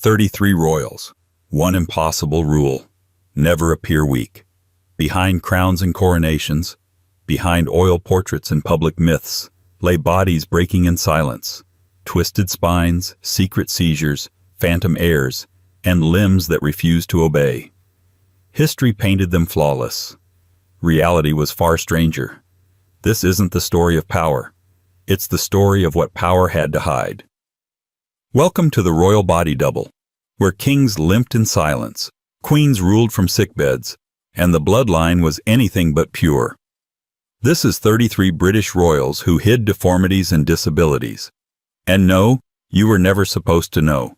33 royals. One impossible rule: never appear weak. Behind crowns and coronations, behind oil portraits and public myths, lay bodies breaking in silence, twisted spines, secret seizures, phantom heirs, and limbs that refused to obey. History painted them flawless. Reality was far stranger. This isn't the story of power. It's the story of what power had to hide. Welcome to the royal body double, where kings limped in silence, queens ruled from sickbeds, and the bloodline was anything but pure. This is 33 British royals who hid deformities and disabilities. And no, you were never supposed to know.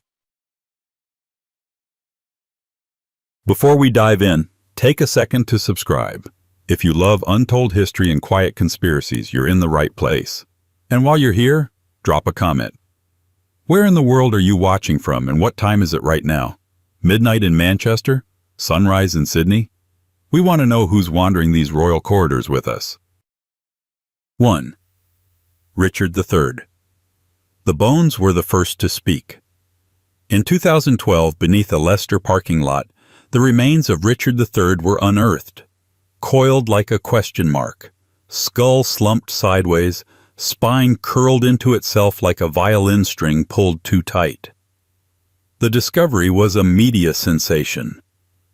Before we dive in, take a second to subscribe. If you love untold history and quiet conspiracies, you're in the right place. And while you're here, drop a comment. Where in the world are you watching from, and what time is it right now? Midnight in Manchester? Sunrise in Sydney? We want to know who's wandering these royal corridors with us. 1. Richard III. The bones were the first to speak. In 2012, beneath a Leicester parking lot, the remains of Richard III were unearthed. Coiled like a question mark, skull slumped sideways, spine curled into itself like a violin string pulled too tight. The discovery was a media sensation,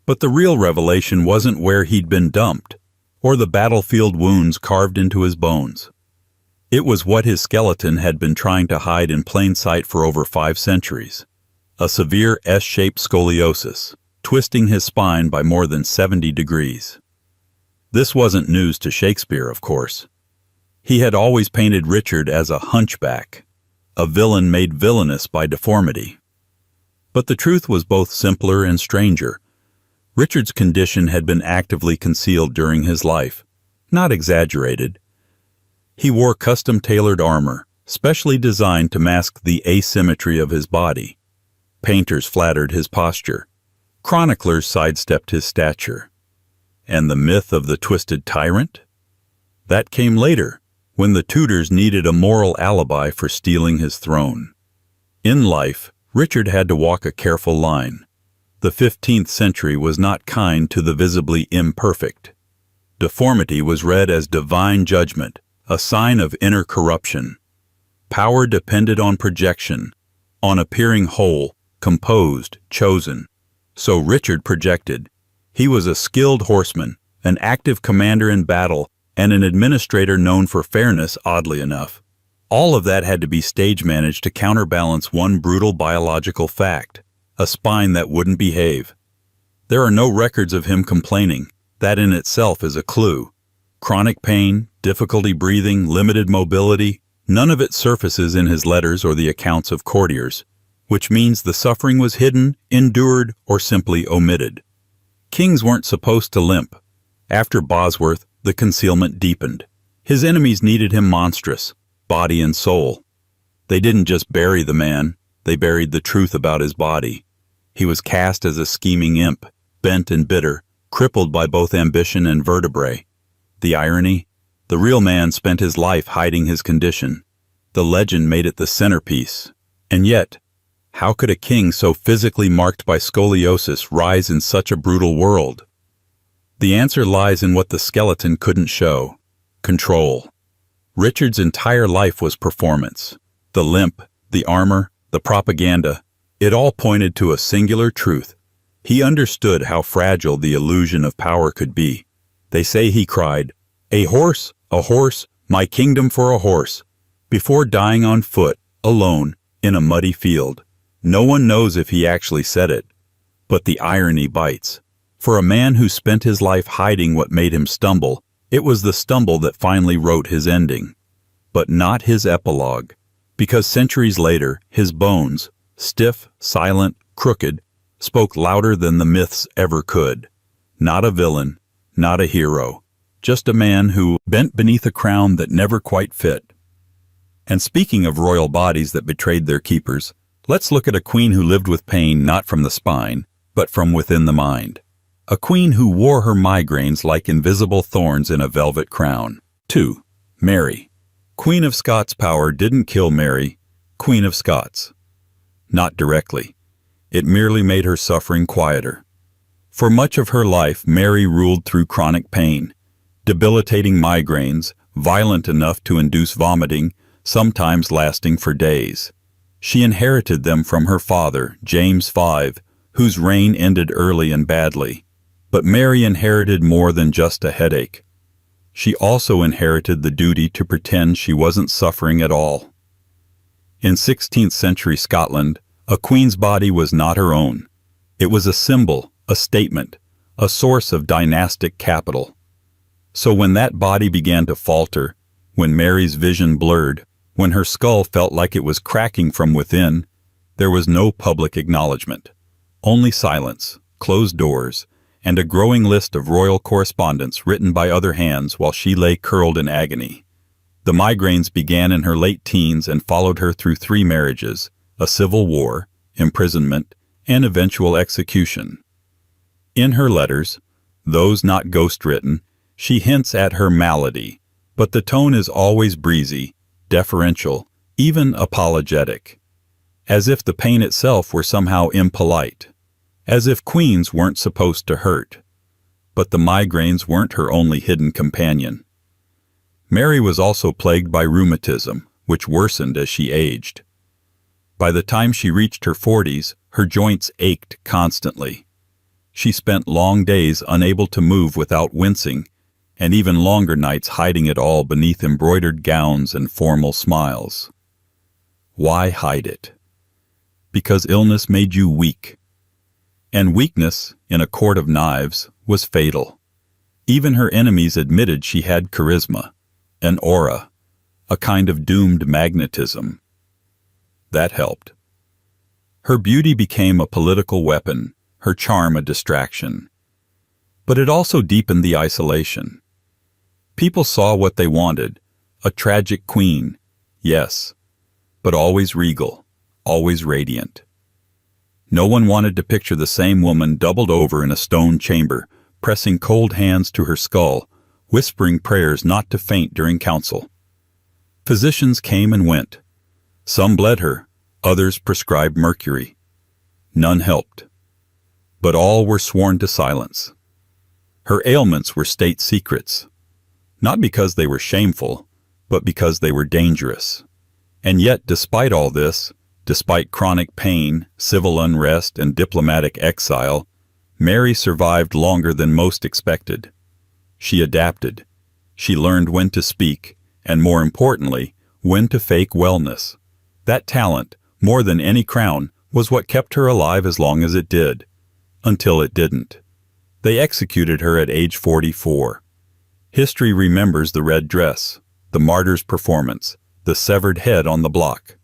but the real revelation wasn't where he'd been dumped, or the battlefield wounds carved into his bones. It was what his skeleton had been trying to hide in plain sight for over 5 centuries. A severe S-shaped scoliosis, twisting his spine by more than 70 degrees. This wasn't news to Shakespeare, of course. He had always painted Richard as a hunchback, a villain made villainous by deformity. But the truth was both simpler and stranger. Richard's condition had been actively concealed during his life, not exaggerated. He wore custom-tailored armor, specially designed to mask the asymmetry of his body. Painters flattered his posture. Chroniclers sidestepped his stature. And the myth of the twisted tyrant? That came later, when the Tudors needed a moral alibi for stealing his throne. In life, Richard had to walk a careful line. The 15th century was not kind to the visibly imperfect. Deformity was read as divine judgment, a sign of inner corruption. Power depended on projection, on appearing whole, composed, chosen. So Richard projected. He was a skilled horseman, an active commander in battle, and an administrator known for fairness, oddly enough. All of that had to be stage-managed to counterbalance one brutal biological fact: a spine that wouldn't behave. There are no records of him complaining. That in itself is a clue. Chronic pain, difficulty breathing, limited mobility, none of it surfaces in his letters or the accounts of courtiers, which means the suffering was hidden, endured, or simply omitted. Kings weren't supposed to limp. After Bosworth, the concealment deepened. His enemies needed him monstrous, body and soul. They didn't just bury the man, they buried the truth about his body. He was cast as a scheming imp, bent and bitter, crippled by both ambition and vertebrae. The irony? The real man spent his life hiding his condition. The legend made it the centerpiece. And yet, how could a king so physically marked by scoliosis rise in such a brutal world? The answer lies in what the skeleton couldn't show: control. Richard's entire life was performance. The limp, the armor, the propaganda, it all pointed to a singular truth. He understood how fragile the illusion of power could be. They say he cried, a horse, my kingdom for a horse," before dying on foot, alone, in a muddy field. No one knows if he actually said it. But the irony bites. For a man who spent his life hiding what made him stumble, it was the stumble that finally wrote his ending. But not his epilogue, because centuries later, his bones, stiff, silent, crooked, spoke louder than the myths ever could. Not a villain, not a hero, just a man who bent beneath a crown that never quite fit. And speaking of royal bodies that betrayed their keepers, let's look at a queen who lived with pain not from the spine, but from within the mind. A queen who wore her migraines like invisible thorns in a velvet crown. 2. Mary. Queen of Scots' power didn't kill Mary, Queen of Scots. Not directly. It merely made her suffering quieter. For much of her life, Mary ruled through chronic pain, debilitating migraines, violent enough to induce vomiting, sometimes lasting for days. She inherited them from her father, James V, whose reign ended early and badly. But Mary inherited more than just a headache. She also inherited the duty to pretend she wasn't suffering at all. In 16th century Scotland, a queen's body was not her own. It was a symbol, a statement, a source of dynastic capital. So when that body began to falter, when Mary's vision blurred, when her skull felt like it was cracking from within, there was no public acknowledgement. Only silence, closed doors, and a growing list of royal correspondence written by other hands while she lay curled in agony. The migraines began in her late teens and followed her through 3 marriages, a civil war, imprisonment, and eventual execution. In her letters, those not ghost-written, she hints at her malady, but the tone is always breezy, deferential, even apologetic, as if the pain itself were somehow impolite, as if queens weren't supposed to hurt. But the migraines weren't her only hidden companion. Mary was also plagued by rheumatism, which worsened as she aged. By the time she reached her 40s, her joints ached constantly. She spent long days unable to move without wincing, and even longer nights hiding it all beneath embroidered gowns and formal smiles. Why hide it? Because illness made you weak. And weakness, in a court of knives, was fatal. Even her enemies admitted she had charisma, an aura, a kind of doomed magnetism. That helped. Her beauty became a political weapon, her charm a distraction. But it also deepened the isolation. People saw what they wanted, a tragic queen, yes, but always regal, always radiant. No one wanted to picture the same woman doubled over in a stone chamber, pressing cold hands to her skull, whispering prayers not to faint during council. Physicians came and went. Some bled her, others prescribed mercury. None helped. But all were sworn to silence. Her ailments were state secrets, not because they were shameful, but because they were dangerous. And yet, despite all this, despite chronic pain, civil unrest, and diplomatic exile, Mary survived longer than most expected. She adapted. She learned when to speak, and more importantly, when to fake wellness. That talent, more than any crown, was what kept her alive as long as it did. Until it didn't. They executed her at age 44. History remembers the red dress, the martyr's performance, the severed head on the block.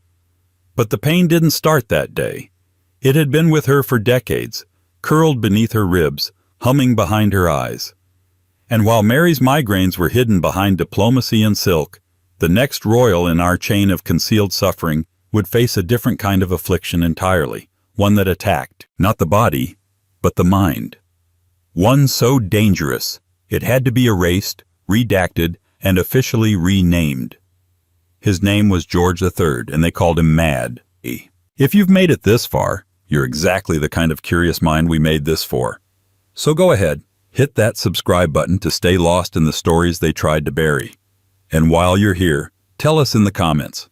But the pain didn't start that day. It had been with her for decades, curled beneath her ribs, humming behind her eyes. And while Mary's migraines were hidden behind diplomacy and silk, the next royal in our chain of concealed suffering would face a different kind of affliction entirely, one that attacked, not the body, but the mind. One so dangerous, it had to be erased, redacted, and officially renamed. His name was George III, and they called him Mad. If you've made it this far, you're exactly the kind of curious mind we made this for. So go ahead, hit that subscribe button to stay lost in the stories they tried to bury. And while you're here, tell us in the comments,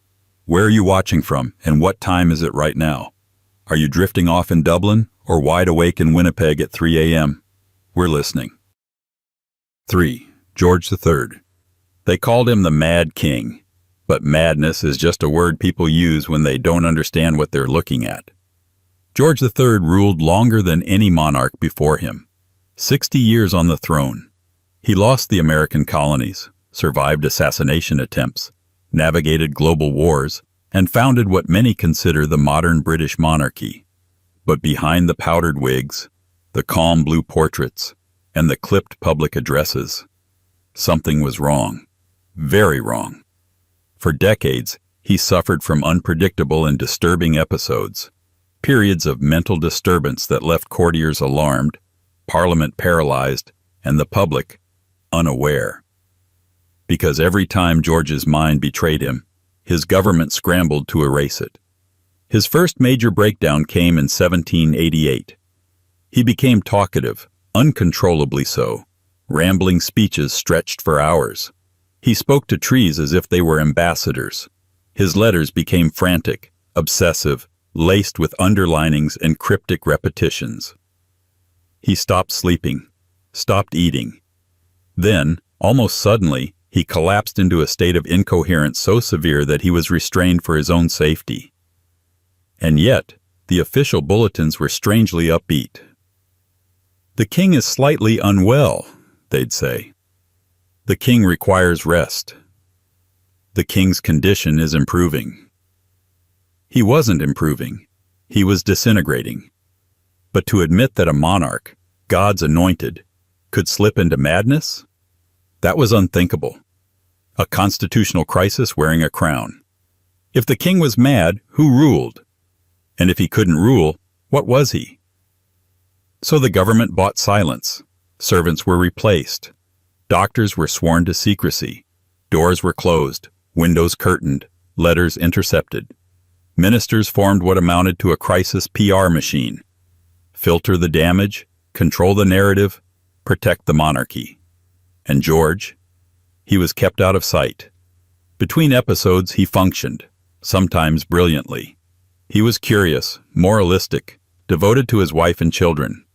where are you watching from, and what time is it right now? Are you drifting off in Dublin, or wide awake in Winnipeg at 3 a.m.? We're listening. 3. George III. They called him the Mad King, but madness is just a word people use when they don't understand what they're looking at. George III ruled longer than any monarch before him, 60 years on the throne. He lost the American colonies, survived assassination attempts, navigated global wars, and founded what many consider the modern British monarchy. But behind the powdered wigs, the calm blue portraits, and the clipped public addresses, something was wrong. Very wrong. For decades, he suffered from unpredictable and disturbing episodes, periods of mental disturbance that left courtiers alarmed, Parliament paralyzed, and the public unaware. Because every time George's mind betrayed him, his government scrambled to erase it. His first major breakdown came in 1788. He became talkative, uncontrollably so, rambling speeches stretched for hours. He spoke to trees as if they were ambassadors. His letters became frantic, obsessive, laced with underlinings and cryptic repetitions. He stopped sleeping, stopped eating. Then, almost suddenly, he collapsed into a state of incoherence so severe that he was restrained for his own safety. And yet, the official bulletins were strangely upbeat. "The king is slightly unwell," they'd say. "The king requires rest. The king's condition is improving." He wasn't improving. He was disintegrating. But to admit that a monarch, God's anointed, could slip into madness? That was unthinkable. A constitutional crisis wearing a crown. If the king was mad, who ruled? And if he couldn't rule, what was he? So the government bought silence. Servants were replaced. Doctors were sworn to secrecy. Doors were closed, windows curtained, letters intercepted. Ministers formed what amounted to a crisis PR machine. Filter the damage, control the narrative, protect the monarchy. And George? He was kept out of sight. Between episodes, he functioned, sometimes brilliantly. He was curious, moralistic, devoted to his wife and children.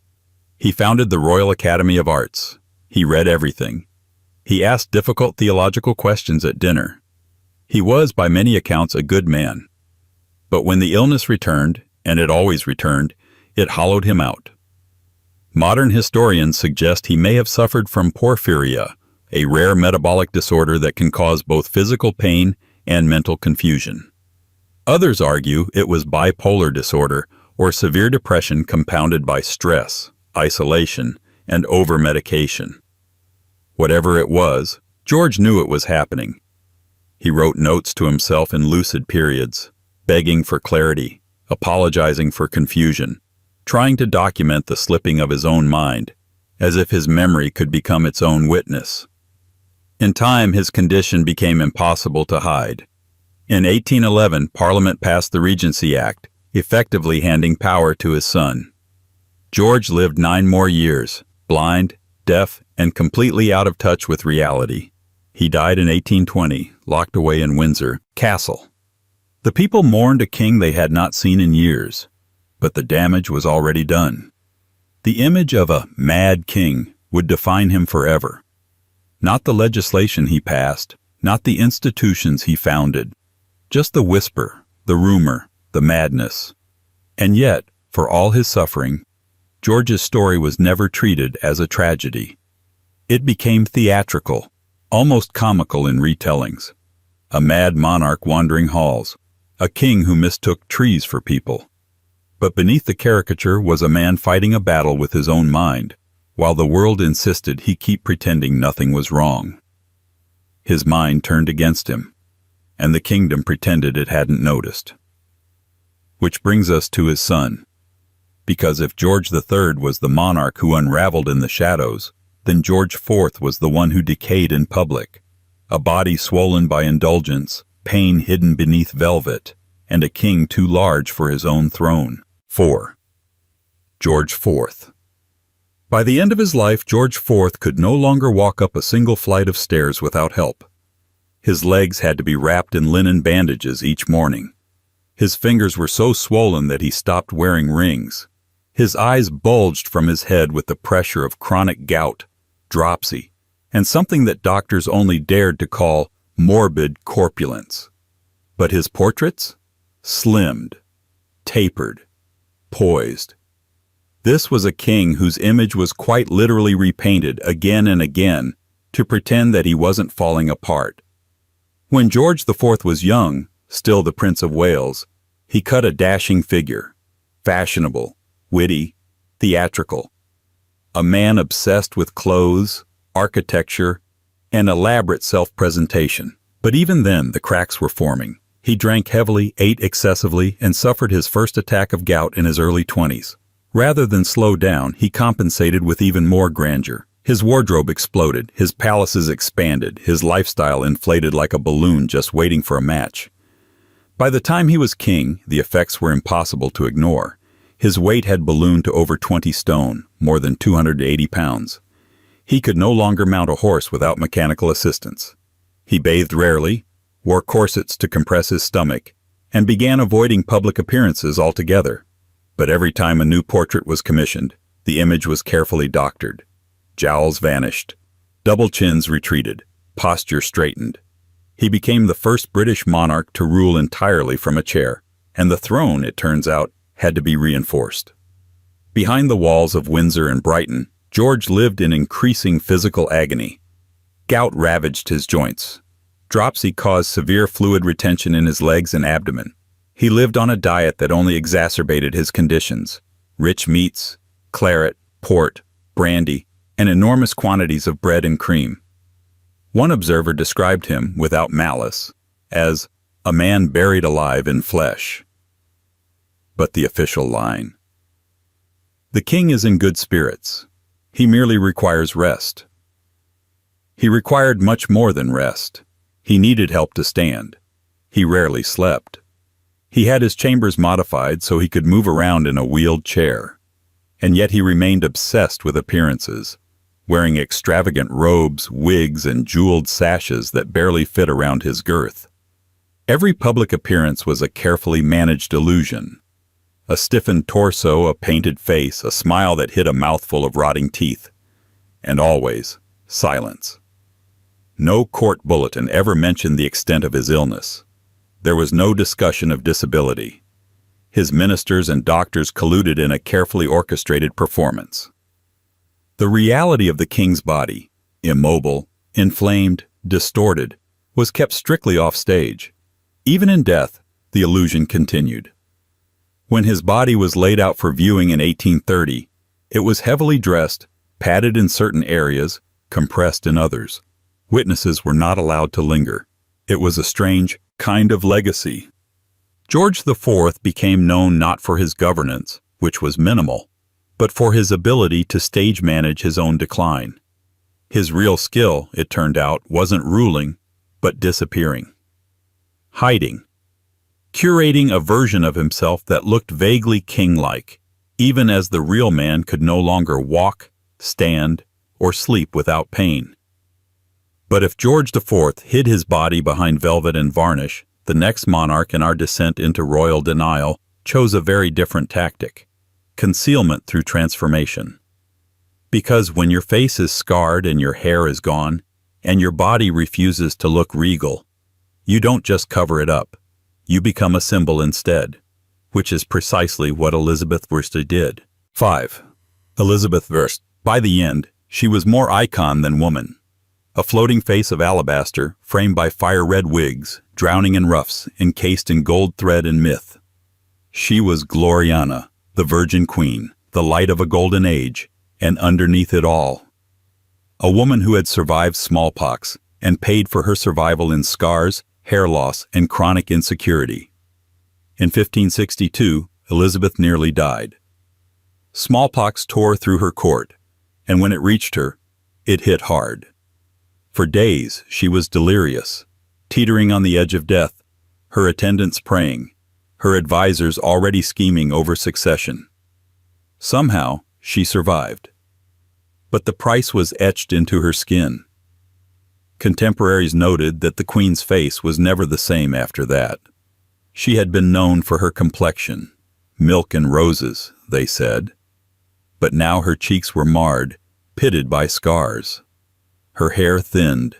He founded the Royal Academy of Arts. He read everything. He asked difficult theological questions at dinner. He was, by many accounts, a good man. But when the illness returned, and it always returned, it hollowed him out. Modern historians suggest he may have suffered from porphyria, a rare metabolic disorder that can cause both physical pain and mental confusion. Others argue it was bipolar disorder or severe depression compounded by stress, isolation, and over-medication. Whatever it was, George knew it was happening. He wrote notes to himself in lucid periods, begging for clarity, apologizing for confusion, trying to document the slipping of his own mind, as if his memory could become its own witness. In time, his condition became impossible to hide. In 1811, Parliament passed the Regency Act, effectively handing power to his son. George lived 9 more years, blind, deaf, and completely out of touch with reality. He died in 1820, locked away in Windsor Castle. The people mourned a king they had not seen in years, but the damage was already done. The image of a mad king would define him forever. Not the legislation he passed, not the institutions he founded, just the whisper, the rumor, the madness. And yet, for all his suffering, George's story was never treated as a tragedy. It became theatrical, almost comical in retellings. A mad monarch wandering halls, a king who mistook trees for people. But beneath the caricature was a man fighting a battle with his own mind, while the world insisted he keep pretending nothing was wrong. His mind turned against him, and the kingdom pretended it hadn't noticed. Which brings us to his son. Because if George III was the monarch who unraveled in the shadows, then George IV was the one who decayed in public. A body swollen by indulgence, pain hidden beneath velvet, and a king too large for his own throne. 4. George IV. By the end of his life, George IV could no longer walk up a single flight of stairs without help. His legs had to be wrapped in linen bandages each morning. His fingers were so swollen that he stopped wearing rings. His eyes bulged from his head with the pressure of chronic gout, dropsy, and something that doctors only dared to call morbid corpulence. But his portraits? Slimmed, tapered, poised. This was a king whose image was quite literally repainted again and again to pretend that he wasn't falling apart. When George IV was young, still the Prince of Wales, he cut a dashing figure, fashionable, witty, theatrical. A man obsessed with clothes, architecture, and elaborate self-presentation. But even then, the cracks were forming. He drank heavily, ate excessively, and suffered his first attack of gout in his early 20s. Rather than slow down, he compensated with even more grandeur. His wardrobe exploded, his palaces expanded, his lifestyle inflated like a balloon just waiting for a match. By the time he was king, the effects were impossible to ignore. His weight had ballooned to over 20 stone, more than 280 pounds. He could no longer mount a horse without mechanical assistance. He bathed rarely, wore corsets to compress his stomach, and began avoiding public appearances altogether. But every time a new portrait was commissioned, the image was carefully doctored. Jowls vanished. Double chins retreated. Posture straightened. He became the first British monarch to rule entirely from a chair, and the throne, it turns out, had to be reinforced. Behind the walls of Windsor and Brighton, George lived in increasing physical agony. Gout ravaged his joints. Dropsy caused severe fluid retention in his legs and abdomen. He lived on a diet that only exacerbated his conditions: rich meats, claret, port, brandy, and enormous quantities of bread and cream. One observer described him, without malice, as a man buried alive in flesh. But the official line: the king is in good spirits. He merely requires rest. He required much more than rest. He needed help to stand. He rarely slept. He had his chambers modified so he could move around in a wheeled chair. And yet he remained obsessed with appearances, wearing extravagant robes, wigs, and jeweled sashes that barely fit around his girth. Every public appearance was a carefully managed illusion. A stiffened torso, a painted face, a smile that hid a mouthful of rotting teeth. And always, silence. No court bulletin ever mentioned the extent of his illness. There was no discussion of disability. His ministers and doctors colluded in a carefully orchestrated performance. The reality of the king's body, immobile, inflamed, distorted, was kept strictly off stage. Even in death, the illusion continued. When his body was laid out for viewing in 1830, it was heavily dressed, padded in certain areas, compressed in others. Witnesses were not allowed to linger. It was a strange kind of legacy. George IV became known not for his governance, which was minimal, but for his ability to stage manage his own decline. His real skill, it turned out, wasn't ruling, but disappearing. Hiding. Curating a version of himself that looked vaguely king-like, even as the real man could no longer walk, stand, or sleep without pain. But if George IV hid his body behind velvet and varnish, the next monarch in our descent into royal denial chose a very different tactic: concealment through transformation. Because when your face is scarred and your hair is gone, and your body refuses to look regal, you don't just cover it up. You become a symbol instead, which is precisely what Elizabeth Worsted did. 5. Elizabeth Worsted. By the end, she was more icon than woman. A floating face of alabaster, framed by fire-red wigs, drowning in ruffs, encased in gold thread and myth. She was Gloriana, the Virgin Queen, the light of a golden age, and underneath it all, a woman who had survived smallpox and paid for her survival in scars, hair loss, and chronic insecurity. In 1562, Elizabeth nearly died. Smallpox tore through her court, and when it reached her, it hit hard. For days, she was delirious, teetering on the edge of death, her attendants praying, her advisors already scheming over succession. Somehow, she survived. But the price was etched into her skin. Contemporaries noted that the Queen's face was never the same after that. She had been known for her complexion, milk and roses, they said. But now her cheeks were marred, pitted by scars. Her hair thinned,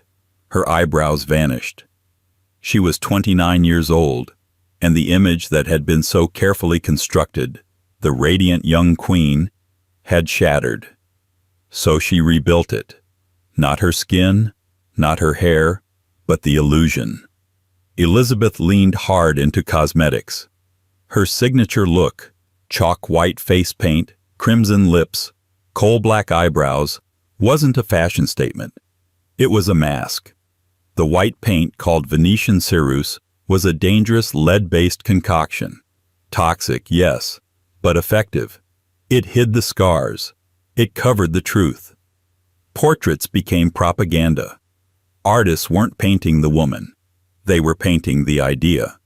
her eyebrows vanished. She was 29 years old, and the image that had been so carefully constructed, the radiant young queen, had shattered. So she rebuilt it. Not her skin, not her hair, but the illusion. Elizabeth leaned hard into cosmetics. Her signature look, chalk white face paint, crimson lips, coal-black eyebrows, wasn't a fashion statement. It was a mask. The white paint, called Venetian ceruse, was a dangerous lead-based concoction. Toxic, yes, but effective. It hid the scars. It covered the truth. Portraits became propaganda. Artists weren't painting the woman. They were painting the idea.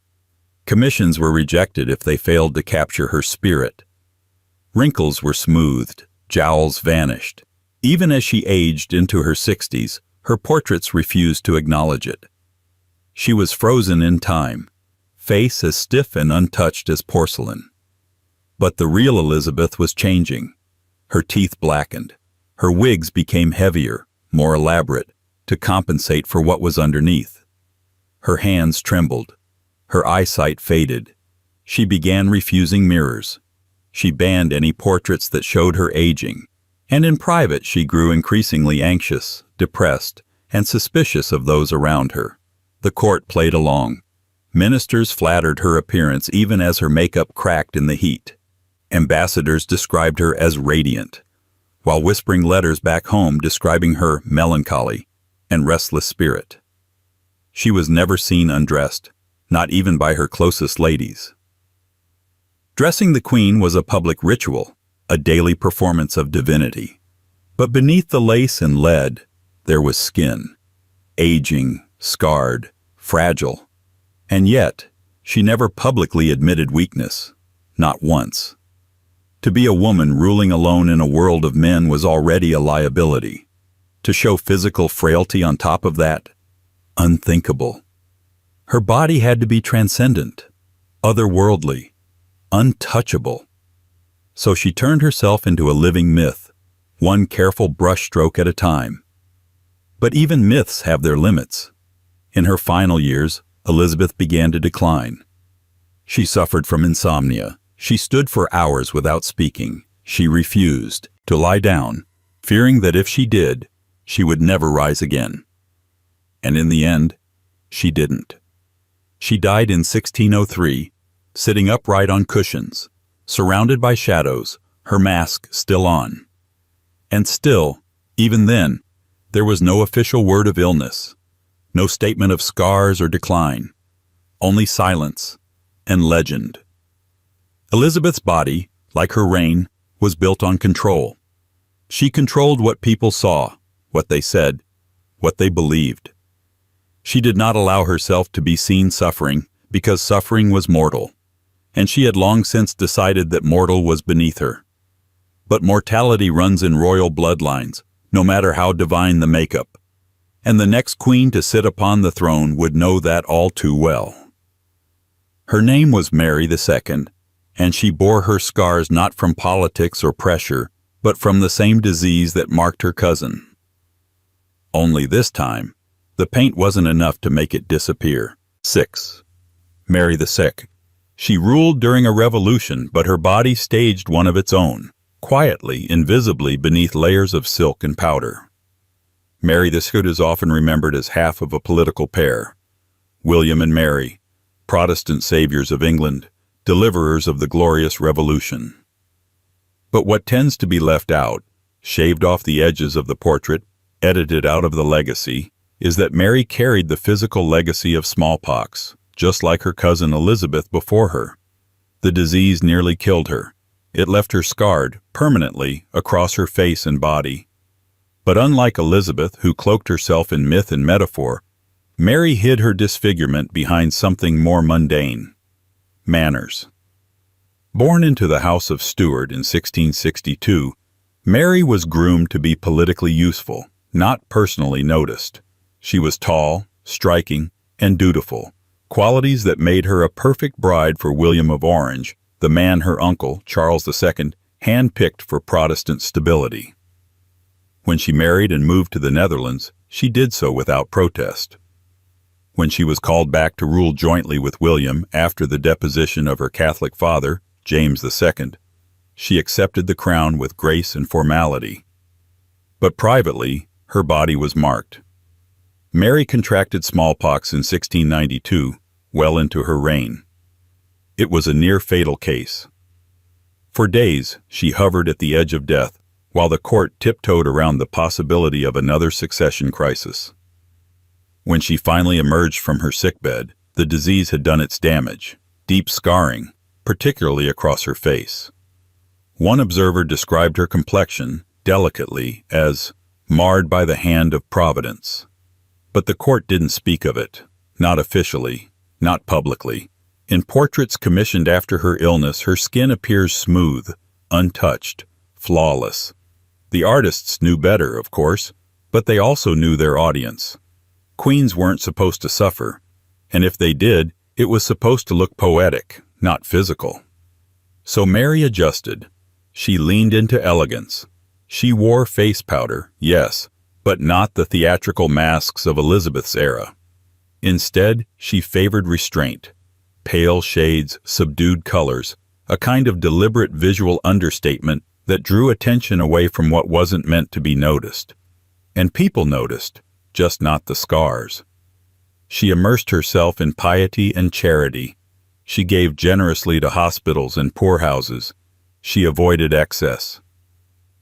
Commissions were rejected if they failed to capture her spirit. Wrinkles were smoothed, jowls vanished. Even as she aged into her 60s, her portraits refused to acknowledge it. She was frozen in time, face as stiff and untouched as porcelain. But the real Elizabeth was changing. Her teeth blackened. Her wigs became heavier, more elaborate, to compensate for what was underneath. Her hands trembled. Her eyesight faded. She began refusing mirrors. She banned any portraits that showed her aging, and in private she grew increasingly anxious, depressed, and suspicious of those around her. The court played along. Ministers flattered her appearance even as her makeup cracked in the heat. Ambassadors described her as radiant, while whispering letters back home describing her melancholy and restless spirit. She was never seen undressed, not even by her closest ladies. Dressing the Queen was a public ritual, a daily performance of divinity. But beneath the lace and lead, there was skin, aging, scarred, fragile. And yet, she never publicly admitted weakness, not once. To be a woman ruling alone in a world of men was already a liability. To show physical frailty on top of that, unthinkable. Her body had to be transcendent, otherworldly, untouchable. So she turned herself into a living myth, one careful brushstroke at a time. But even myths have their limits. In her final years, Elizabeth began to decline. She suffered from insomnia. She stood for hours without speaking. She refused to lie down, fearing that if she did, she would never rise again. And in the end, she didn't. She died in 1603, sitting upright on cushions, surrounded by shadows, her mask still on. And still, even then, there was no official word of illness, no statement of scars or decline, only silence and legend. Elizabeth's body, like her reign, was built on control. She controlled what people saw, what they said, what they believed. She did not allow herself to be seen suffering because suffering was mortal, and she had long since decided that mortal was beneath her. But mortality runs in royal bloodlines, no matter how divine the makeup, and the next queen to sit upon the throne would know that all too well. Her name was Mary II, and she bore her scars not from politics or pressure, but from the same disease that marked her cousin. Only this time, the paint wasn't enough to make it disappear. 6. Mary II. She ruled during a revolution, but her body staged one of its own, quietly, invisibly beneath layers of silk and powder. Mary II is often remembered as half of a political pair. William and Mary, Protestant saviors of England, deliverers of the glorious Revolution. But what tends to be left out, shaved off the edges of the portrait, edited out of the legacy, is that Mary carried the physical legacy of smallpox, just like her cousin Elizabeth before her. The disease nearly killed her. It left her scarred, permanently, across her face and body. But unlike Elizabeth, who cloaked herself in myth and metaphor, Mary hid her disfigurement behind something more mundane: manners. Born into the House of Stuart in 1662, Mary was groomed to be politically useful, not personally noticed. She was tall, striking, and dutiful, qualities that made her a perfect bride for William of Orange, the man her uncle, Charles II, handpicked for Protestant stability. When she married and moved to the Netherlands, she did so without protest. When she was called back to rule jointly with William after the deposition of her Catholic father, James II, she accepted the crown with grace and formality. But privately, her body was marked. Mary contracted smallpox in 1692, well into her reign. It was a near-fatal case. For days, she hovered at the edge of death, while the court tiptoed around the possibility of another succession crisis. When she finally emerged from her sickbed, the disease had done its damage, deep scarring, particularly across her face. One observer described her complexion, delicately, as marred by the hand of Providence. But the court didn't speak of it, not officially, not publicly. In portraits commissioned after her illness, her skin appears smooth, untouched, flawless. The artists knew better, of course, but they also knew their audience. Queens weren't supposed to suffer, and if they did, it was supposed to look poetic, not physical. So Mary adjusted. She leaned into elegance. She wore face powder, yes, but not the theatrical masks of Elizabeth's era. Instead, she favored restraint. Pale shades, subdued colors, a kind of deliberate visual understatement that drew attention away from what wasn't meant to be noticed. And people noticed, just not the scars. She immersed herself in piety and charity. She gave generously to hospitals and poorhouses. She avoided excess.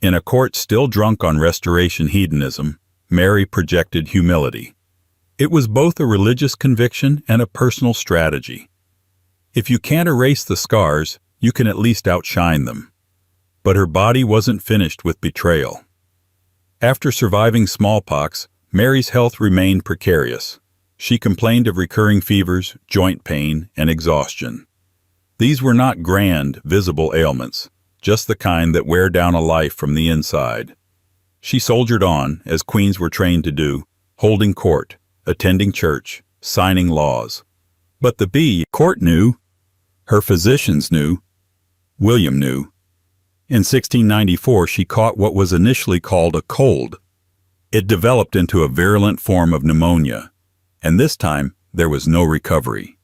In a court still drunk on Restoration hedonism, Mary projected humility. It was both a religious conviction and a personal strategy. If you can't erase the scars, you can at least outshine them. But her body wasn't finished with betrayal. After surviving smallpox, Mary's health remained precarious. She complained of recurring fevers, joint pain, and exhaustion. These were not grand, visible ailments, just the kind that wear down a life from the inside. She soldiered on, as queens were trained to do, holding court, attending church, signing laws. But the court knew. Her physicians knew. William knew. In 1694, she caught what was initially called a cold. It developed into a virulent form of pneumonia, and this time there was no recovery.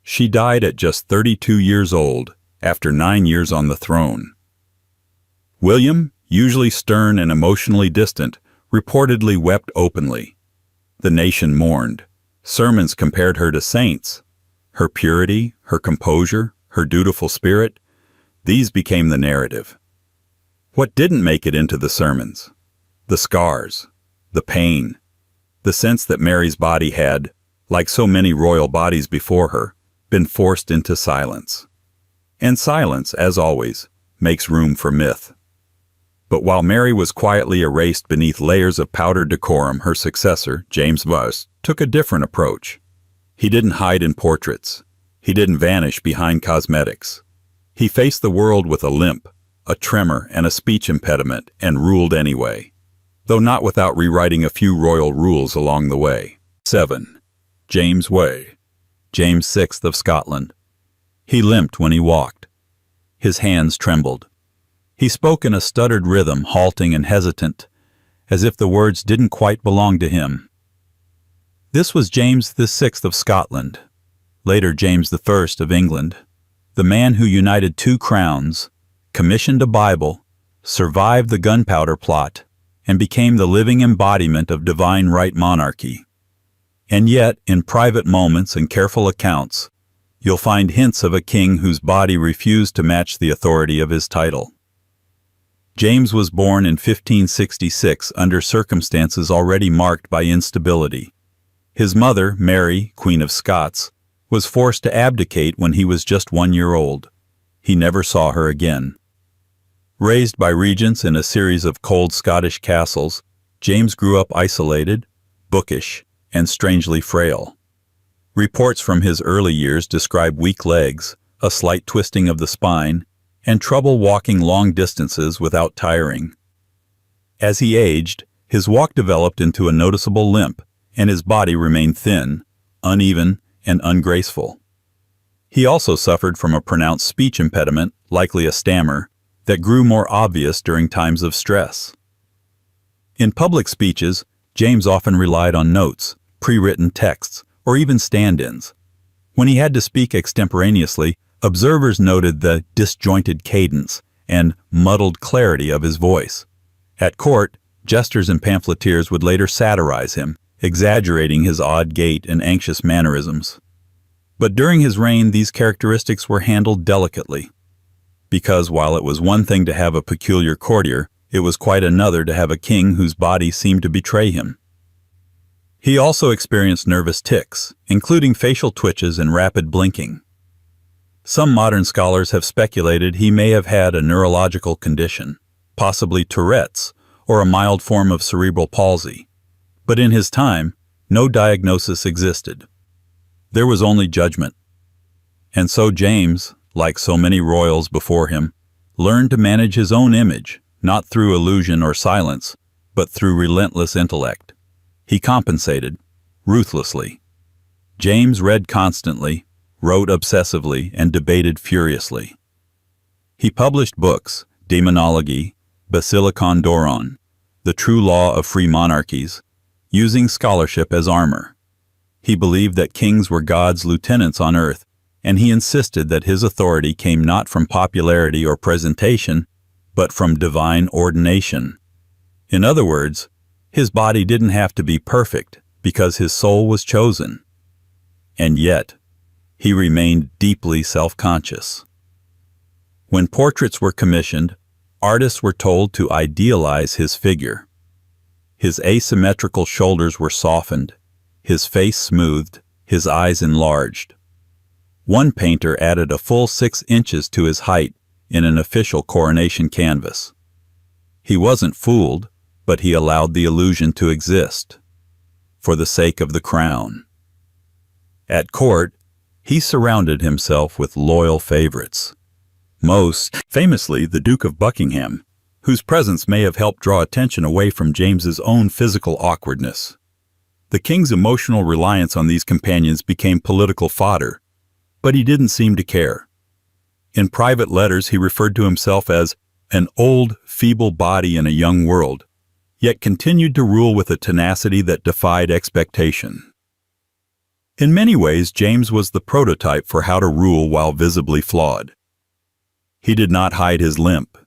She died at just 32 years old, after 9 years on the throne. William, usually stern and emotionally distant, reportedly wept openly. The nation mourned. Sermons compared her to saints. Her purity, her composure, her dutiful spirit, these became the narrative. What didn't make it into the sermons? The scars, the pain, the sense that Mary's body had, like so many royal bodies before her, been forced into silence. And silence, as always, makes room for myth. But while Mary was quietly erased beneath layers of powdered decorum, her successor, James I, took a different approach. He didn't hide in portraits. He didn't vanish behind cosmetics. He faced the world with a limp, a tremor, and a speech impediment, and ruled anyway, though not without rewriting a few royal rules along the way. 7. James Way. James VI of Scotland. He limped when he walked. His hands trembled. He spoke in a stuttered rhythm, halting and hesitant, as if the words didn't quite belong to him. This was James VI of Scotland, later James I of England, the man who united two crowns, commissioned a Bible, survived the gunpowder plot, and became the living embodiment of divine right monarchy. And yet, in private moments and careful accounts, you'll find hints of a king whose body refused to match the authority of his title. James was born in 1566 under circumstances already marked by instability. His mother, Mary, Queen of Scots, was forced to abdicate when he was just 1 year old. He never saw her again. Raised by regents in a series of cold Scottish castles, James grew up isolated, bookish, and strangely frail. Reports from his early years describe weak legs, a slight twisting of the spine, and trouble walking long distances without tiring. As he aged, his walk developed into a noticeable limp, and his body remained thin, uneven, and ungraceful. He also suffered from a pronounced speech impediment, likely a stammer, that grew more obvious during times of stress. In public speeches, James often relied on notes, pre-written texts, or even stand-ins. When he had to speak extemporaneously, observers noted the disjointed cadence and muddled clarity of his voice. At court, jesters and pamphleteers would later satirize him, exaggerating his odd gait and anxious mannerisms. But during his reign, these characteristics were handled delicately. Because while it was one thing to have a peculiar courtier, it was quite another to have a king whose body seemed to betray him. He also experienced nervous tics, including facial twitches and rapid blinking. Some modern scholars have speculated he may have had a neurological condition, possibly Tourette's, or a mild form of cerebral palsy. But in his time, no diagnosis existed. There was only judgment. And so James, like so many royals before him, learned to manage his own image, not through illusion or silence, but through relentless intellect. He compensated, ruthlessly. James read constantly, wrote obsessively, and debated furiously. He published books, Demonology, Basilicon Doron, The True Law of Free Monarchies, using scholarship as armor. He believed that kings were God's lieutenants on earth, and he insisted that his authority came not from popularity or presentation, but from divine ordination. In other words, his body didn't have to be perfect because his soul was chosen. And yet, he remained deeply self-conscious. When portraits were commissioned, artists were told to idealize his figure. His asymmetrical shoulders were softened, his face smoothed, his eyes enlarged. One painter added a full 6 inches to his height in an official coronation canvas. He wasn't fooled, but he allowed the illusion to exist, for the sake of the crown. At court, he surrounded himself with loyal favorites. Most famously, the Duke of Buckingham, whose presence may have helped draw attention away from James's own physical awkwardness. The king's emotional reliance on these companions became political fodder, but he didn't seem to care. In private letters, he referred to himself as an old, feeble body in a young world, yet continued to rule with a tenacity that defied expectation. In many ways, James was the prototype for how to rule while visibly flawed. He did not hide his limp.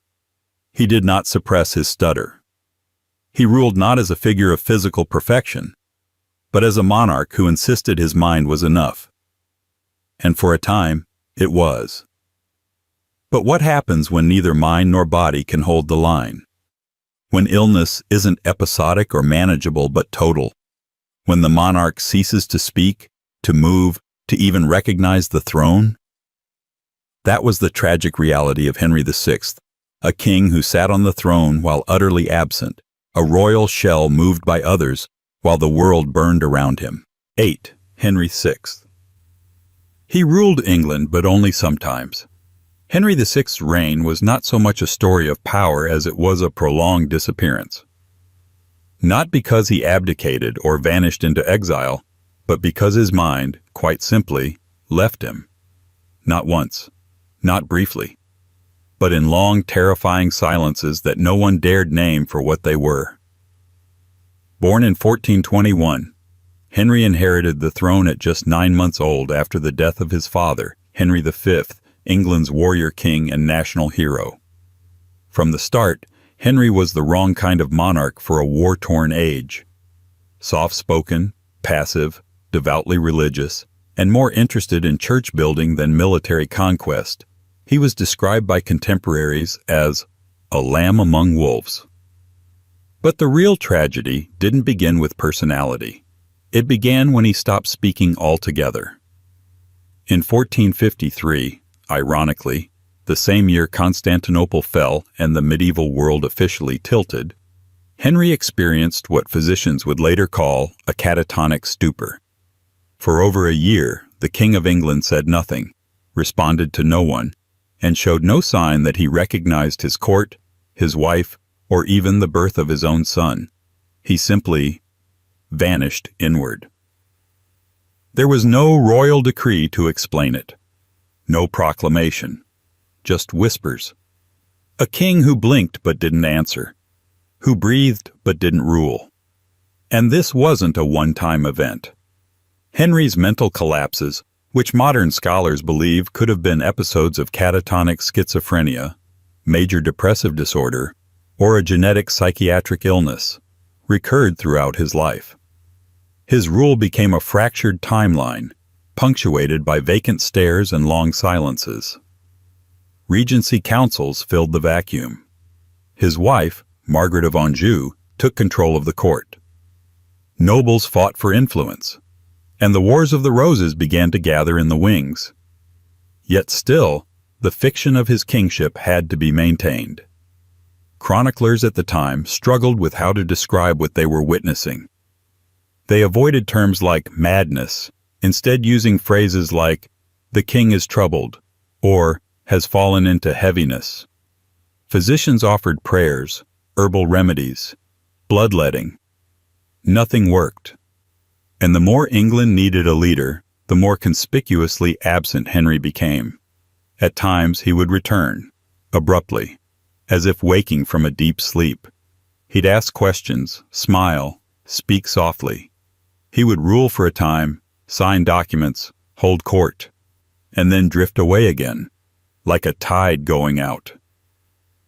He did not suppress his stutter. He ruled not as a figure of physical perfection, but as a monarch who insisted his mind was enough. And for a time, it was. But what happens when neither mind nor body can hold the line? When illness isn't episodic or manageable but total? When the monarch ceases to speak, to move, to even recognize the throne? That was the tragic reality of Henry VI, a king who sat on the throne while utterly absent, a royal shell moved by others while the world burned around him. 8. Henry VI. He ruled England, but only sometimes. Henry VI's reign was not so much a story of power as it was a prolonged disappearance. Not because he abdicated or vanished into exile, but because his mind, quite simply, left him. Not once, not briefly, but in long, terrifying silences that no one dared name for what they were. Born in 1421, Henry inherited the throne at just 9 months old after the death of his father, Henry V, England's warrior king and national hero. From the start, Henry was the wrong kind of monarch for a war-torn age. Soft-spoken, passive, devoutly religious, and more interested in church building than military conquest, he was described by contemporaries as a lamb among wolves. But the real tragedy didn't begin with personality. It began when he stopped speaking altogether. In 1453, ironically, the same year Constantinople fell and the medieval world officially tilted, Henry experienced what physicians would later call a catatonic stupor. For over a year, the King of England said nothing, responded to no one, and showed no sign that he recognized his court, his wife, or even the birth of his own son. He simply vanished inward. There was no royal decree to explain it. No proclamation. Just whispers. A king who blinked but didn't answer. Who breathed but didn't rule. And this wasn't a one-time event. Henry's mental collapses, which modern scholars believe could have been episodes of catatonic schizophrenia, major depressive disorder, or a genetic psychiatric illness, recurred throughout his life. His rule became a fractured timeline, punctuated by vacant stares and long silences. Regency councils filled the vacuum. His wife, Margaret of Anjou, took control of the court. Nobles fought for influence, and the Wars of the Roses began to gather in the wings. Yet still, the fiction of his kingship had to be maintained. Chroniclers at the time struggled with how to describe what they were witnessing. They avoided terms like madness, instead using phrases like, The king is troubled, or has fallen into heaviness. Physicians offered prayers, herbal remedies, bloodletting. Nothing worked. And the more England needed a leader, the more conspicuously absent Henry became. At times he would return, abruptly, as if waking from a deep sleep. He'd ask questions, smile, speak softly. He would rule for a time, sign documents, hold court, and then drift away again, like a tide going out.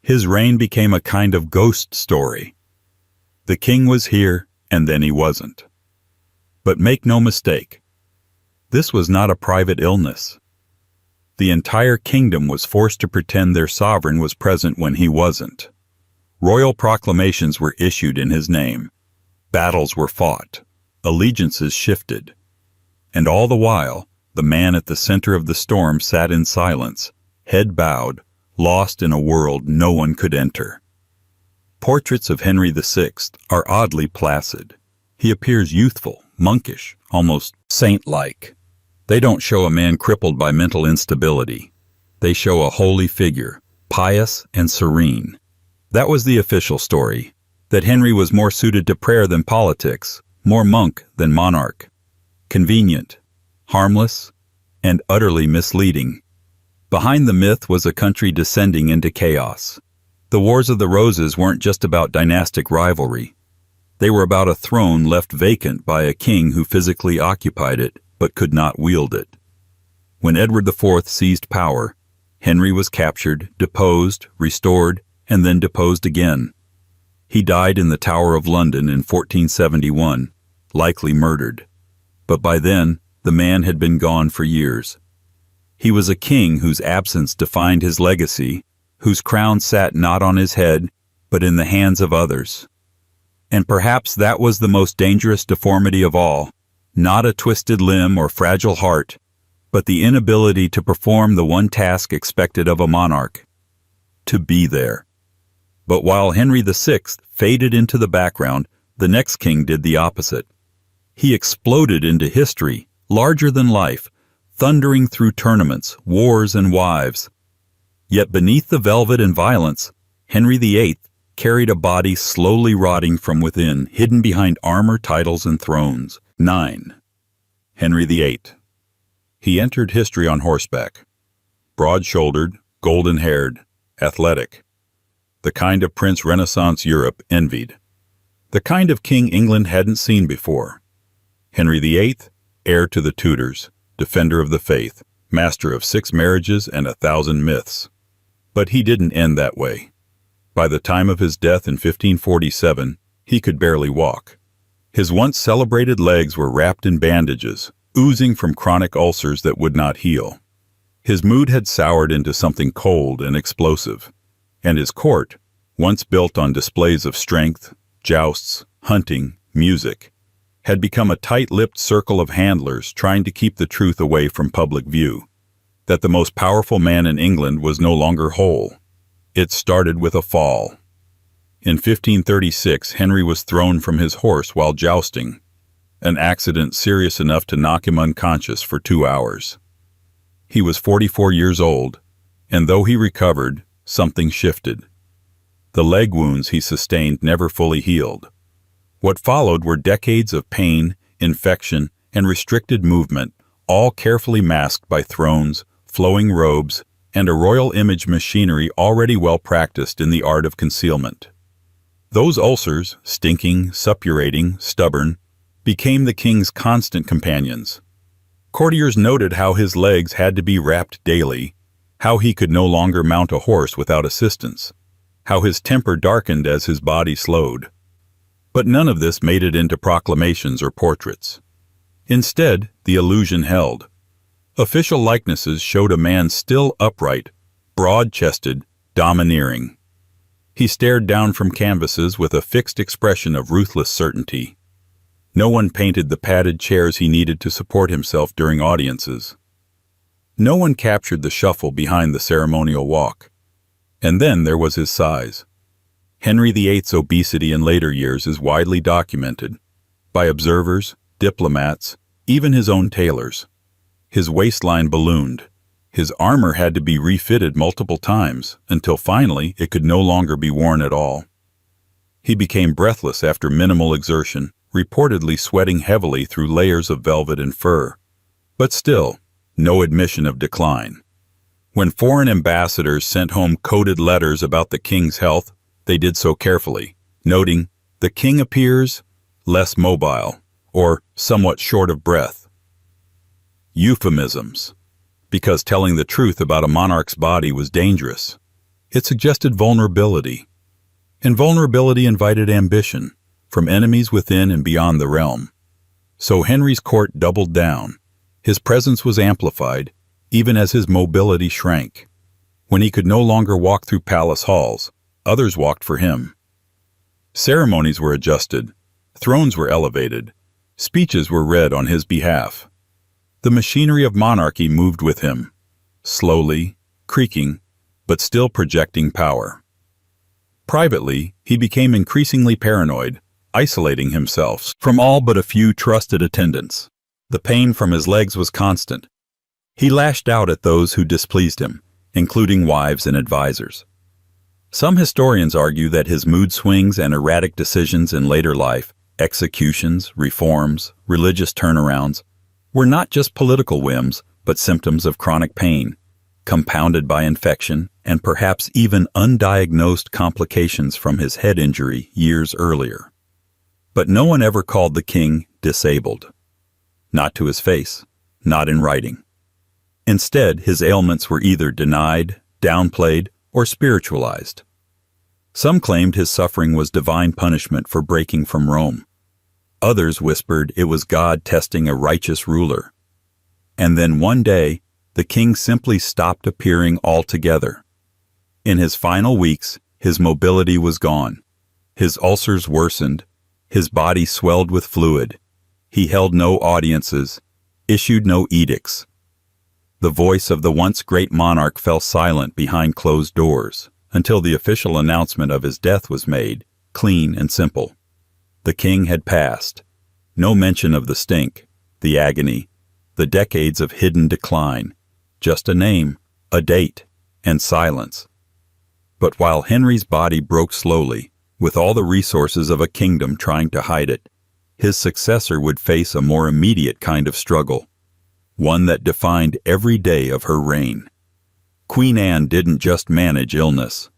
His reign became a kind of ghost story. The king was here, and then he wasn't. But make no mistake, this was not a private illness. The entire kingdom was forced to pretend their sovereign was present when he wasn't. Royal proclamations were issued in his name. Battles were fought. Allegiances shifted. And all the while, the man at the center of the storm sat in silence, head bowed, lost in a world no one could enter. Portraits of Henry VI are oddly placid. He appears youthful, monkish, almost saint-like. They don't show a man crippled by mental instability. They show a holy figure, pious and serene. That was the official story, that Henry was more suited to prayer than politics, more monk than monarch. Convenient, harmless, and utterly misleading. Behind the myth was a country descending into chaos. The Wars of the Roses weren't just about dynastic rivalry. They were about a throne left vacant by a king who physically occupied it but could not wield it. When Edward IV seized power, Henry was captured, deposed, restored, and then deposed again. He died in the Tower of London in 1471, likely murdered. But by then, the man had been gone for years. He was a king whose absence defined his legacy, whose crown sat not on his head, but in the hands of others. And perhaps that was the most dangerous deformity of all, not a twisted limb or fragile heart, but the inability to perform the one task expected of a monarch: to be there. But while Henry VI faded into the background, the next king did the opposite. He exploded into history, larger than life, thundering through tournaments, wars, and wives. Yet beneath the velvet and violence, Henry VIII carried a body slowly rotting from within, hidden behind armor, titles, and thrones. 9. Henry VIII. He entered history on horseback. Broad-shouldered, golden-haired, athletic. The kind of prince Renaissance Europe envied. The kind of king England hadn't seen before. Henry VIII, heir to the Tudors, defender of the faith, master of 6 marriages and 1,000 myths. But he didn't end that way. By the time of his death in 1547, he could barely walk. His once celebrated legs were wrapped in bandages, oozing from chronic ulcers that would not heal. His mood had soured into something cold and explosive, and his court, once built on displays of strength, jousts, hunting, music, had become a tight-lipped circle of handlers trying to keep the truth away from public view, that the most powerful man in England was no longer whole. It started with a fall. In 1536, Henry was thrown from his horse while jousting, an accident serious enough to knock him unconscious for 2 hours. He was 44 years old, and though he recovered, something shifted. The leg wounds he sustained never fully healed. What followed were decades of pain, infection, and restricted movement, all carefully masked by thrones, flowing robes, and a royal image machinery already well practiced in the art of concealment. Those ulcers, stinking, suppurating, stubborn, became the king's constant companions. Courtiers noted how his legs had to be wrapped daily, how he could no longer mount a horse without assistance, how his temper darkened as his body slowed. But none of this made it into proclamations or portraits. Instead, the illusion held. Official likenesses showed a man still upright, broad-chested, domineering. He stared down from canvases with a fixed expression of ruthless certainty. No one painted the padded chairs he needed to support himself during audiences. No one captured the shuffle behind the ceremonial walk. And then there was his size. Henry VIII's obesity in later years is widely documented by observers, diplomats, even his own tailors. His waistline ballooned. His armor had to be refitted multiple times until finally it could no longer be worn at all. He became breathless after minimal exertion, reportedly sweating heavily through layers of velvet and fur. But still, no admission of decline. When foreign ambassadors sent home coded letters about the king's health, they did so carefully, noting, "The king appears less mobile, or somewhat short of breath." Euphemisms. Because telling the truth about a monarch's body was dangerous. It suggested vulnerability. And vulnerability invited ambition, from enemies within and beyond the realm. So Henry's court doubled down. His presence was amplified, even as his mobility shrank. When he could no longer walk through palace halls, others walked for him. Ceremonies were adjusted, thrones were elevated, speeches were read on his behalf. The machinery of monarchy moved with him, slowly, creaking, but still projecting power. Privately, he became increasingly paranoid, isolating himself from all but a few trusted attendants. The pain from his legs was constant. He lashed out at those who displeased him, including wives and advisors. Some historians argue that his mood swings and erratic decisions in later life, executions, reforms, religious turnarounds, were not just political whims, but symptoms of chronic pain, compounded by infection and perhaps even undiagnosed complications from his head injury years earlier. But no one ever called the king disabled. Not to his face, not in writing. Instead, his ailments were either denied, downplayed, or spiritualized. Some claimed his suffering was divine punishment for breaking from Rome. Others whispered it was God testing a righteous ruler. And then one day, the king simply stopped appearing altogether. In his final weeks, his mobility was gone. His ulcers worsened. His body swelled with fluid. He held no audiences, issued no edicts. The voice of the once great monarch fell silent behind closed doors until the official announcement of his death was made, clean and simple. The king had passed. No mention of the stink, the agony, the decades of hidden decline. Just a name, a date, and silence. But while Henry's body broke slowly, with all the resources of a kingdom trying to hide it, his successor would face a more immediate kind of struggle, one that defined every day of her reign. Queen Anne didn't just manage illness.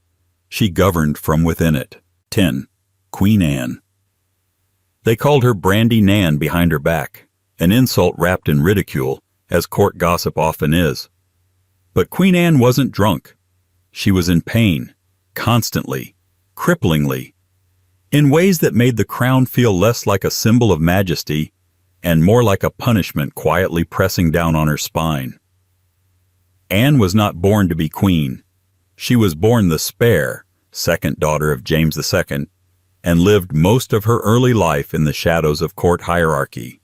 She governed from within it. 10. Queen Anne. They called her Brandy Nan behind her back, an insult wrapped in ridicule, as court gossip often is. But Queen Anne wasn't drunk. She was in pain, constantly, cripplingly, in ways that made the crown feel less like a symbol of majesty and more like a punishment quietly pressing down on her spine. Anne was not born to be queen. She was born the spare, second daughter of James II, and lived most of her early life in the shadows of court hierarchy.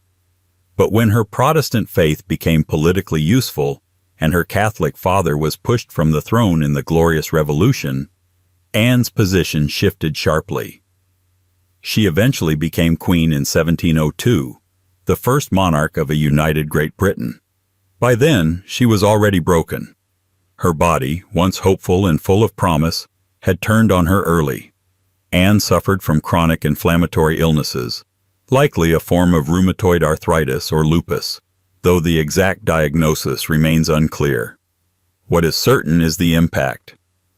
But when her Protestant faith became politically useful and her Catholic father was pushed from the throne in the Glorious Revolution, Anne's position shifted sharply. She eventually became queen in 1702, the first monarch of a united Great Britain. By then, she was already broken. Her body, once hopeful and full of promise, had turned on her early. Anne suffered from chronic inflammatory illnesses, likely a form of rheumatoid arthritis or lupus, though the exact diagnosis remains unclear. What is certain is the impact: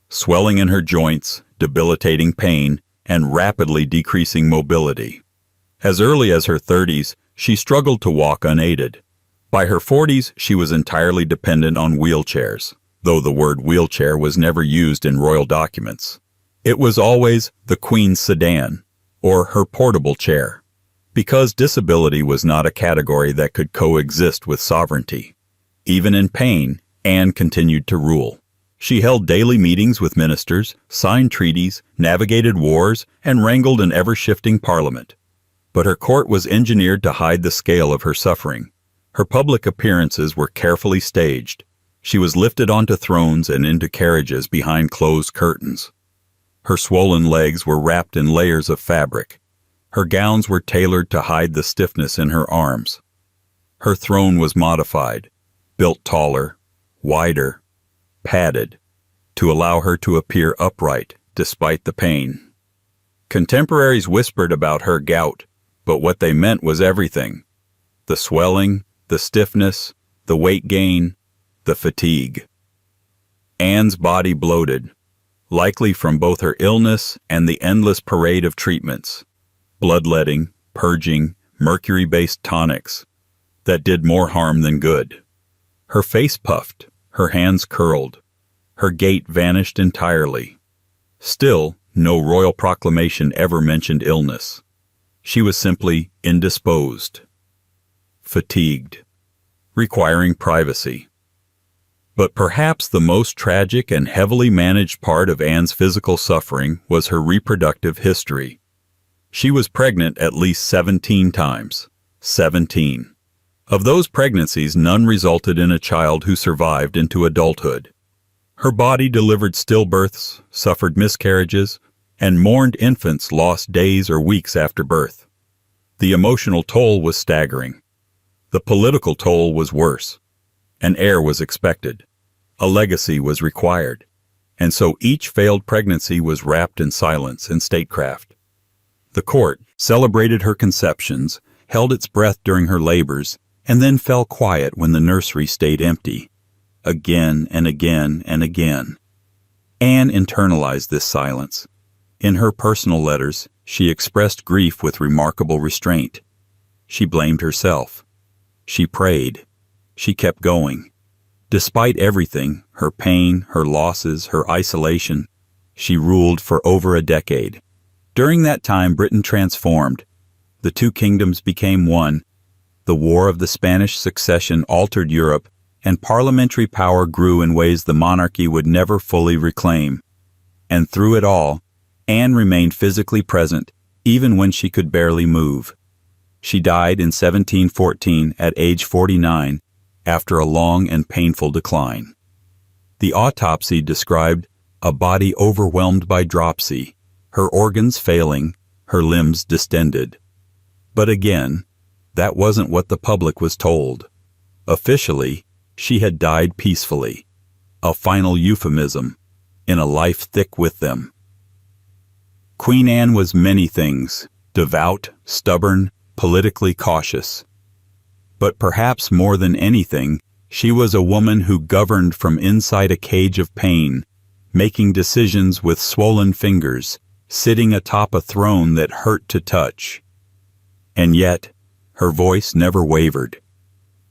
swelling in her joints, debilitating pain, and rapidly decreasing mobility. As early as her 30s, she struggled to walk unaided. By her 40s, she was entirely dependent on wheelchairs, though the word wheelchair was never used in royal documents. It was always the Queen's sedan, or her portable chair, because disability was not a category that could coexist with sovereignty. Even in pain, Anne continued to rule. She held daily meetings with ministers, signed treaties, navigated wars, and wrangled an ever-shifting parliament. But her court was engineered to hide the scale of her suffering. Her public appearances were carefully staged. She was lifted onto thrones and into carriages behind closed curtains. Her swollen legs were wrapped in layers of fabric. Her gowns were tailored to hide the stiffness in her arms. Her throne was modified. built taller, wider, padded, to allow her to appear upright despite the pain. Contemporaries whispered about her gout, but what they meant was everything. The swelling, the stiffness, the weight gain, the fatigue. Anne's body bloated, likely from both her illness and the endless parade of treatments, bloodletting, purging, mercury-based tonics, that did more harm than good. Her face puffed, her hands curled, her gait vanished entirely. Still, no royal proclamation ever mentioned illness. She was simply indisposed, fatigued, requiring privacy. But perhaps the most tragic and heavily managed part of Anne's physical suffering was her reproductive history. She was pregnant at least 17 times. 17. Of those pregnancies, none resulted in a child who survived into adulthood. Her body delivered stillbirths, suffered miscarriages, and mourned infants lost days or weeks after birth. The emotional toll was staggering. The political toll was worse. An heir was expected. A legacy was required. And so each failed pregnancy was wrapped in silence and statecraft. The court celebrated her conceptions, held its breath during her labors, and then fell quiet when the nursery stayed empty. Again and again and again. Anne internalized this silence. In her personal letters, she expressed grief with remarkable restraint. She blamed herself. She prayed. She kept going. Despite everything, her pain, her losses, her isolation, she ruled for over a decade. During that time, Britain transformed. The two kingdoms became one. The War of the Spanish Succession altered Europe, and parliamentary power grew in ways the monarchy would never fully reclaim. And through it all, Anne remained physically present, even when she could barely move. She died in 1714 at age 49, after a long and painful decline. The autopsy described a body overwhelmed by dropsy, her organs failing, her limbs distended. But again, that wasn't what the public was told. Officially, she had died peacefully, a final euphemism, in a life thick with them. Queen Anne was many things: devout, stubborn, politically cautious. But perhaps more than anything, she was a woman who governed from inside a cage of pain, making decisions with swollen fingers, sitting atop a throne that hurt to touch. And yet, her voice never wavered.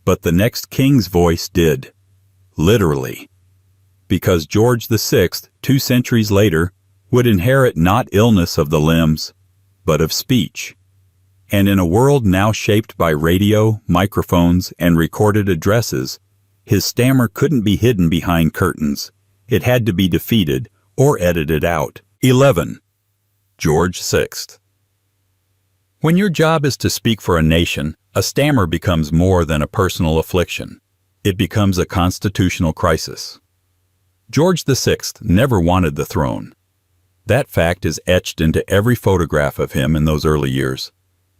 But the next king's voice did. Literally. Because George VI, 2 centuries later, would inherit not illness of the limbs, but of speech. And in a world now shaped by radio, microphones, and recorded addresses, his stammer couldn't be hidden behind curtains. It had to be defeated or edited out. 11. George VI. When your job is to speak for a nation, a stammer becomes more than a personal affliction. It becomes a constitutional crisis. George VI never wanted the throne. That fact is etched into every photograph of him in those early years.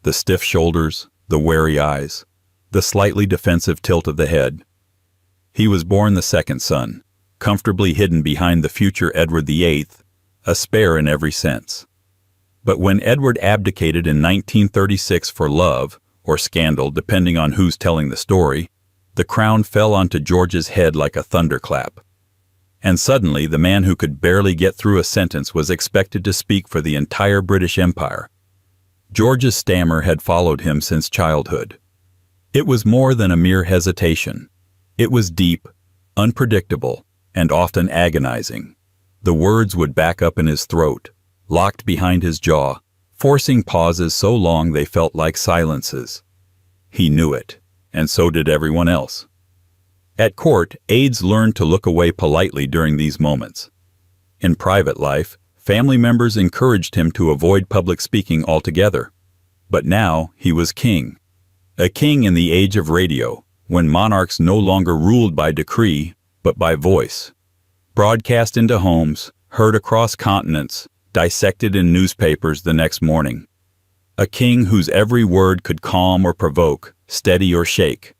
The stiff shoulders, the wary eyes, the slightly defensive tilt of the head. He was born the second son, comfortably hidden behind the future Edward VIII, a spare in every sense. But when Edward abdicated in 1936 for love, or scandal depending on who's telling the story, the crown fell onto George's head like a thunderclap. And suddenly the man who could barely get through a sentence was expected to speak for the entire British Empire. George's stammer had followed him since childhood. It was more than a mere hesitation. It was deep, unpredictable, and often agonizing. The words would back up in his throat, locked behind his jaw, forcing pauses so long they felt like silences. He knew it, and so did everyone else. At court, aides learned to look away politely during these moments. In private life, family members encouraged him to avoid public speaking altogether. But now he was king. A king in the age of radio, when monarchs no longer ruled by decree, but by voice. Broadcast into homes, heard across continents, dissected in newspapers the next morning. A king whose every word could calm or provoke, steady or shake.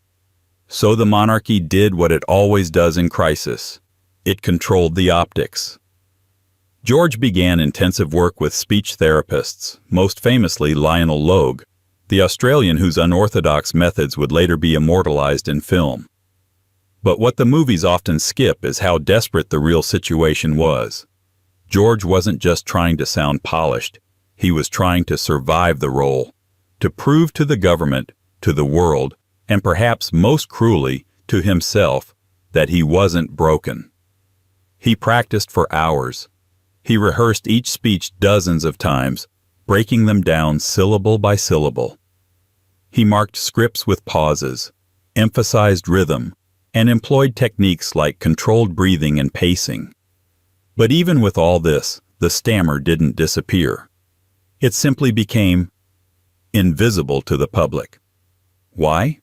So the monarchy did what it always does in crisis. It controlled the optics. George began intensive work with speech therapists, most famously Lionel Logue, the Australian whose unorthodox methods would later be immortalized in film. But what the movies often skip is how desperate the real situation was. George wasn't just trying to sound polished, he was trying to survive the role, to prove to the government, to the world, and perhaps most cruelly, to himself, that he wasn't broken. He practiced for hours. He rehearsed each speech dozens of times, breaking them down syllable by syllable. He marked scripts with pauses, emphasized rhythm, and employed techniques like controlled breathing and pacing. But even with all this, the stammer didn't disappear. It simply became invisible to the public. Why?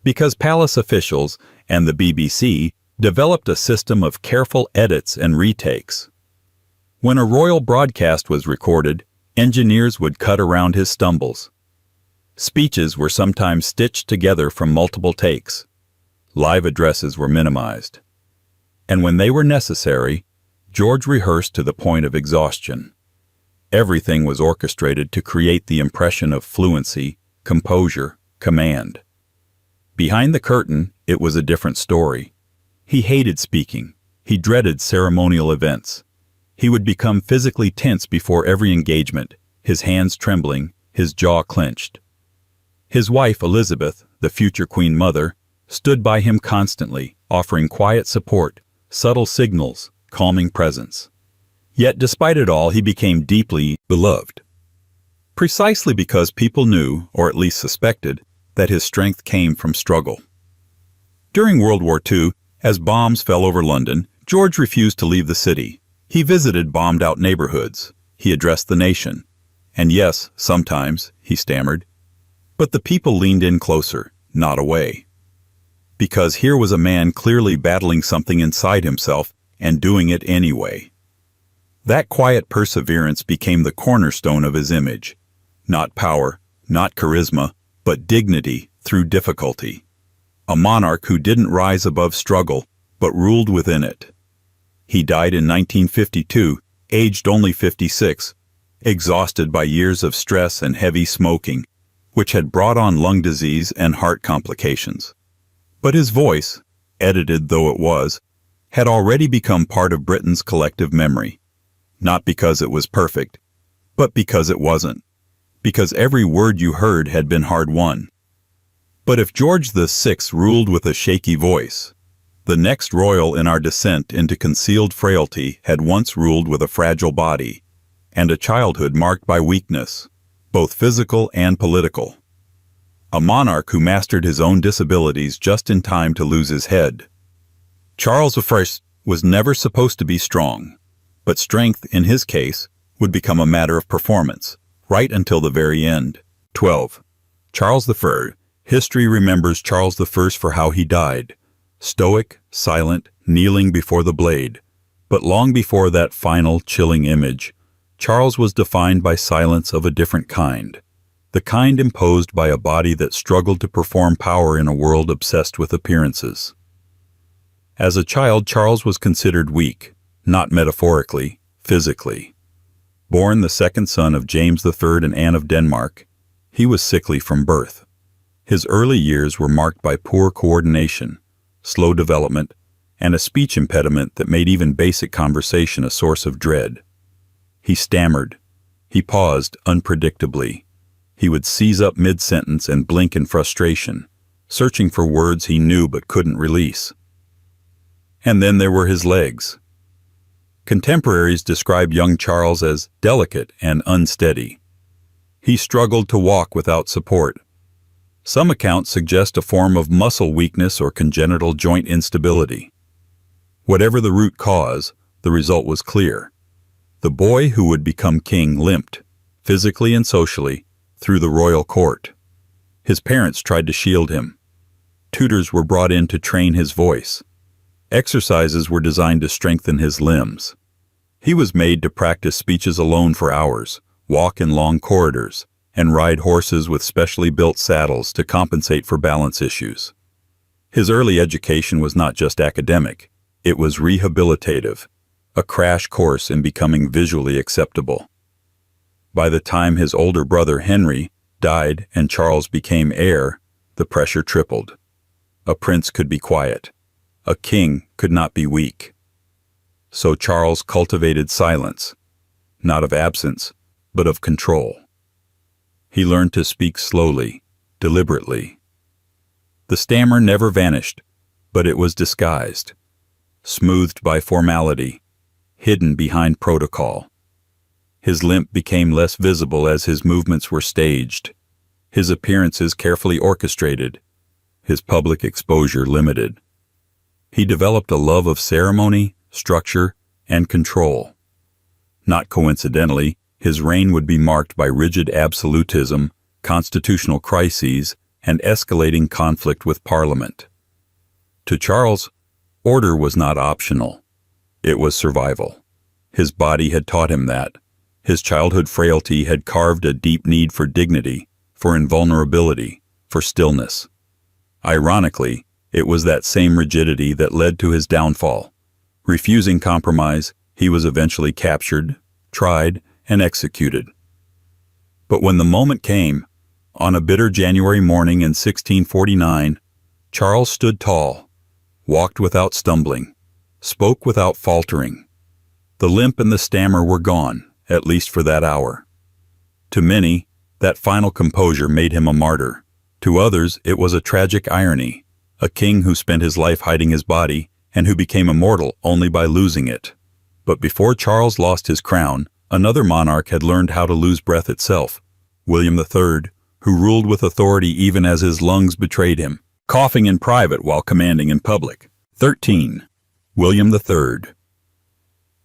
Because palace officials and the BBC developed a system of careful edits and retakes. When a royal broadcast was recorded, engineers would cut around his stumbles. Speeches were sometimes stitched together from multiple takes. Live addresses were minimized. And when they were necessary, George rehearsed to the point of exhaustion. Everything was orchestrated to create the impression of fluency, composure, command. Behind the curtain, it was a different story. He hated speaking. He dreaded ceremonial events. He would become physically tense before every engagement, his hands trembling, his jaw clenched. His wife, Elizabeth, the future Queen Mother, stood by him constantly, offering quiet support, subtle signals, calming presence. Yet despite it all, he became deeply beloved. Precisely because people knew, or at least suspected, that his strength came from struggle. During World War II, as bombs fell over London, George refused to leave the city. He visited bombed-out neighborhoods. He addressed the nation. And yes, sometimes, he stammered. But the people leaned in closer, not away. Because here was a man clearly battling something inside himself and doing it anyway. That quiet perseverance became the cornerstone of his image. Not power, not charisma, but dignity through difficulty. A monarch who didn't rise above struggle, but ruled within it. He died in 1952, aged only 56, exhausted by years of stress and heavy smoking, which had brought on lung disease and heart complications. But his voice, edited though it was, had already become part of Britain's collective memory. Not because it was perfect, but because it wasn't. Because every word you heard had been hard-won. But if George VI ruled with a shaky voice, the next royal in our descent into concealed frailty had once ruled with a fragile body, and a childhood marked by weakness, both physical and political. A monarch who mastered his own disabilities just in time to lose his head. Charles I was never supposed to be strong, but strength, in his case, would become a matter of performance, right until the very end. 12. Charles I. History remembers Charles I for how he died. Stoic, silent, kneeling before the blade. But long before that final, chilling image, Charles was defined by silence of a different kind. The kind imposed by a body that struggled to perform power in a world obsessed with appearances. As a child, Charles was considered weak, not metaphorically, physically. Born the second son of James III and Anne of Denmark, he was sickly from birth. His early years were marked by poor coordination, slow development, and a speech impediment that made even basic conversation a source of dread. He stammered. He paused unpredictably. He would seize up mid-sentence and blink in frustration, searching for words he knew but couldn't release. And then there were his legs. Contemporaries described young Charles as delicate and unsteady. He struggled to walk without support. Some accounts suggest a form of muscle weakness or congenital joint instability. Whatever the root cause, the result was clear. The boy who would become king limped, physically and socially, through the royal court. His parents tried to shield him. Tutors were brought in to train his voice. Exercises were designed to strengthen his limbs. He was made to practice speeches alone for hours, walk in long corridors, and ride horses with specially built saddles to compensate for balance issues. His early education was not just academic, it was rehabilitative, a crash course in becoming visually acceptable. By the time his older brother Henry died and Charles became heir, the pressure tripled. A prince could be quiet. A king could not be weak. So Charles cultivated silence, not of absence, but of control. He learned to speak slowly, deliberately. The stammer never vanished, but it was disguised, smoothed by formality, hidden behind protocol. His limp became less visible as his movements were staged, his appearances carefully orchestrated, his public exposure limited. He developed a love of ceremony, structure, and control. Not coincidentally, his reign would be marked by rigid absolutism, constitutional crises, and escalating conflict with Parliament. To Charles, order was not optional. It was survival. His body had taught him that. His childhood frailty had carved a deep need for dignity, for invulnerability, for stillness. Ironically, it was that same rigidity that led to his downfall. Refusing compromise, he was eventually captured, tried, and executed. But when the moment came, on a bitter January morning in 1649, Charles stood tall, walked without stumbling, spoke without faltering. The limp and the stammer were gone, at least for that hour. To many, that final composure made him a martyr. To others, it was a tragic irony, a king who spent his life hiding his body and who became immortal only by losing it. But before Charles lost his crown, another monarch had learned how to lose breath itself, William III, who ruled with authority even as his lungs betrayed him, coughing in private while commanding in public. 13. William III.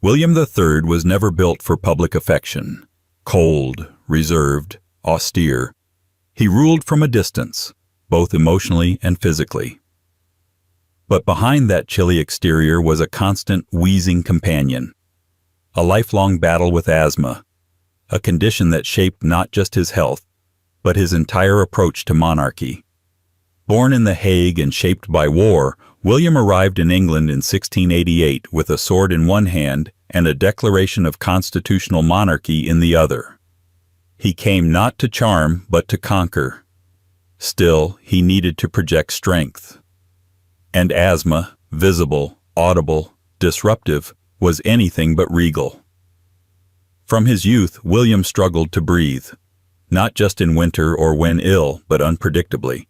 William III was never built for public affection. Cold, reserved, austere, he ruled from a distance, both emotionally and physically. But behind that chilly exterior was a constant, wheezing companion, a lifelong battle with asthma, a condition that shaped not just his health, but his entire approach to monarchy. Born in The Hague and shaped by war, William arrived in England in 1688 with a sword in one hand and a declaration of constitutional monarchy in the other. He came not to charm, but to conquer. Still, he needed to project strength. And asthma, visible, audible, disruptive, was anything but regal. From his youth, William struggled to breathe, not just in winter or when ill, but unpredictably.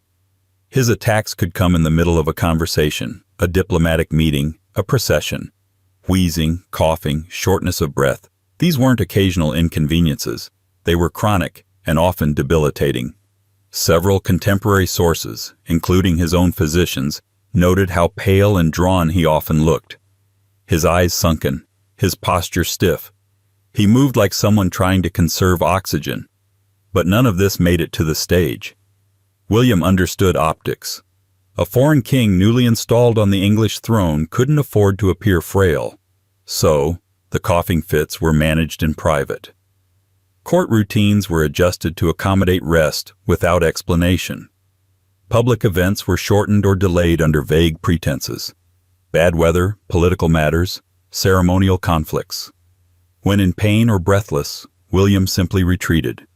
His attacks could come in the middle of a conversation, a diplomatic meeting, a procession. Wheezing, coughing, shortness of breath, these weren't occasional inconveniences. They were chronic and often debilitating. Several contemporary sources, including his own physicians, noted how pale and drawn he often looked. His eyes sunken, his posture stiff. He moved like someone trying to conserve oxygen. But none of this made it to the stage. William understood optics. A foreign king newly installed on the English throne couldn't afford to appear frail. So, the coughing fits were managed in private. Court routines were adjusted to accommodate rest without explanation. Public events were shortened or delayed under vague pretenses. Bad weather, political matters, ceremonial conflicts. When in pain or breathless, William simply retreated.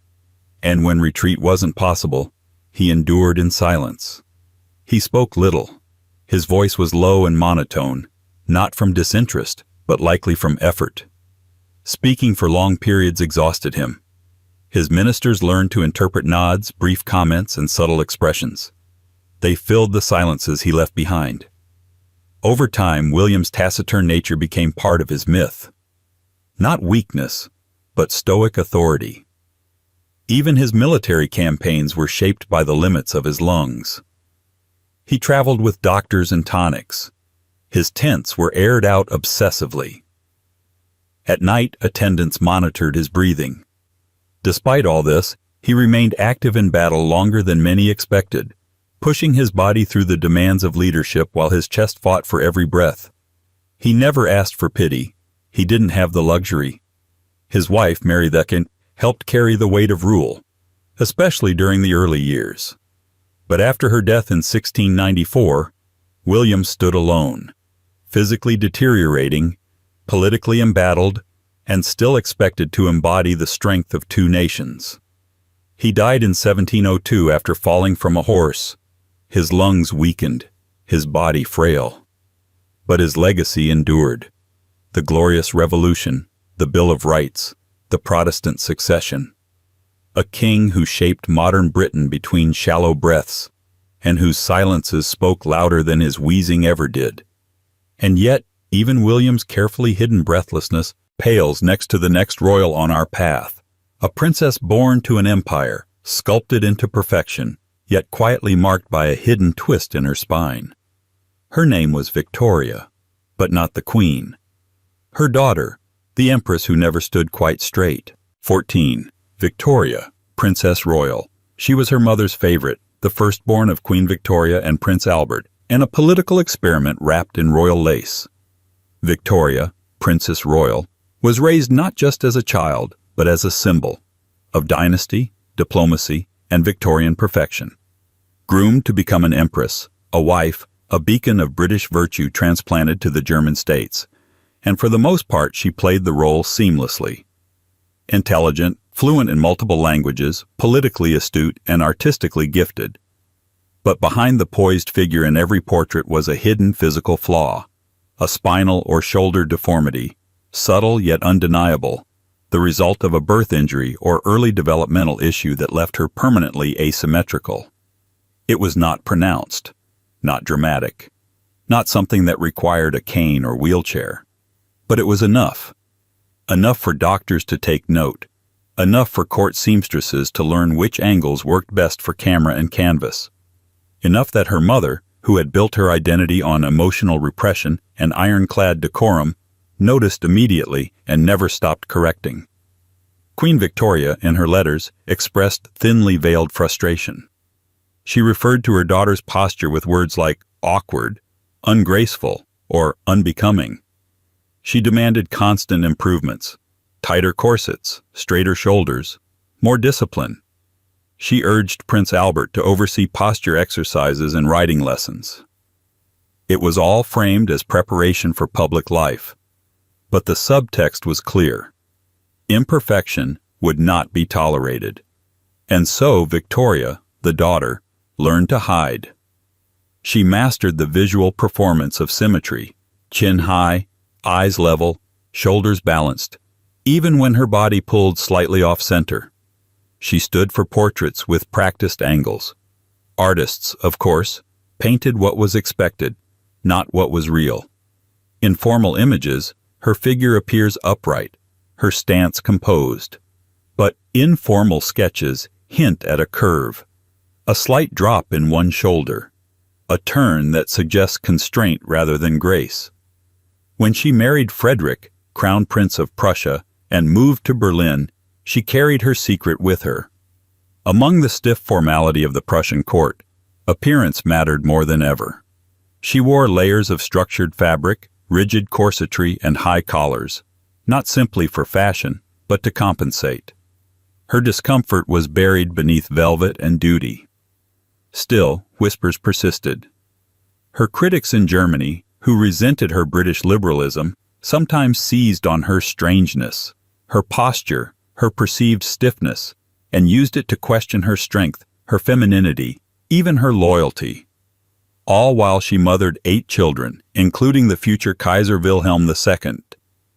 And when retreat wasn't possible, he endured in silence. He spoke little. His voice was low and monotone, not from disinterest, but likely from effort. Speaking for long periods exhausted him. His ministers learned to interpret nods, brief comments, and subtle expressions. They filled the silences he left behind. Over time, William's taciturn nature became part of his myth. Not weakness, but stoic authority. Even his military campaigns were shaped by the limits of his lungs. He traveled with doctors and tonics. His tents were aired out obsessively. At night, attendants monitored his breathing. Despite all this, he remained active in battle longer than many expected, pushing his body through the demands of leadership while his chest fought for every breath. He never asked for pity. He didn't have the luxury. His wife, Mary II, helped carry the weight of rule, especially during the early years. But after her death in 1694, William stood alone, physically deteriorating, politically embattled, and still expected to embody the strength of two nations. He died in 1702 after falling from a horse, his lungs weakened, his body frail. But his legacy endured. The Glorious Revolution, the Bill of Rights, the Protestant succession. A king who shaped modern Britain between shallow breaths, and whose silences spoke louder than his wheezing ever did. And yet, even William's carefully hidden breathlessness pales next to the next royal on our path. A princess born to an empire, sculpted into perfection, yet quietly marked by a hidden twist in her spine. Her name was Victoria, but not the queen. Her daughter, the empress who never stood quite straight. 14. Victoria, Princess Royal. She was her mother's favorite, the firstborn of Queen Victoria and Prince Albert, and a political experiment wrapped in royal lace. Victoria, Princess Royal, was raised not just as a child, but as a symbol of dynasty, diplomacy, and Victorian perfection. Groomed to become an empress, a wife, a beacon of British virtue transplanted to the German states, and for the most part she played the role seamlessly. Intelligent, fluent in multiple languages, politically astute, and artistically gifted. But behind the poised figure in every portrait was a hidden physical flaw, a spinal or shoulder deformity, subtle yet undeniable, the result of a birth injury or early developmental issue that left her permanently asymmetrical. It was not pronounced, not dramatic, not something that required a cane or wheelchair. But it was enough. Enough for doctors to take note. Enough for court seamstresses to learn which angles worked best for camera and canvas. Enough that her mother, who had built her identity on emotional repression and ironclad decorum, noticed immediately and never stopped correcting. Queen Victoria, in her letters, expressed thinly veiled frustration. She referred to her daughter's posture with words like awkward, ungraceful, or unbecoming. She demanded constant improvements, tighter corsets, straighter shoulders, more discipline. She urged Prince Albert to oversee posture exercises and riding lessons. It was all framed as preparation for public life, but the subtext was clear. Imperfection would not be tolerated. And so Victoria, the daughter, learned to hide. She mastered the visual performance of symmetry, chin high, eyes level, shoulders balanced, even when her body pulled slightly off-center. She stood for portraits with practiced angles. Artists, of course, painted what was expected, not what was real. In formal images, her figure appears upright, her stance composed. But informal sketches hint at a curve, a slight drop in one shoulder, a turn that suggests constraint rather than grace. When she married Frederick, Crown Prince of Prussia, and moved to Berlin, she carried her secret with her. Among the stiff formality of the Prussian court, appearance mattered more than ever. She wore layers of structured fabric, rigid corsetry, and high collars, not simply for fashion, but to compensate. Her discomfort was buried beneath velvet and duty. Still, whispers persisted. Her critics in Germany, who resented her British liberalism, sometimes seized on her strangeness, her posture, her perceived stiffness, and used it to question her strength, her femininity, even her loyalty. All while she mothered 8 children, including the future Kaiser Wilhelm II,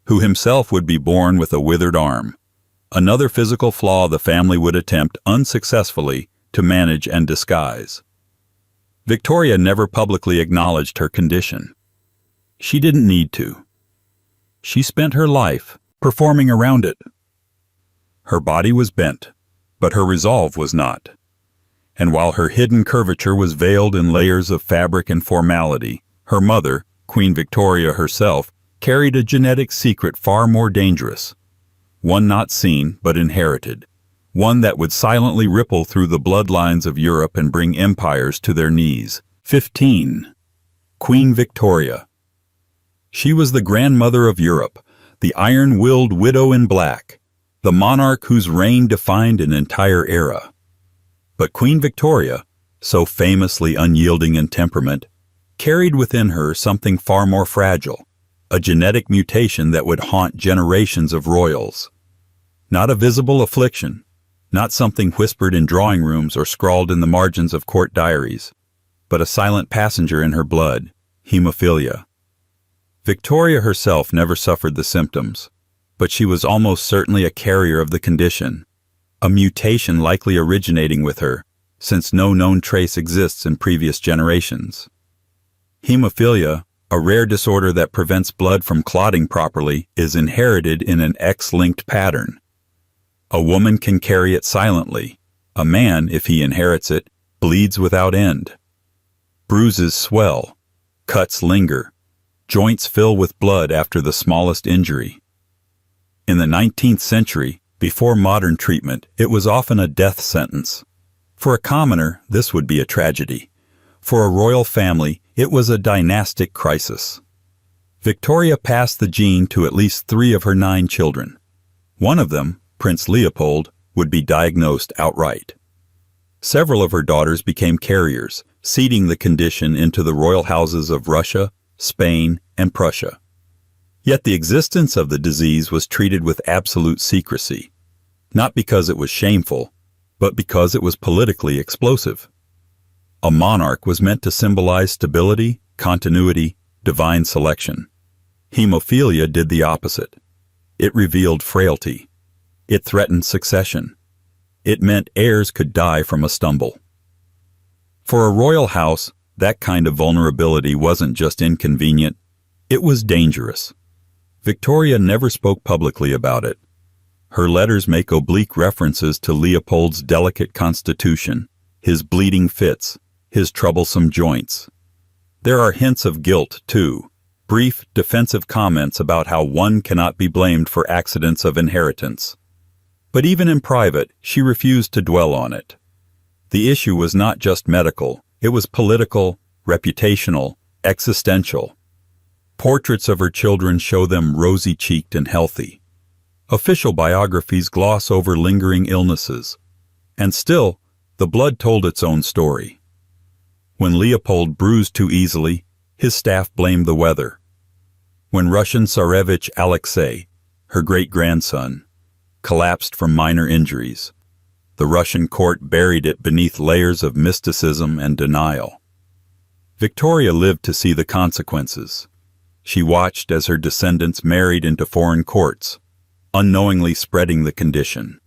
who himself would be born with a withered arm, another physical flaw the family would attempt unsuccessfully to manage and disguise. Victoria never publicly acknowledged her condition. She didn't need to. She spent her life performing around it. Her body was bent, but her resolve was not. And while her hidden curvature was veiled in layers of fabric and formality, her mother, Queen Victoria herself, carried a genetic secret far more dangerous. One not seen, but inherited. One that would silently ripple through the bloodlines of Europe and bring empires to their knees. 15. Queen Victoria. She was the grandmother of Europe, the iron-willed widow in black, the monarch whose reign defined an entire era. But Queen Victoria, so famously unyielding in temperament, carried within her something far more fragile, a genetic mutation that would haunt generations of royals. Not a visible affliction, not something whispered in drawing rooms or scrawled in the margins of court diaries, but a silent passenger in her blood, hemophilia. Victoria herself never suffered the symptoms, but she was almost certainly a carrier of the condition, a mutation likely originating with her, since no known trace exists in previous generations. Hemophilia, a rare disorder that prevents blood from clotting properly, is inherited in an X-linked pattern. A woman can carry it silently. A man, if he inherits it, bleeds without end. Bruises swell. Cuts linger. Joints fill with blood after the smallest injury. In the 19th century, before modern treatment, it was often a death sentence. For a commoner, this would be a tragedy. For a royal family, it was a dynastic crisis. Victoria passed the gene to at least 3 of her 9 children. One of them, Prince Leopold, would be diagnosed outright. Several of her daughters became carriers, seeding the condition into the royal houses of Russia, Spain, and Prussia. Yet the existence of the disease was treated with absolute secrecy, not because it was shameful, but because it was politically explosive. A monarch was meant to symbolize stability, continuity, divine selection. Hemophilia did the opposite. It revealed frailty. It threatened succession. It meant heirs could die from a stumble. For a royal house, that kind of vulnerability wasn't just inconvenient, it was dangerous. Victoria never spoke publicly about it. Her letters make oblique references to Leopold's delicate constitution, his bleeding fits, his troublesome joints. There are hints of guilt, too, brief, defensive comments about how one cannot be blamed for accidents of inheritance. But even in private, she refused to dwell on it. The issue was not just medical, it was political, reputational, existential. Portraits of her children show them rosy-cheeked and healthy. Official biographies gloss over lingering illnesses. And still, the blood told its own story. When Leopold bruised too easily, his staff blamed the weather. When Russian Tsarevich Alexei, her great-grandson, collapsed from minor injuries, the Russian court buried it beneath layers of mysticism and denial. Victoria lived to see the consequences. She watched as her descendants married into foreign courts, unknowingly spreading the condition.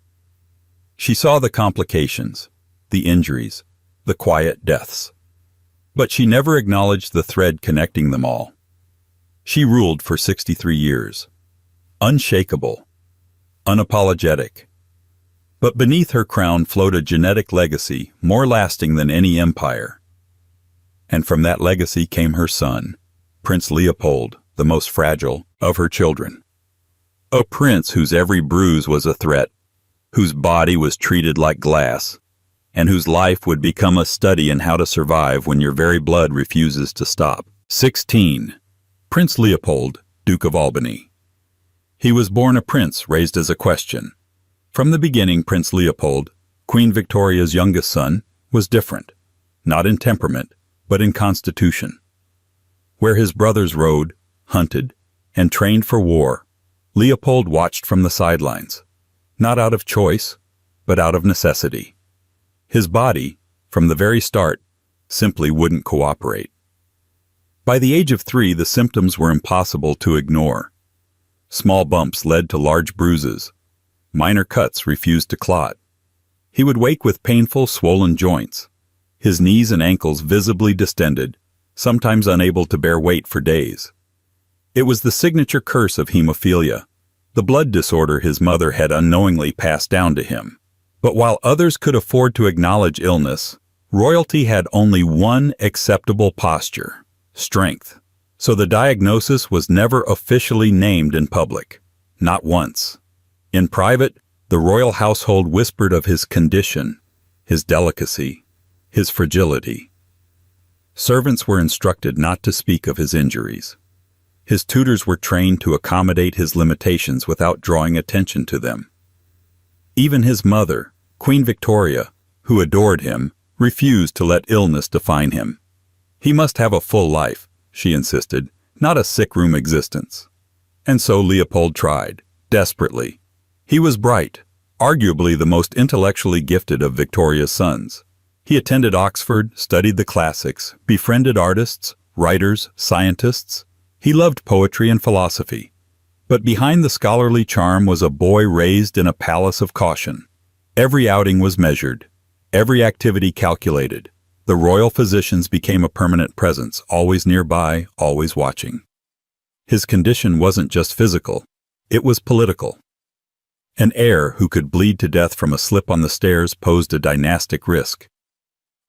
She saw the complications, the injuries, the quiet deaths. But she never acknowledged the thread connecting them all. She ruled for 63 years, unshakable, unapologetic. But beneath her crown flowed a genetic legacy more lasting than any empire. And from that legacy came her son, Prince Leopold, the most fragile of her children. A prince whose every bruise was a threat, whose body was treated like glass, and whose life would become a study in how to survive when your very blood refuses to stop. 16. Prince Leopold, Duke of Albany. He was born a prince raised as a question. From the beginning, Prince Leopold, Queen Victoria's youngest son, was different, not in temperament, but in constitution. Where his brothers rode, hunted, and trained for war, Leopold watched from the sidelines, not out of choice, but out of necessity. His body, from the very start, simply wouldn't cooperate. By the age of 3, the symptoms were impossible to ignore. Small bumps led to large bruises. Minor cuts refused to clot. He would wake with painful, swollen joints, his knees and ankles visibly distended, sometimes unable to bear weight for days. It was the signature curse of hemophilia, the blood disorder his mother had unknowingly passed down to him. But while others could afford to acknowledge illness, royalty had only one acceptable posture: strength. So the diagnosis was never officially named in public, not once. In private, the royal household whispered of his condition, his delicacy, his fragility. Servants were instructed not to speak of his injuries. His tutors were trained to accommodate his limitations without drawing attention to them. Even his mother, Queen Victoria, who adored him, refused to let illness define him. He must have a full life, she insisted, not a sick-room existence. And so Leopold tried, desperately. He was bright, arguably the most intellectually gifted of Victoria's sons. He attended Oxford, studied the classics, befriended artists, writers, scientists. He loved poetry and philosophy. But behind the scholarly charm was a boy raised in a palace of caution. Every outing was measured, every activity calculated. The royal physicians became a permanent presence, always nearby, always watching. His condition wasn't just physical, it was political. An heir who could bleed to death from a slip on the stairs posed a dynastic risk.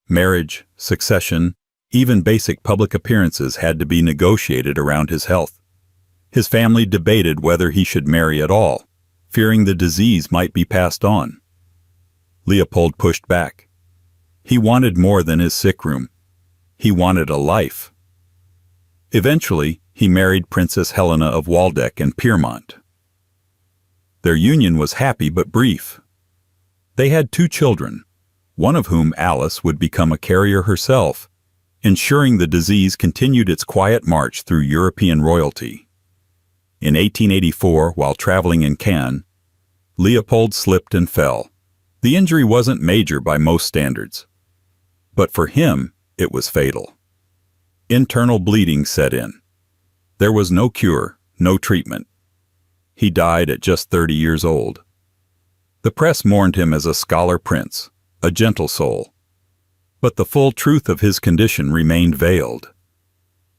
Marriage, succession, even basic public appearances had to be negotiated around his health. His family debated whether he should marry at all, fearing the disease might be passed on. Leopold pushed back. He wanted more than his sick room. He wanted a life. Eventually, he married Princess Helena of Waldeck and Pyrmont. Their union was happy but brief. They had 2 children, one of whom, Alice, would become a carrier herself, ensuring the disease continued its quiet march through European royalty. In 1884, while traveling in Cannes, Leopold slipped and fell. The injury wasn't major by most standards. But for him, it was fatal. Internal bleeding set in. There was no cure, no treatment. He died at just 30 years old. The press mourned him as a scholar prince, a gentle soul. But the full truth of his condition remained veiled.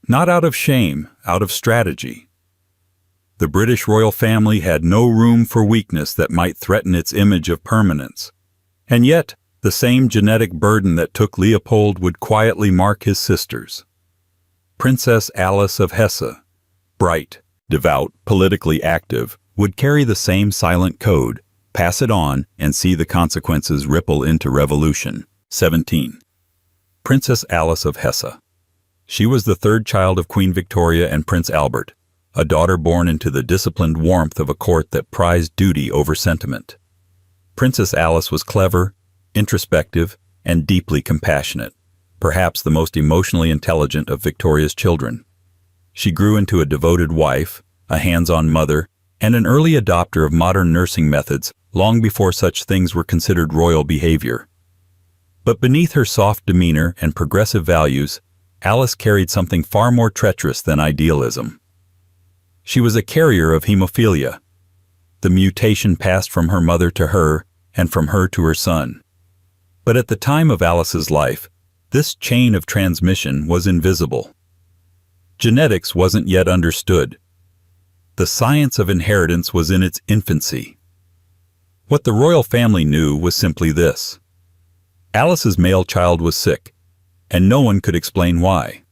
Not out of shame, out of strategy. The British royal family had no room for weakness that might threaten its image of permanence. And yet, the same genetic burden that took Leopold would quietly mark his sisters. Princess Alice of Hesse, bright, devout, politically active, would carry the same silent code, pass it on, and see the consequences ripple into revolution. 17. Princess Alice of Hesse. She was the 3rd child of Queen Victoria and Prince Albert, a daughter born into the disciplined warmth of a court that prized duty over sentiment. Princess Alice was clever, introspective, and deeply compassionate, perhaps the most emotionally intelligent of Victoria's children. She grew into a devoted wife, a hands-on mother, and an early adopter of modern nursing methods long before such things were considered royal behavior. But beneath her soft demeanor and progressive values, Alice carried something far more treacherous than idealism. She was a carrier of hemophilia. The mutation passed from her mother to her, and from her to her son. But at the time of Alice's life, this chain of transmission was invisible. Genetics wasn't yet understood. The science of inheritance was in its infancy. What the royal family knew was simply this. Alice's male child was sick, and no one could explain why.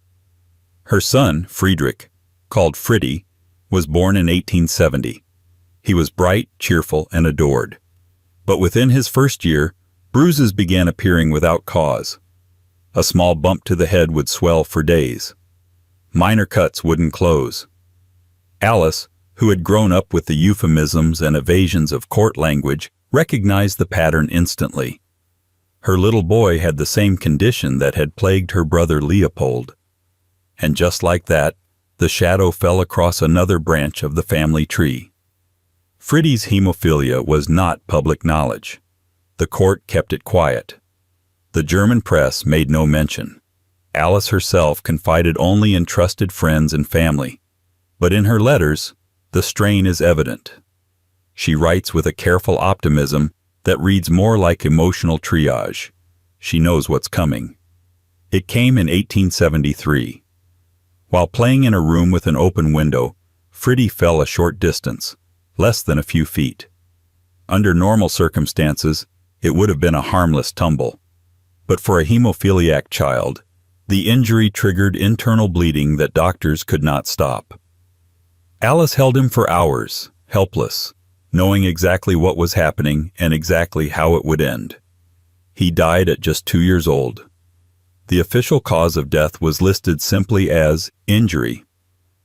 Her son, Friedrich, called Friddy, was born in 1870. He was bright, cheerful, and adored. But within his first year, bruises began appearing without cause. A small bump to the head would swell for days. Minor cuts wouldn't close. Alice, who had grown up with the euphemisms and evasions of court language, recognized the pattern instantly. Her little boy had the same condition that had plagued her brother Leopold. And just like that, the shadow fell across another branch of the family tree. Friddy's hemophilia was not public knowledge. The court kept it quiet. The German press made no mention. Alice herself confided only in trusted friends and family. But in her letters, the strain is evident. She writes with a careful optimism that reads more like emotional triage. She knows what's coming. It came in 1873. While playing in a room with an open window, Friddy fell a short distance, less than a few feet. Under normal circumstances, it would have been a harmless tumble. But for a hemophiliac child, the injury triggered internal bleeding that doctors could not stop. Alice held him for hours, helpless, knowing exactly what was happening and exactly how it would end. He died at just 2 years old. The official cause of death was listed simply as injury.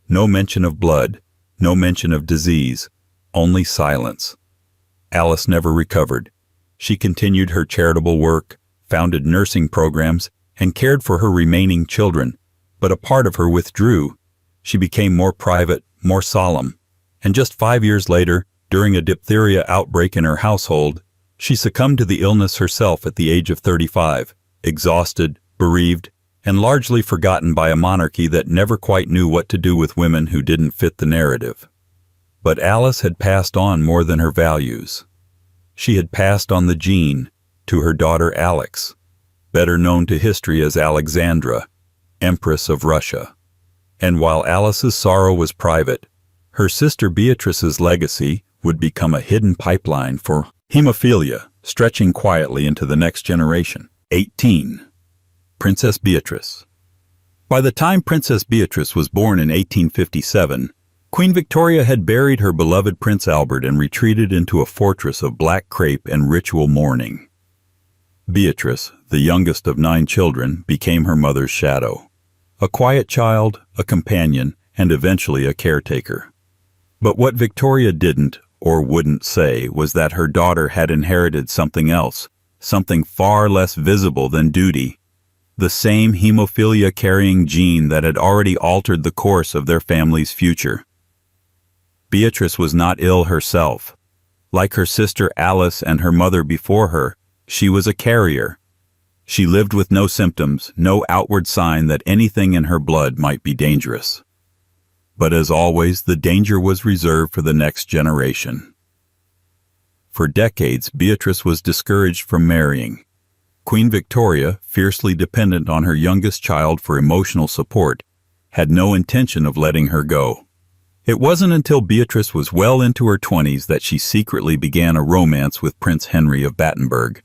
No mention of blood, no mention of disease, only silence. Alice never recovered. She continued her charitable work, founded nursing programs, and cared for her remaining children, but a part of her withdrew. She became more private, more solemn, and just 5 years later, during a diphtheria outbreak in her household, she succumbed to the illness herself at the age of 35, exhausted, bereaved, and largely forgotten by a monarchy that never quite knew what to do with women who didn't fit the narrative. But Alice had passed on more than her values. She had passed on the gene to her daughter Alex, better known to history as Alexandra, Empress of Russia. And while Alice's sorrow was private, her sister Beatrice's legacy would become a hidden pipeline for hemophilia, stretching quietly into the next generation. 18. Princess Beatrice. By the time Princess Beatrice was born in 1857, Queen Victoria had buried her beloved Prince Albert and retreated into a fortress of black crape and ritual mourning. Beatrice, the youngest of 9 children, became her mother's shadow. A quiet child, a companion, and eventually a caretaker. But what Victoria didn't or wouldn't say was that her daughter had inherited something else, something far less visible than duty, the same hemophilia-carrying gene that had already altered the course of their family's future. Beatrice was not ill herself. Like her sister Alice and her mother before her, she was a carrier. She lived with no symptoms, no outward sign that anything in her blood might be dangerous. But as always, the danger was reserved for the next generation. For decades, Beatrice was discouraged from marrying. Queen Victoria, fiercely dependent on her youngest child for emotional support, had no intention of letting her go. It wasn't until Beatrice was well into her 20s that she secretly began a romance with Prince Henry of Battenberg.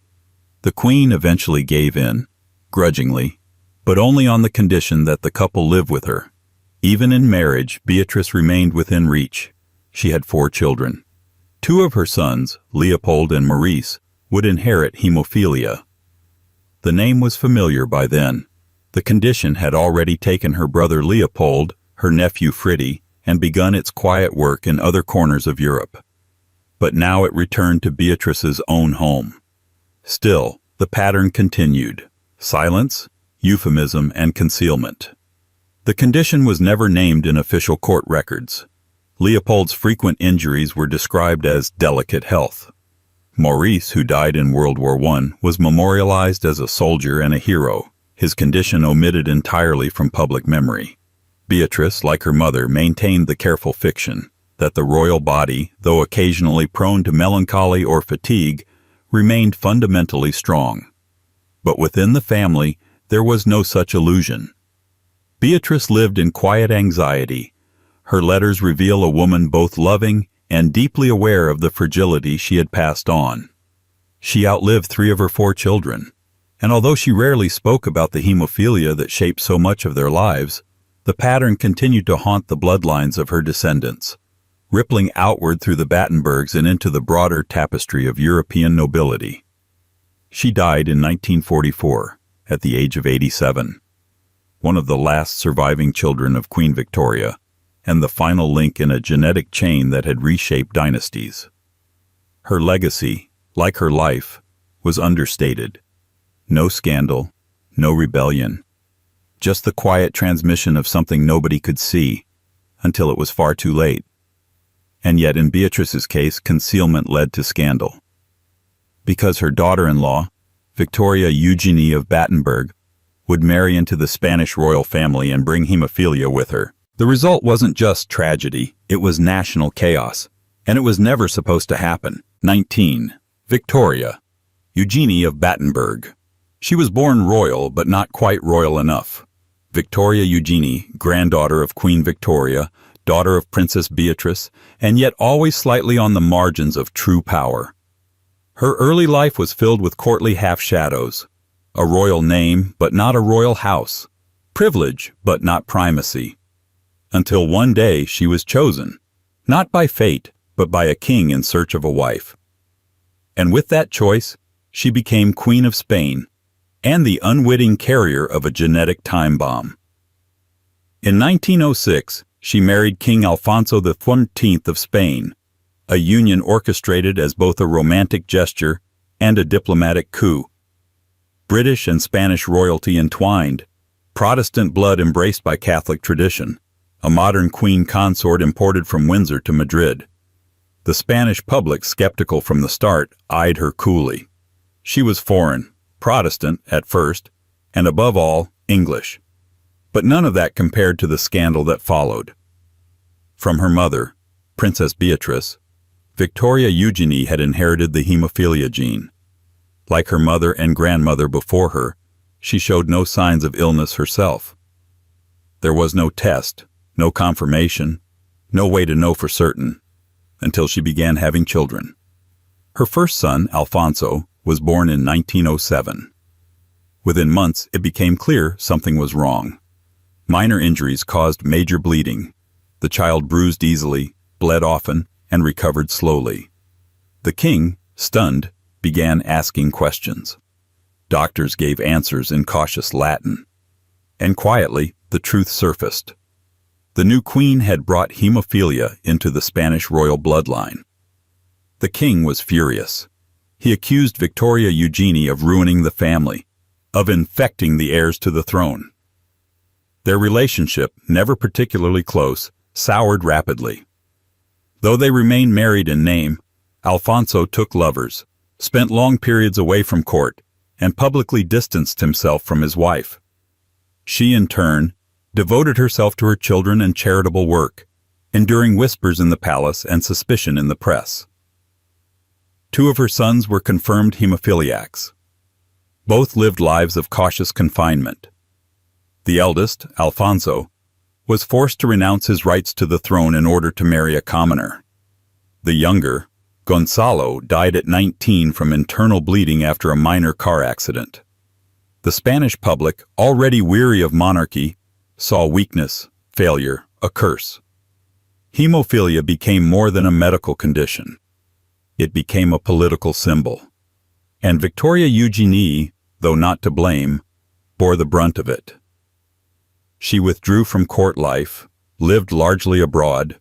The Queen eventually gave in, grudgingly, but only on the condition that the couple live with her. Even in marriage, Beatrice remained within reach. She had 4 children. 2 of her sons, Leopold and Maurice, would inherit hemophilia. The name was familiar by then. The condition had already taken her brother Leopold, her nephew Fritti, and begun its quiet work in other corners of Europe. But now it returned to Beatrice's own home. Still, the pattern continued: silence, euphemism, and concealment. The condition was never named in official court records. Leopold's frequent injuries were described as delicate health. Maurice, who died in World War I, was memorialized as a soldier and a hero, his condition omitted entirely from public memory. Beatrice, like her mother, maintained the careful fiction that the royal body, though occasionally prone to melancholy or fatigue, remained fundamentally strong. But within the family, there was no such illusion. Beatrice lived in quiet anxiety. Her letters reveal a woman both loving and deeply aware of the fragility she had passed on. She outlived 3 of her 4 children, and although she rarely spoke about the hemophilia that shaped so much of their lives, the pattern continued to haunt the bloodlines of her descendants, rippling outward through the Battenbergs and into the broader tapestry of European nobility. She died in 1944, at the age of 87, one of the last surviving children of Queen Victoria, and the final link in a genetic chain that had reshaped dynasties. Her legacy, like her life, was understated. No scandal, no rebellion, just the quiet transmission of something nobody could see, until it was far too late. And yet in Beatrice's case, concealment led to scandal. Because her daughter-in-law, Victoria Eugenie of Battenberg, would marry into the Spanish royal family and bring hemophilia with her. The result wasn't just tragedy, it was national chaos, and it was never supposed to happen. 19. Victoria Eugenie of Battenberg. She was born royal, but not quite royal enough. Victoria Eugenie, granddaughter of Queen Victoria, daughter of Princess Beatrice, and yet always slightly on the margins of true power. Her early life was filled with courtly half-shadows. A royal name, but not a royal house. Privilege, but not primacy. Until one day she was chosen, not by fate, but by a king in search of a wife. And with that choice, she became Queen of Spain, and the unwitting carrier of a genetic time bomb. In 1906, she married King Alfonso XIV of Spain, a union orchestrated as both a romantic gesture and a diplomatic coup. British and Spanish royalty entwined, Protestant blood embraced by Catholic tradition, a modern queen consort imported from Windsor to Madrid. The Spanish public, skeptical from the start, eyed her coolly. She was foreign, Protestant at first, and above all, English. But none of that compared to the scandal that followed. From her mother, Princess Beatrice, Victoria Eugenie had inherited the hemophilia gene. Like her mother and grandmother before her, she showed no signs of illness herself. There was no test, no confirmation, no way to know for certain, until she began having children. Her first son, Alfonso, was born in 1907. Within months, it became clear something was wrong. Minor injuries caused major bleeding. The child bruised easily, bled often, and recovered slowly. The king, stunned, began asking questions. Doctors gave answers in cautious Latin. And quietly, the truth surfaced. The new queen had brought hemophilia into the Spanish royal bloodline. The king was furious. He accused Victoria Eugenie of ruining the family, of infecting the heirs to the throne. Their relationship, never particularly close, soured rapidly. Though they remained married in name, Alfonso took lovers, spent long periods away from court, and publicly distanced himself from his wife. She, in turn, devoted herself to her children and charitable work, enduring whispers in the palace and suspicion in the press. 2 of her sons were confirmed hemophiliacs. Both lived lives of cautious confinement. The eldest, Alfonso, was forced to renounce his rights to the throne in order to marry a commoner. The younger, Gonzalo, died at 19 from internal bleeding after a minor car accident. The Spanish public, already weary of monarchy, saw weakness, failure, a curse. Hemophilia became more than a medical condition. It became a political symbol. And Victoria Eugenie, though not to blame, bore the brunt of it. She withdrew from court life, lived largely abroad,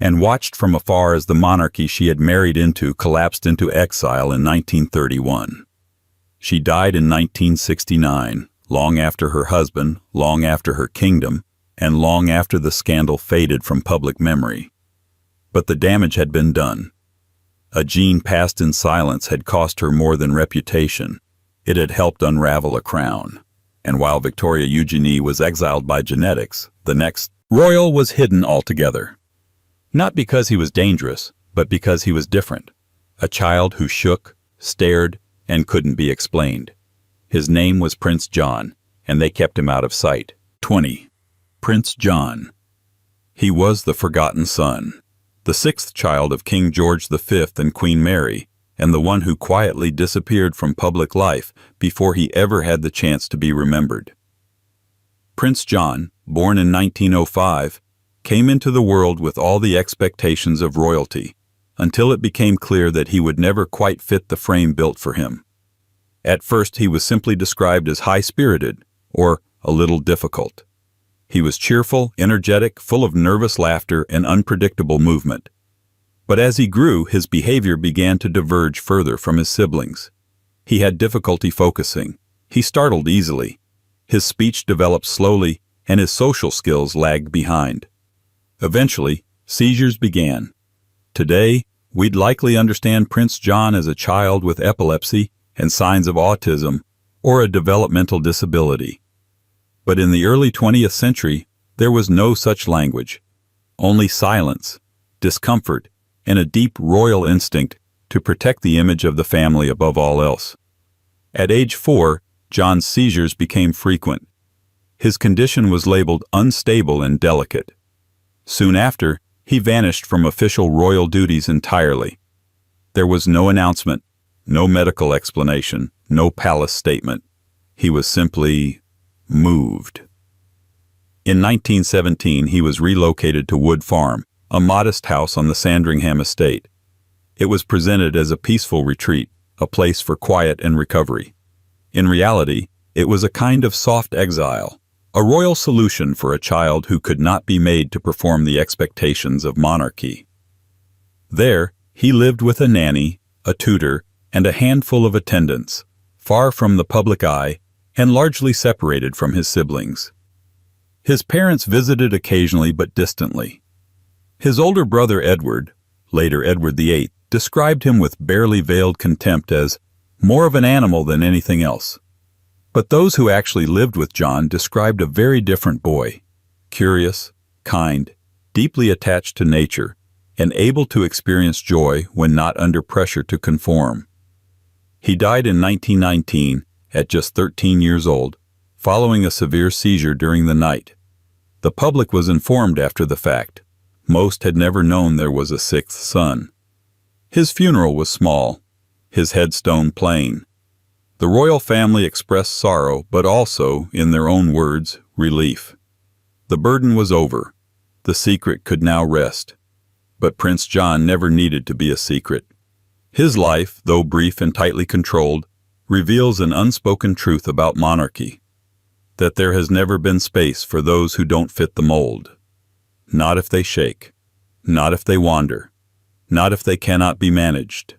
and watched from afar as the monarchy she had married into collapsed into exile in 1931. She died in 1969, long after her husband, long after her kingdom, and long after the scandal faded from public memory. But the damage had been done. A gene passed in silence had cost her more than reputation. It had helped unravel a crown. And while Victoria Eugenie was exiled by genetics, the next royal was hidden altogether. Not because he was dangerous, but because he was different. A child who shook, stared, and couldn't be explained. His name was Prince John, and they kept him out of sight. 20. Prince John. He was the forgotten son, the 6th child of King George V and Queen Mary, and the one who quietly disappeared from public life before he ever had the chance to be remembered. Prince John, born in 1905, came into the world with all the expectations of royalty, until it became clear that he would never quite fit the frame built for him. At first he was simply described as high-spirited, or a little difficult. He was cheerful, energetic, full of nervous laughter and unpredictable movement. But as he grew, his behavior began to diverge further from his siblings. He had difficulty focusing. He startled easily. His speech developed slowly, and his social skills lagged behind. Eventually, seizures began. Today, we'd likely understand Prince John as a child with epilepsy and signs of autism, or a developmental disability. But in the early 20th century, there was no such language. Only silence, discomfort, and a deep royal instinct to protect the image of the family above all else. At age 4, John's seizures became frequent. His condition was labeled unstable and delicate. Soon after, he vanished from official royal duties entirely. There was no announcement, no medical explanation, no palace statement. He was simply moved. In 1917, he was relocated to Wood Farm, a modest house on the Sandringham estate. It was presented as a peaceful retreat, a place for quiet and recovery. In reality, it was a kind of soft exile, a royal solution for a child who could not be made to perform the expectations of monarchy. There, he lived with a nanny, a tutor, and a handful of attendants, far from the public eye and largely separated from his siblings. His parents visited occasionally but distantly. His older brother Edward, later Edward VIII, described him with barely veiled contempt as more of an animal than anything else. But those who actually lived with John described a very different boy, curious, kind, deeply attached to nature, and able to experience joy when not under pressure to conform. He died in 1919 at just 13 years old, following a severe seizure during the night. The public was informed after the fact. Most had never known there was a sixth son. His funeral was small, his headstone plain. The royal family expressed sorrow, but also, in their own words, relief. The burden was over. The secret could now rest. But Prince John never needed to be a secret. His life, though brief and tightly controlled, reveals an unspoken truth about monarchy, that there has never been space for those who don't fit the mold. Not if they shake, not if they wander, not if they cannot be managed.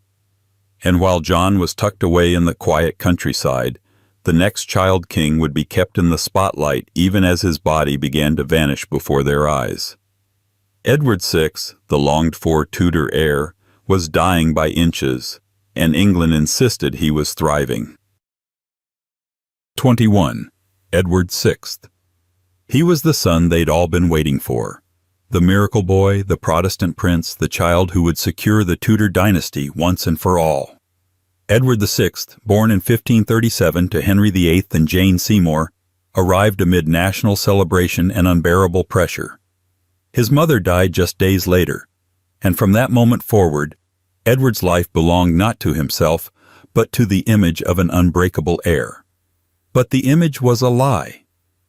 And while John was tucked away in the quiet countryside, the next child king would be kept in the spotlight even as his body began to vanish before their eyes. Edward VI, the longed-for Tudor heir, was dying by inches, and England insisted he was thriving. 21. Edward VI. He was the son they'd all been waiting for. The miracle boy, the Protestant prince, the child who would secure the Tudor dynasty once and for all. Edward VI, born in 1537 to Henry VIII and Jane Seymour, arrived amid national celebration and unbearable pressure. His mother died just days later, and from that moment forward, Edward's life belonged not to himself, but to the image of an unbreakable heir. But the image was a lie.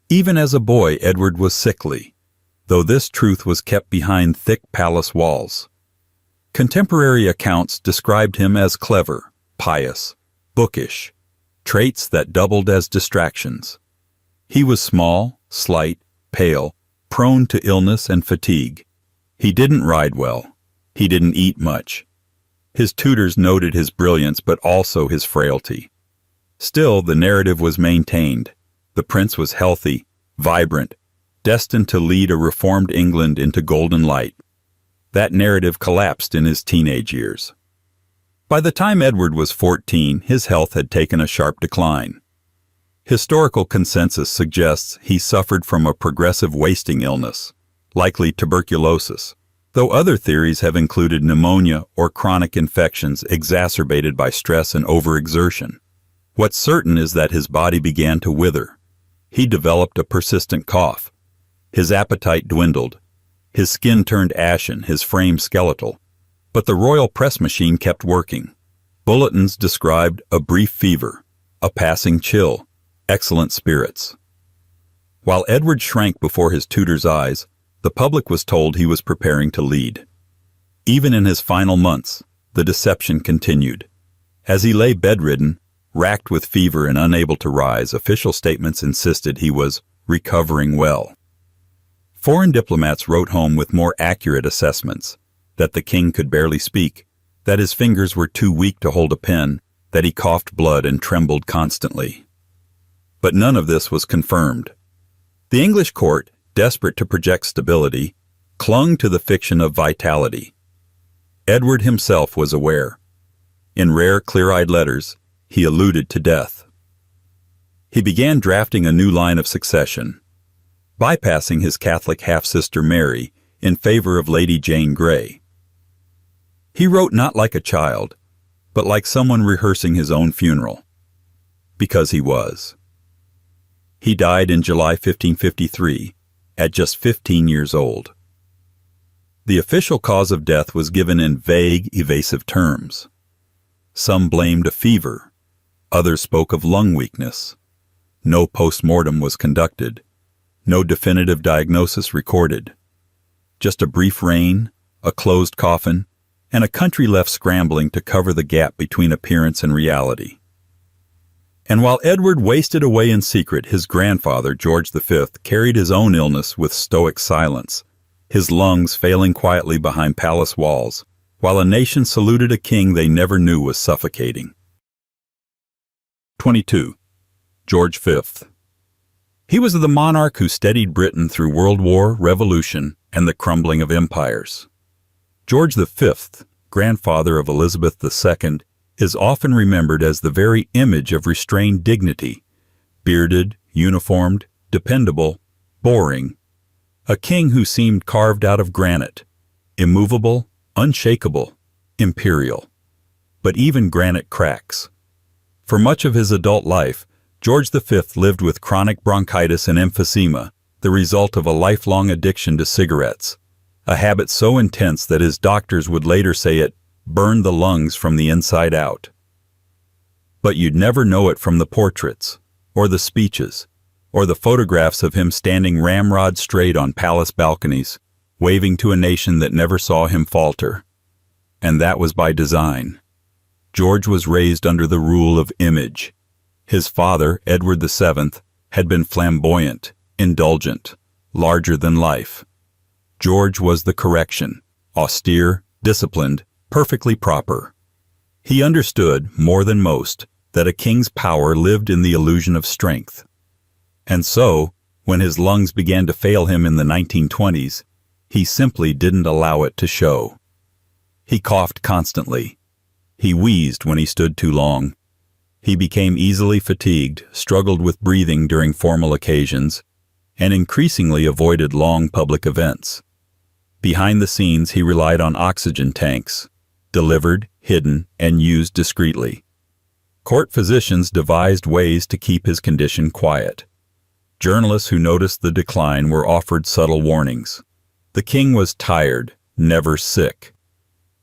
Even as a boy, Edward was sickly, though this truth was kept behind thick palace walls. Contemporary accounts described him as clever, pious, bookish, traits that doubled as distractions. He was small, slight, pale, prone to illness and fatigue. He didn't ride well. He didn't eat much. His tutors noted his brilliance but also his frailty. Still, the narrative was maintained. The prince was healthy, vibrant, destined to lead a reformed England into golden light. That narrative collapsed in his teenage years. By the time Edward was 14, his health had taken a sharp decline. Historical consensus suggests he suffered from a progressive wasting illness, likely tuberculosis, though other theories have included pneumonia or chronic infections exacerbated by stress and overexertion. What's certain is that his body began to wither. He developed a persistent cough. His appetite dwindled. His skin turned ashen, his frame skeletal. But the royal press machine kept working. Bulletins described a brief fever, a passing chill, excellent spirits. While Edward shrank before his tutor's eyes, the public was told he was preparing to lead. Even in his final months, the deception continued. As he lay bedridden, racked with fever and unable to rise, official statements insisted he was recovering well. Foreign diplomats wrote home with more accurate assessments, that the king could barely speak, that his fingers were too weak to hold a pen, that he coughed blood and trembled constantly. But none of this was confirmed. The English court, desperate to project stability, clung to the fiction of vitality. Edward himself was aware. In rare, clear-eyed letters, he alluded to death. He began drafting a new line of succession, bypassing his Catholic half-sister Mary in favor of Lady Jane Grey. He wrote not like a child, but like someone rehearsing his own funeral. Because he was. He died in July 1553, at just 15 years old. The official cause of death was given in vague, evasive terms. Some blamed a fever, others spoke of lung weakness. No post-mortem was conducted, no definitive diagnosis recorded. Just a brief reign, a closed coffin, and a country left scrambling to cover the gap between appearance and reality. And while Edward wasted away in secret, his grandfather, George V, carried his own illness with stoic silence, his lungs failing quietly behind palace walls, while a nation saluted a king they never knew was suffocating. 22. George V. He was the monarch who steadied Britain through World War, revolution, and the crumbling of empires. George V, grandfather of Elizabeth II, is often remembered as the very image of restrained dignity, bearded, uniformed, dependable, boring, a king who seemed carved out of granite, immovable, unshakable, imperial. But even granite cracks. For much of his adult life, George V lived with chronic bronchitis and emphysema, the result of a lifelong addiction to cigarettes, a habit so intense that his doctors would later say it burned the lungs from the inside out. But you'd never know it from the portraits, or the speeches, or the photographs of him standing ramrod straight on palace balconies, waving to a nation that never saw him falter. And that was by design. George was raised under the rule of image. His father, Edward VII, had been flamboyant, indulgent, larger than life. George was the correction, austere, disciplined, perfectly proper. He understood, more than most, that a king's power lived in the illusion of strength. And so, when his lungs began to fail him in the 1920s, he simply didn't allow it to show. He coughed constantly. He wheezed when he stood too long. He became easily fatigued, struggled with breathing during formal occasions, and increasingly avoided long public events. Behind the scenes, he relied on oxygen tanks, delivered, hidden, and used discreetly. Court physicians devised ways to keep his condition quiet. Journalists who noticed the decline were offered subtle warnings. The king was tired, never sick,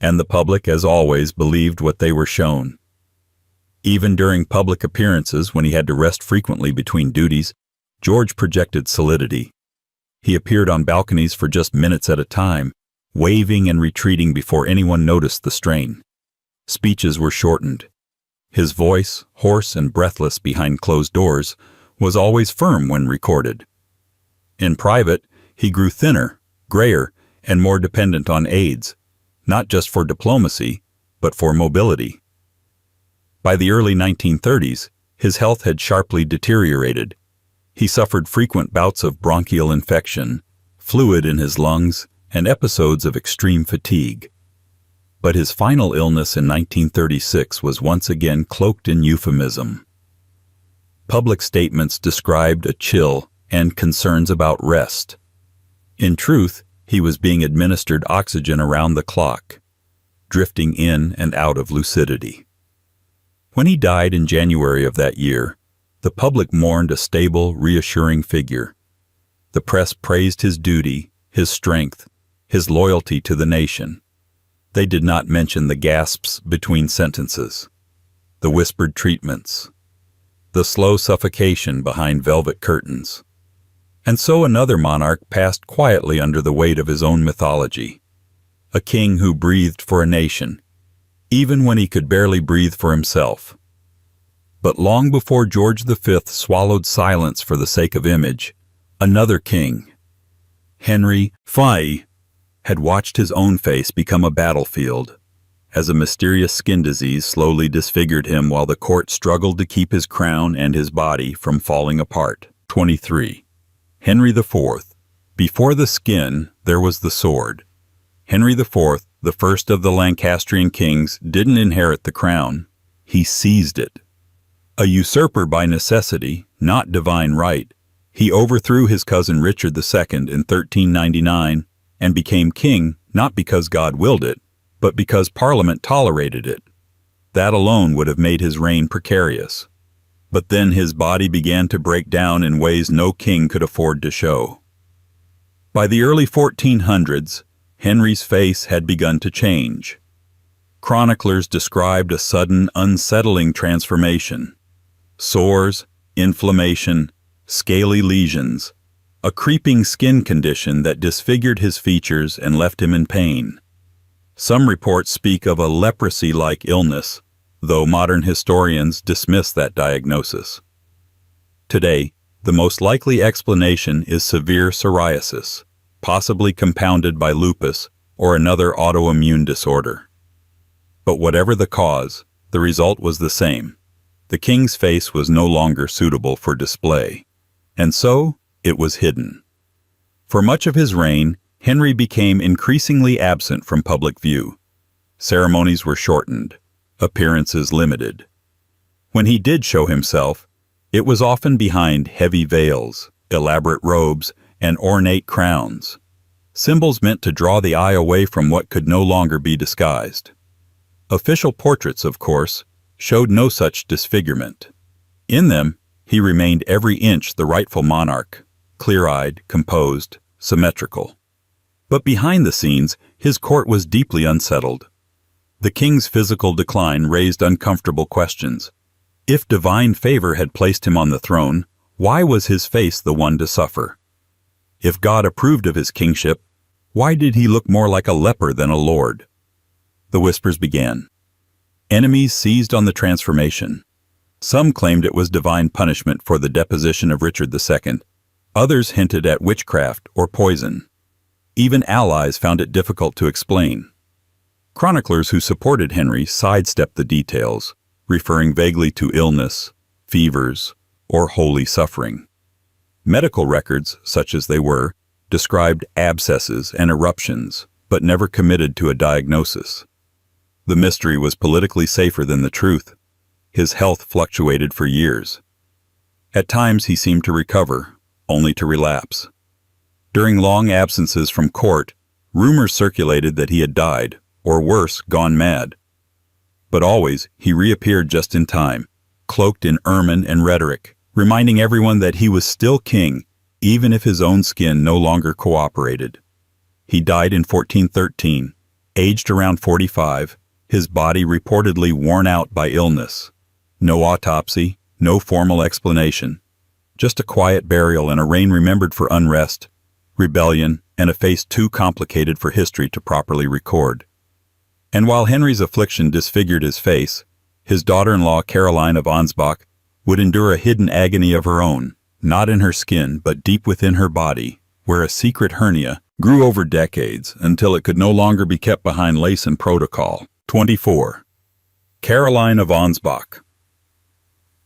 and the public, as always, believed what they were shown. Even during public appearances, when he had to rest frequently between duties, George projected solidity. He appeared on balconies for just minutes at a time, waving and retreating before anyone noticed the strain. Speeches were shortened. His voice, hoarse and breathless behind closed doors, was always firm when recorded. In private, he grew thinner, grayer, and more dependent on aides, not just for diplomacy, but for mobility. By the early 1930s, his health had sharply deteriorated. He suffered frequent bouts of bronchial infection, fluid in his lungs, and episodes of extreme fatigue. But his final illness in 1936 was once again cloaked in euphemism. Public statements described a chill and concerns about rest. In truth, he was being administered oxygen around the clock, drifting in and out of lucidity. When he died in January of that year, the public mourned a stable, reassuring figure. The press praised his duty, his strength, his loyalty to the nation. They did not mention the gasps between sentences, the whispered treatments, the slow suffocation behind velvet curtains. And so another monarch passed quietly under the weight of his own mythology, a king who breathed for a nation, even when he could barely breathe for himself. But long before George V swallowed silence for the sake of image, another king, Henry V, had watched his own face become a battlefield, as a mysterious skin disease slowly disfigured him while the court struggled to keep his crown and his body from falling apart. 23. Henry IV. Before the skin, there was the sword. Henry IV, the first of the Lancastrian kings, didn't inherit the crown. He seized it. A usurper by necessity, not divine right, he overthrew his cousin Richard II in 1399 and became king not because God willed it, but because Parliament tolerated it. That alone would have made his reign precarious. But then his body began to break down in ways no king could afford to show. By the early 1400s, Henry's face had begun to change. Chroniclers described a sudden, unsettling transformation. Sores, inflammation, scaly lesions, a creeping skin condition that disfigured his features and left him in pain. Some reports speak of a leprosy-like illness, though modern historians dismiss that diagnosis. Today, the most likely explanation is severe psoriasis, possibly compounded by lupus or another autoimmune disorder. But whatever the cause, the result was the same. The king's face was no longer suitable for display. and so it was hidden. For much of his reign, Henry became increasingly absent from public view. Ceremonies were shortened, appearances limited. When he did show himself, it was often behind heavy veils, elaborate robes, and ornate crowns, symbols meant to draw the eye away from what could no longer be disguised. Official portraits, of course, showed no such disfigurement. In them, he remained every inch the rightful monarch, clear-eyed, composed, symmetrical. But behind the scenes, his court was deeply unsettled. The king's physical decline raised uncomfortable questions. If divine favor had placed him on the throne, why was his face the one to suffer? If God approved of his kingship, why did he look more like a leper than a lord? The whispers began. Enemies seized on the transformation. Some claimed it was divine punishment for the deposition of Richard II. Others hinted at witchcraft or poison. Even allies found it difficult to explain. Chroniclers who supported Henry sidestepped the details, referring vaguely to illness, fevers, or holy suffering. Medical records, such as they were, described abscesses and eruptions, but never committed to a diagnosis. The mystery was politically safer than the truth. His health fluctuated for years. At times he seemed to recover, only to relapse. During long absences from court, rumors circulated that he had died, or worse, gone mad. But always he reappeared just in time, cloaked in ermine and rhetoric, reminding everyone that he was still king, even if his own skin no longer cooperated. He died in 1413, aged around 45, his body reportedly worn out by illness. No autopsy, no formal explanation. Just a quiet burial and a reign remembered for unrest, rebellion, and a face too complicated for history to properly record. And while Henry's affliction disfigured his face, his daughter-in-law Caroline of Ansbach would endure a hidden agony of her own, not in her skin but deep within her body, where a secret hernia grew over decades until it could no longer be kept behind lace and protocol. 24. Caroline of Ansbach.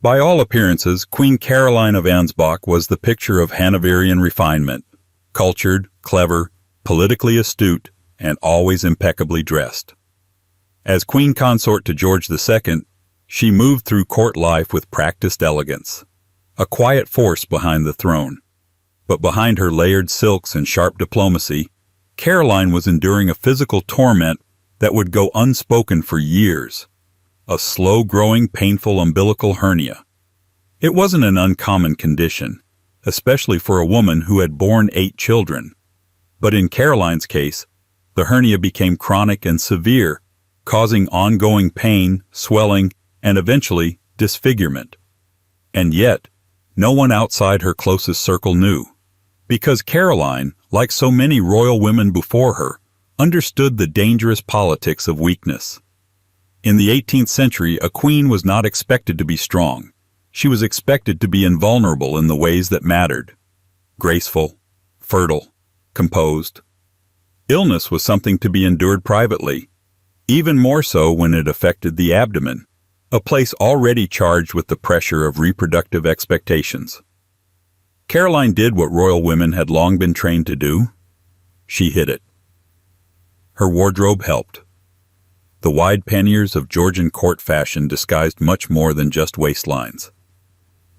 By all appearances, Queen Caroline of Ansbach was the picture of Hanoverian refinement, cultured, clever, politically astute, and always impeccably dressed. As queen consort to George II, she moved through court life with practiced elegance, a quiet force behind the throne. But behind her layered silks and sharp diplomacy, Caroline was enduring a physical torment that would go unspoken for years, a slow-growing, painful umbilical hernia. It wasn't an uncommon condition, especially for a woman who had borne 8 children. But in Caroline's case, the hernia became chronic and severe, causing ongoing pain, swelling, and eventually disfigurement. And yet, no one outside her closest circle knew, because Caroline, like so many royal women before her, understood the dangerous politics of weakness. In the 18th century, a queen was not expected to be strong. She was expected to be invulnerable in the ways that mattered. Graceful, fertile, composed. Illness was something to be endured privately, even more so when it affected the abdomen, a place already charged with the pressure of reproductive expectations. Caroline did what royal women had long been trained to do. She hid it. Her wardrobe helped. The wide panniers of Georgian court fashion disguised much more than just waistlines.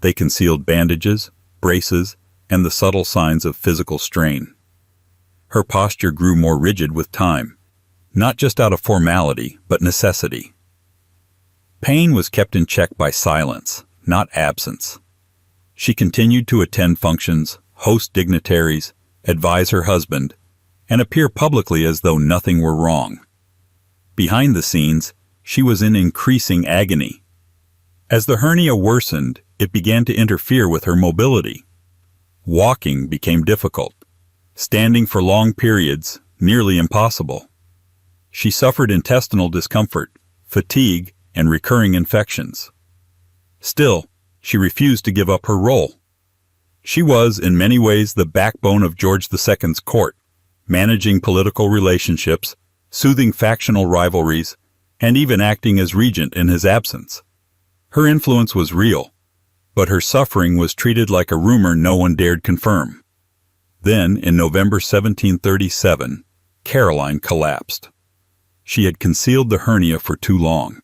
They concealed bandages, braces, and the subtle signs of physical strain. Her posture grew more rigid with time, not just out of formality, but necessity. Pain was kept in check by silence, not absence. She continued to attend functions, host dignitaries, advise her husband, and appear publicly as though nothing were wrong. Behind the scenes, she was in increasing agony. As the hernia worsened, it began to interfere with her mobility. Walking became difficult. Standing for long periods, nearly impossible. She suffered intestinal discomfort, fatigue, and recurring infections. Still, she refused to give up her role. She was, in many ways, the backbone of George II's court, managing political relationships, soothing factional rivalries, and even acting as regent in his absence. Her influence was real, but her suffering was treated like a rumor no one dared confirm. Then, in November 1737, Caroline collapsed. She had concealed the hernia for too long.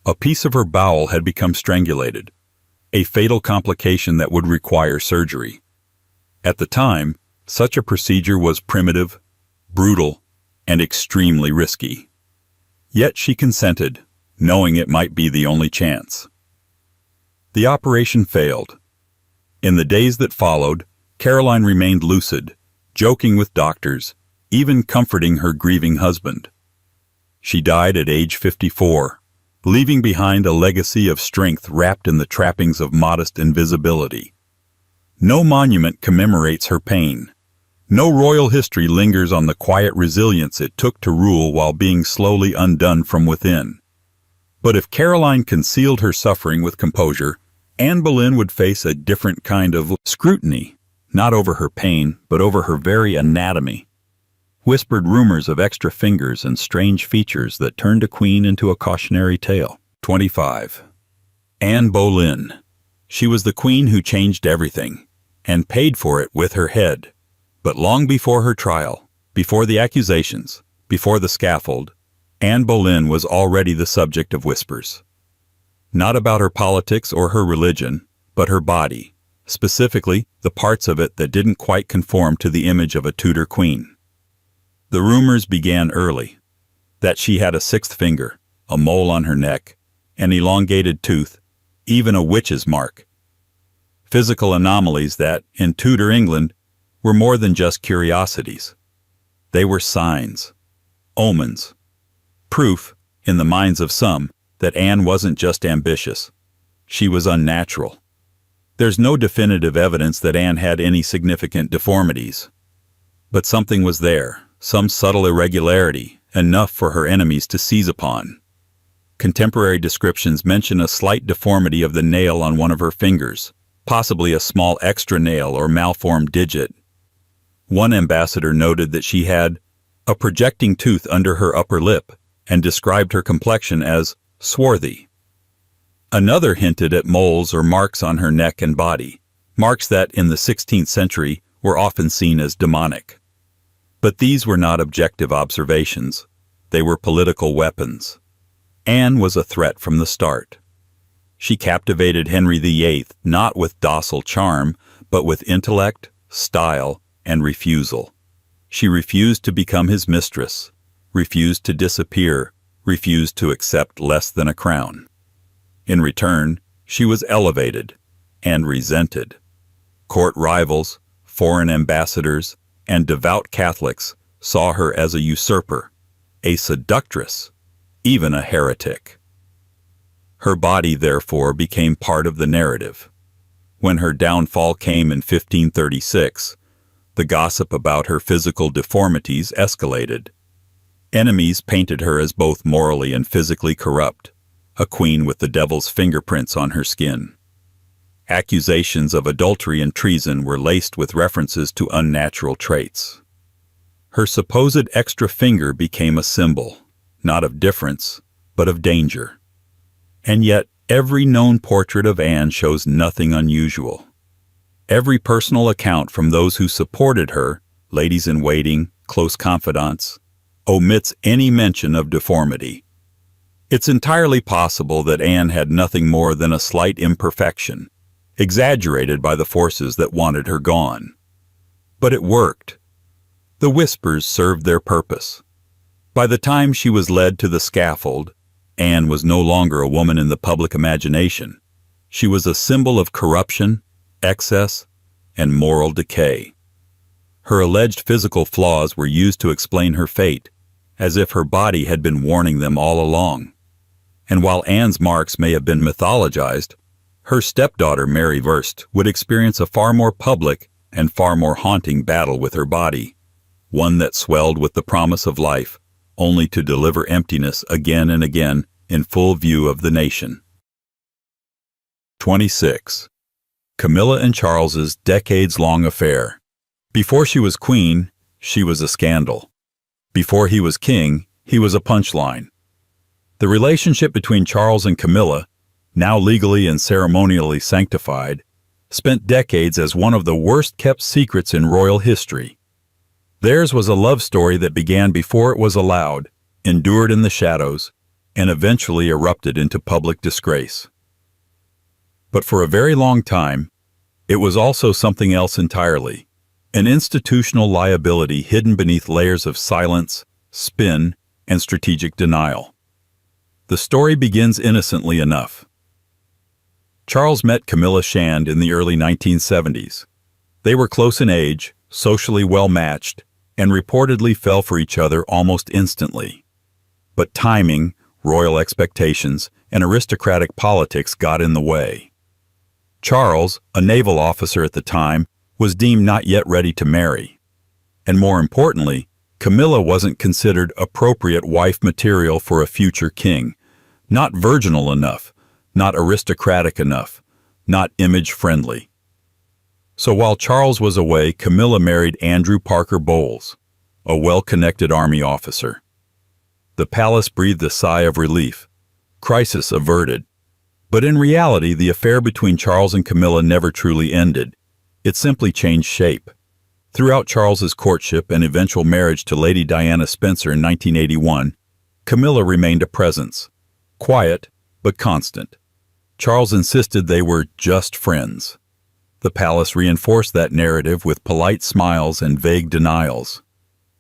A piece of her bowel had become strangulated, a fatal complication that would require surgery. At the time, such a procedure was primitive, brutal, and extremely risky. Yet she consented, knowing it might be the only chance. The operation failed. In the days that followed, Caroline remained lucid, joking with doctors, even comforting her grieving husband. She died at age 54, leaving behind a legacy of strength wrapped in the trappings of modest invisibility. No monument commemorates her pain. No royal history lingers on the quiet resilience it took to rule while being slowly undone from within. But if Caroline concealed her suffering with composure, Anne Boleyn would face a different kind of scrutiny, not over her pain, but over her very anatomy. Whispered rumors of extra fingers and strange features that turned a queen into a cautionary tale. 25. Anne Boleyn. She was the queen who changed everything, and paid for it with her head. But long before her trial, before the accusations, before the scaffold, Anne Boleyn was already the subject of whispers. Not about her politics or her religion, but her body, specifically the parts of it that didn't quite conform to the image of a Tudor queen. The rumors began early, that she had a sixth finger, a mole on her neck, an elongated tooth, even a witch's mark. Physical anomalies that, in Tudor England, were more than just curiosities. They were signs, omens, proof, in the minds of some, that Anne wasn't just ambitious. She was unnatural. There's no definitive evidence that Anne had any significant deformities. But something was there, some subtle irregularity, enough for her enemies to seize upon. Contemporary descriptions mention a slight deformity of the nail on one of her fingers, possibly a small extra nail or malformed digit. One ambassador noted that she had a projecting tooth under her upper lip and described her complexion as swarthy. Another hinted at moles or marks on her neck and body, marks that in the 16th century were often seen as demonic. But these were not objective observations. They were political weapons. Anne was a threat from the start. She captivated Henry VIII not with docile charm, but with intellect, style, and refusal. She refused to become his mistress, refused to disappear, refused to accept less than a crown. In return, she was elevated and resented. Court rivals, foreign ambassadors, and devout Catholics saw her as a usurper, a seductress, even a heretic. Her body, therefore, became part of the narrative. When her downfall came in 1536, the gossip about her physical deformities escalated. Enemies painted her as both morally and physically corrupt, a queen with the devil's fingerprints on her skin. Accusations of adultery and treason were laced with references to unnatural traits. Her supposed extra finger became a symbol, not of difference, but of danger. And yet, every known portrait of Anne shows nothing unusual. Every personal account from those who supported her, ladies-in-waiting, close confidants, omits any mention of deformity. It's entirely possible that Anne had nothing more than a slight imperfection, exaggerated by the forces that wanted her gone. But it worked. The whispers served their purpose. By the time she was led to the scaffold, Anne was no longer a woman in the public imagination. She was a symbol of corruption, excess, and moral decay. Her alleged physical flaws were used to explain her fate, as if her body had been warning them all along. And while Anne's marks may have been mythologized, her stepdaughter Mary Verst would experience a far more public and far more haunting battle with her body, one that swelled with the promise of life, only to deliver emptiness again and again in full view of the nation. 26. Camilla and Charles's decades-long affair. Before she was queen, she was a scandal. Before he was king, he was a punchline. The relationship between Charles and Camilla, now legally and ceremonially sanctified, spent decades as one of the worst-kept secrets in royal history. Theirs was a love story that began before it was allowed, endured in the shadows, and eventually erupted into public disgrace. But for a very long time, it was also something else entirely, an institutional liability hidden beneath layers of silence, spin, and strategic denial. The story begins innocently enough. Charles met Camilla Shand in the early 1970s. They were close in age, socially well-matched, and reportedly fell for each other almost instantly. But timing, royal expectations, and aristocratic politics got in the way. Charles, a naval officer at the time, was deemed not yet ready to marry. And more importantly, Camilla wasn't considered appropriate wife material for a future king, not virginal enough, not aristocratic enough, not image-friendly. So while Charles was away, Camilla married Andrew Parker Bowles, a well-connected army officer. The palace breathed a sigh of relief. Crisis averted. But in reality, the affair between Charles and Camilla never truly ended. It simply changed shape. Throughout Charles's courtship and eventual marriage to Lady Diana Spencer in 1981, Camilla remained a presence. Quiet, but constant. Charles insisted they were just friends. The palace reinforced that narrative with polite smiles and vague denials.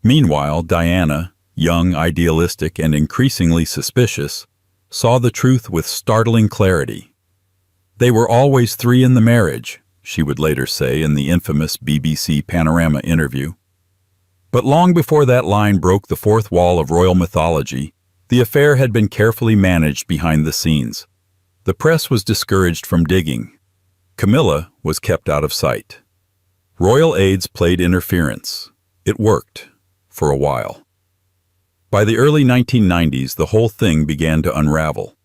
Meanwhile, Diana, young, idealistic, and increasingly suspicious, saw the truth with startling clarity. They were always three in the marriage, she would later say in the infamous BBC Panorama interview. But long before that line broke the fourth wall of royal mythology, the affair had been carefully managed behind the scenes. The press was discouraged from digging. Camilla was kept out of sight. Royal aides played interference. It worked, for a while. By the early 1990s, the whole thing began to unravel.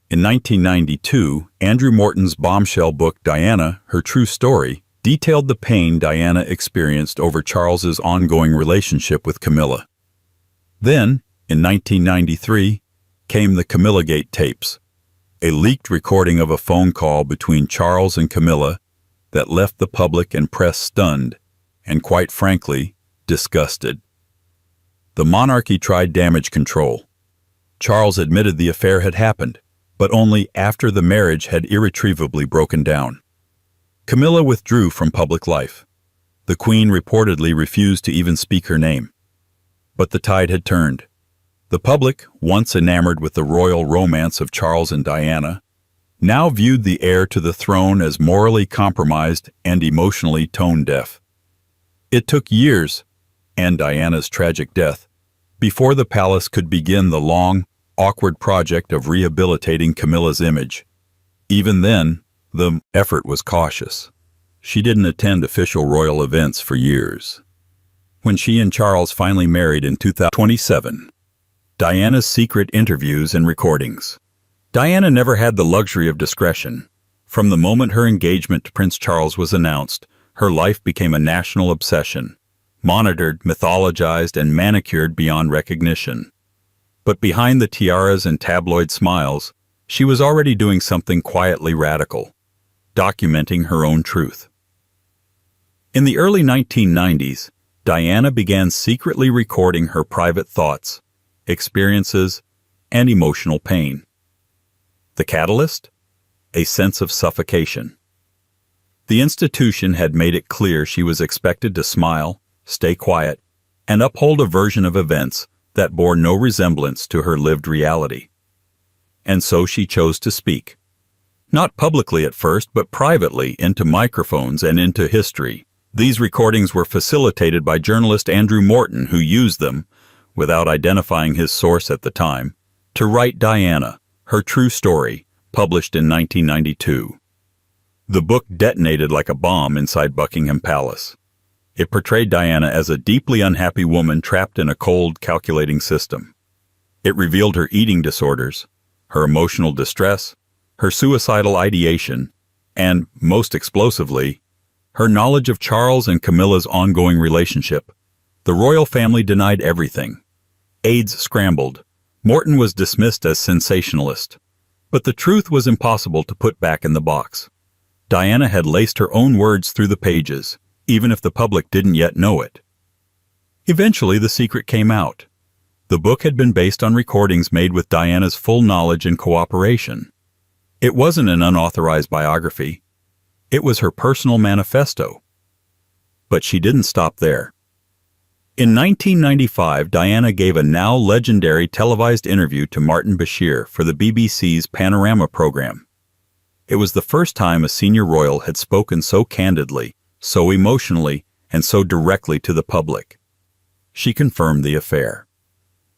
In 1992, Andrew Morton's bombshell book Diana, Her True Story, detailed the pain Diana experienced over Charles's ongoing relationship with Camilla. Then, in 1993, came the Camillagate tapes, a leaked recording of a phone call between Charles and Camilla that left the public and press stunned and, quite frankly, disgusted. The monarchy tried damage control. Charles admitted the affair had happened, but only after the marriage had irretrievably broken down. Camilla withdrew from public life. The Queen reportedly refused to even speak her name. But the tide had turned. The public, once enamored with the royal romance of Charles and Diana, now viewed the heir to the throne as morally compromised and emotionally tone-deaf. It took years, and Diana's tragic death, before the palace could begin the long, awkward project of rehabilitating Camilla's image. Even then, the effort was cautious. She didn't attend official royal events for years. When she and Charles finally married in 2027, Diana's secret interviews and recordings. Diana never had the luxury of discretion. From the moment her engagement to Prince Charles was announced, her life became a national obsession, monitored, mythologized, and manicured beyond recognition. But behind the tiaras and tabloid smiles, she was already doing something quietly radical, documenting her own truth. In the early 1990s, Diana began secretly recording her private thoughts, experiences, and emotional pain. The catalyst? A sense of suffocation. The institution had made it clear she was expected to smile, stay quiet, and uphold a version of events that bore no resemblance to her lived reality. And so she chose to speak. Not publicly at first, but privately, into microphones and into history. These recordings were facilitated by journalist Andrew Morton, who used them, without identifying his source at the time, to write Diana, Her True Story, published in 1992. The book detonated like a bomb inside Buckingham Palace. It portrayed Diana as a deeply unhappy woman trapped in a cold, calculating system. It revealed her eating disorders, her emotional distress, her suicidal ideation, and, most explosively, her knowledge of Charles and Camilla's ongoing relationship. The royal family denied everything. Aides scrambled. Morton was dismissed as sensationalist. But the truth was impossible to put back in the box. Diana had laced her own words through the pages, even if the public didn't yet know it. Eventually, the secret came out. The book had been based on recordings made with Diana's full knowledge and cooperation. It wasn't an unauthorized biography. It was her personal manifesto. But she didn't stop there. In 1995, Diana gave a now legendary televised interview to Martin Bashir for the BBC's Panorama program. It was the first time a senior royal had spoken so candidly, so emotionally, and so directly to the public. She confirmed the affair.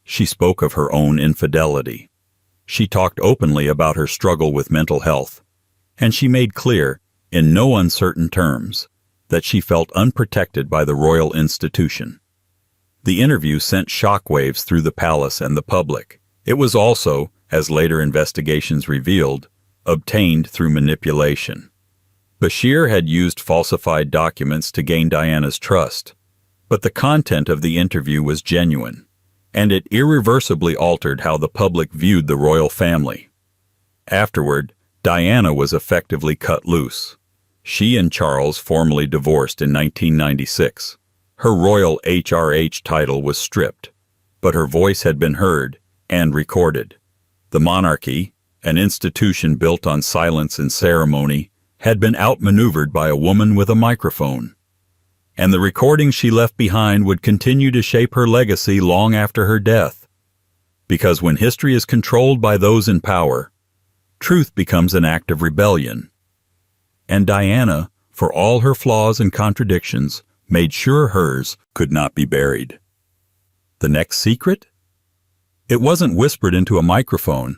She spoke of her own infidelity. She talked openly about her struggle with mental health, and she made clear, in no uncertain terms, that she felt unprotected by the royal institution. The interview sent shockwaves through the palace and the public. It was also, as later investigations revealed, obtained through manipulation. Bashir had used falsified documents to gain Diana's trust, but the content of the interview was genuine, and it irreversibly altered how the public viewed the royal family. Afterward, Diana was effectively cut loose. She and Charles formally divorced in 1996. Her royal HRH title was stripped, but her voice had been heard and recorded. The monarchy, an institution built on silence and ceremony, had been outmaneuvered by a woman with a microphone. And the recordings she left behind would continue to shape her legacy long after her death. Because when history is controlled by those in power, truth becomes an act of rebellion. And Diana, for all her flaws and contradictions, made sure hers could not be buried. The next secret? It wasn't whispered into a microphone.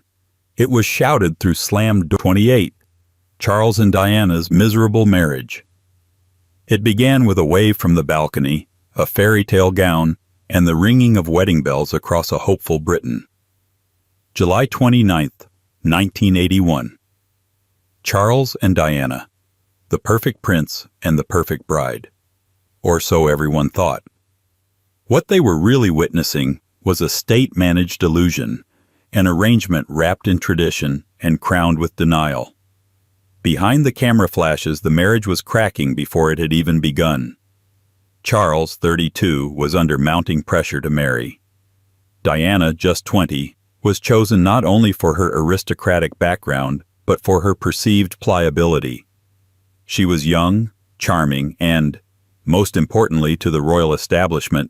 It was shouted through slammed doors. 28. Charles and Diana's miserable marriage. It began with a wave from the balcony, a fairy tale gown, and the ringing of wedding bells across a hopeful Britain. July 29, 1981. Charles and Diana, the perfect prince and the perfect bride. Or so everyone thought. What they were really witnessing was a state-managed illusion, an arrangement wrapped in tradition and crowned with denial. Behind the camera flashes, the marriage was cracking before it had even begun. Charles, 32, was under mounting pressure to marry. Diana, just 20, was chosen not only for her aristocratic background, but for her perceived pliability. She was young, charming, and, most importantly to the royal establishment,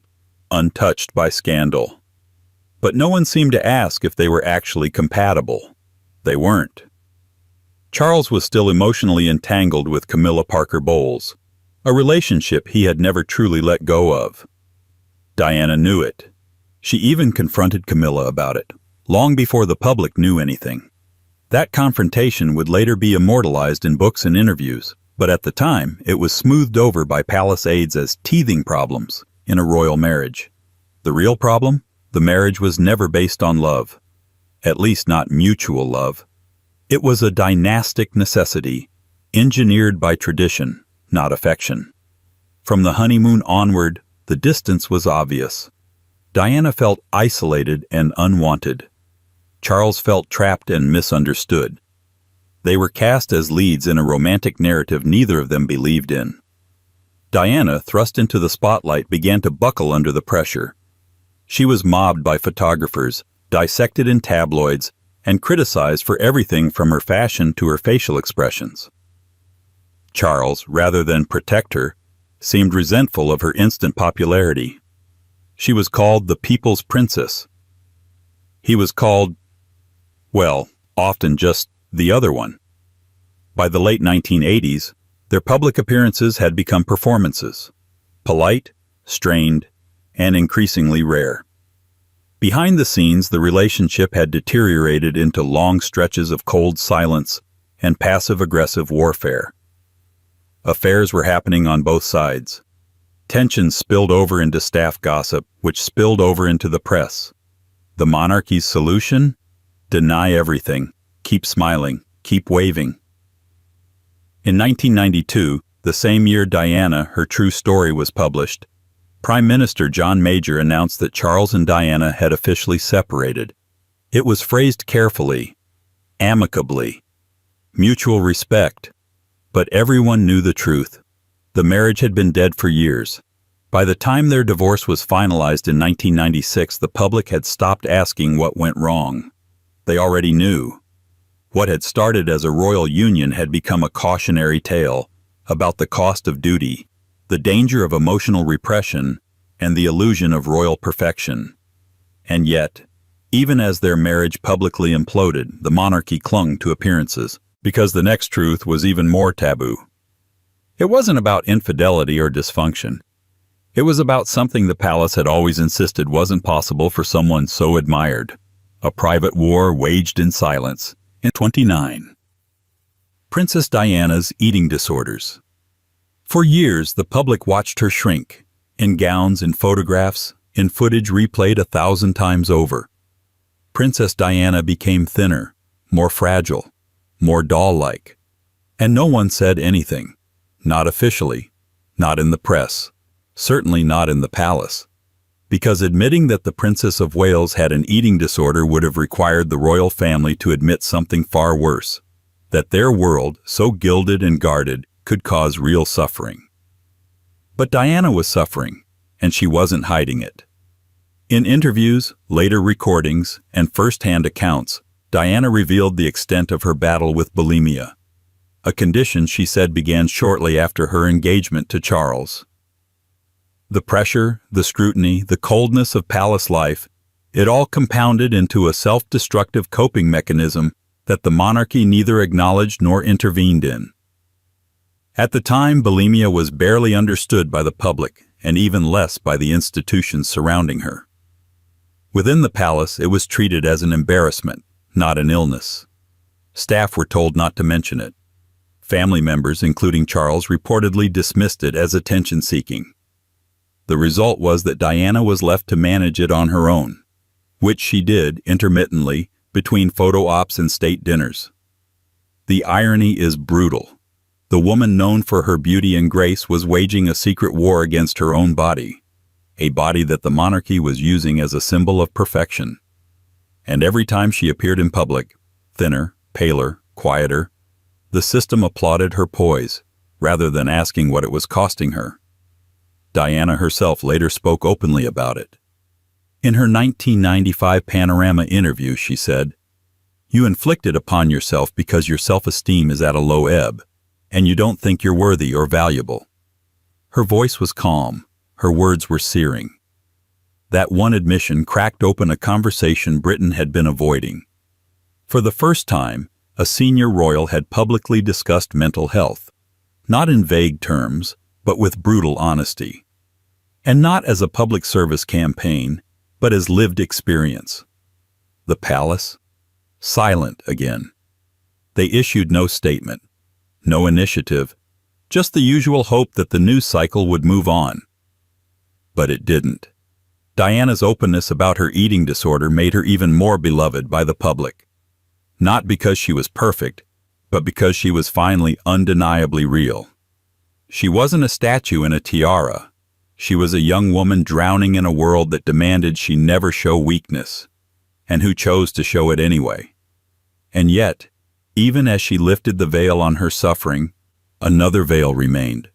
untouched by scandal. But no one seemed to ask if they were actually compatible. They weren't. Charles was still emotionally entangled with Camilla Parker Bowles, a relationship he had never truly let go of. Diana knew it. She even confronted Camilla about it, long before the public knew anything. That confrontation would later be immortalized in books and interviews, but at the time it was smoothed over by palace aides as teething problems in a royal marriage. The real problem? The marriage was never based on love. At least not mutual love. It was a dynastic necessity, engineered by tradition, not affection. From the honeymoon onward, the distance was obvious. Diana felt isolated and unwanted. Charles felt trapped and misunderstood. They were cast as leads in a romantic narrative neither of them believed in. Diana, thrust into the spotlight, began to buckle under the pressure. She was mobbed by photographers, dissected in tabloids, and criticized for everything from her fashion to her facial expressions. Charles, rather than protect her, seemed resentful of her instant popularity. She was called the People's Princess. He was called, well, often just the other one. By the late 1980s, their public appearances had become performances, polite, strained, and increasingly rare. Behind the scenes, the relationship had deteriorated into long stretches of cold silence and passive-aggressive warfare. Affairs were happening on both sides. Tensions spilled over into staff gossip, which spilled over into the press. The monarchy's solution? Deny everything. Keep smiling. Keep waving. In 1992, the same year Diana, Her True Story was published, Prime Minister John Major announced that Charles and Diana had officially separated. It was phrased carefully. amicably. Mutual respect. But everyone knew the truth. The marriage had been dead for years. By the time their divorce was finalized in 1996, the public had stopped asking what went wrong. They already knew. What had started as a royal union had become a cautionary tale about the cost of duty, the danger of emotional repression, and the illusion of royal perfection. And yet, even as their marriage publicly imploded, the monarchy clung to appearances, because the next truth was even more taboo. It wasn't about infidelity or dysfunction. It was about something the palace had always insisted wasn't possible for someone so admired. A private war waged in silence. In 29. Princess Diana's eating disorders. For years, the public watched her shrink, in gowns, in photographs, in footage replayed 1,000 times over. Princess Diana became thinner, more fragile, more doll-like. And no one said anything. Not officially, not in the press, certainly not in the palace. Because admitting that the Princess of Wales had an eating disorder would have required the royal family to admit something far worse, that their world, so gilded and guarded, could cause real suffering. But Diana was suffering, and she wasn't hiding it. In interviews, later recordings, and first-hand accounts, Diana revealed the extent of her battle with bulimia, a condition she said began shortly after her engagement to Charles. The pressure, the scrutiny, the coldness of palace life, it all compounded into a self-destructive coping mechanism that the monarchy neither acknowledged nor intervened in. At the time, bulimia was barely understood by the public, and even less by the institutions surrounding her. Within the palace, it was treated as an embarrassment, not an illness. Staff were told not to mention it. Family members, including Charles, reportedly dismissed it as attention-seeking. The result was that Diana was left to manage it on her own, which she did intermittently between photo ops and state dinners. The irony is brutal. The woman known for her beauty and grace was waging a secret war against her own body, a body that the monarchy was using as a symbol of perfection. And every time she appeared in public, thinner, paler, quieter, the system applauded her poise, rather than asking what it was costing her. Diana herself later spoke openly about it. In her 1995 Panorama interview, she said, "You inflict it upon yourself because your self-esteem is at a low ebb, and you don't think you're worthy or valuable." Her voice was calm, her words were searing. That one admission cracked open a conversation Britain had been avoiding. For the first time, a senior royal had publicly discussed mental health, not in vague terms, but with brutal honesty. And not as a public service campaign, but as lived experience. The palace? Silent again. They issued no statement, no initiative, just the usual hope that the news cycle would move on. But it didn't. Diana's openness about her eating disorder made her even more beloved by the public. Not because she was perfect, but because she was finally undeniably real. She wasn't a statue in a tiara. She was a young woman drowning in a world that demanded she never show weakness, and who chose to show it anyway. And yet, even as she lifted the veil on her suffering, another veil remained,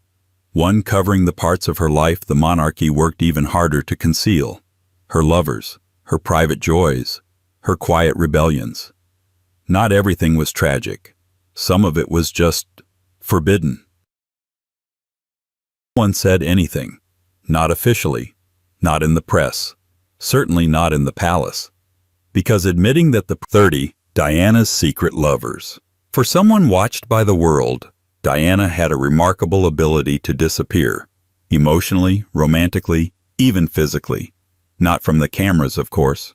one covering the parts of her life the monarchy worked even harder to conceal: her lovers, her private joys, her quiet rebellions. Not everything was tragic. Some of it was just forbidden. No one said anything, not officially, not in the press, certainly not in the palace, because admitting that the 30 Diana's secret lovers. For someone watched by the world, Diana had a remarkable ability to disappear, emotionally, romantically, even physically. Not from the cameras, of course.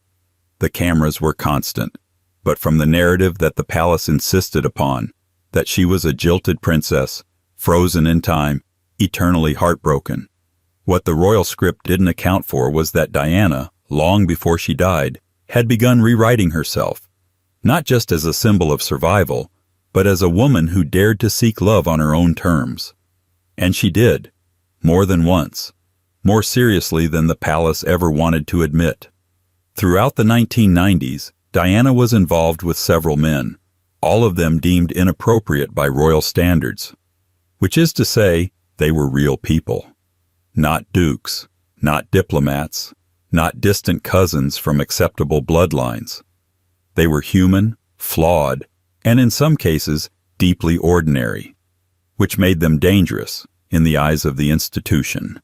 The cameras were constant, but from the narrative that the palace insisted upon, that she was a jilted princess, frozen in time, eternally heartbroken. What the royal script didn't account for was that Diana, long before she died, had begun rewriting herself, not just as a symbol of survival, but as a woman who dared to seek love on her own terms. And she did, more than once, more seriously than the palace ever wanted to admit. Throughout the 1990s, Diana was involved with several men, all of them deemed inappropriate by royal standards, which is to say, they were real people. Not dukes, not diplomats, not distant cousins from acceptable bloodlines. They were human, flawed, and in some cases, deeply ordinary, which made them dangerous in the eyes of the institution.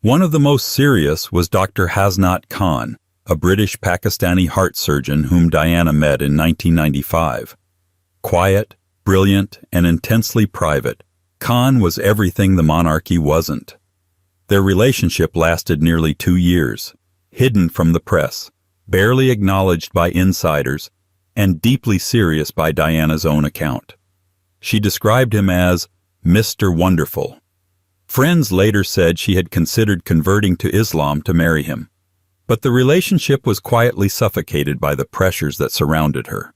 One of the most serious was Dr. Hasnat Khan, a British Pakistani heart surgeon whom Diana met in 1995. Quiet, brilliant, and intensely private, Khan was everything the monarchy wasn't. Their relationship lasted nearly 2 years, hidden from the press, barely acknowledged by insiders, and deeply serious by Diana's own account. She described him as Mr. Wonderful. Friends later said she had considered converting to Islam to marry him, but the relationship was quietly suffocated by the pressures that surrounded her.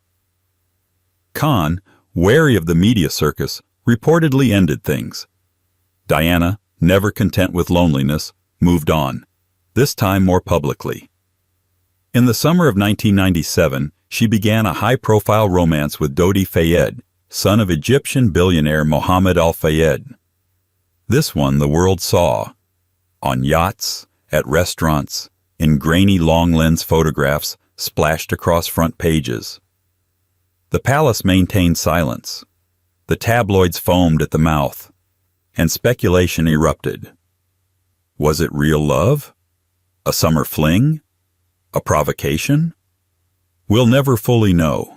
Khan, wary of the media circus, reportedly ended things. Diana, never content with loneliness, moved on, this time more publicly. In the summer of 1997, she began a high-profile romance with Dodi Fayed, son of Egyptian billionaire Mohammed Al-Fayed. This one the world saw, on yachts, at restaurants, in grainy long-lens photographs splashed across front pages. The palace maintained silence. The tabloids foamed at the mouth, and speculation erupted. Was it real love? A summer fling? A provocation? We'll never fully know.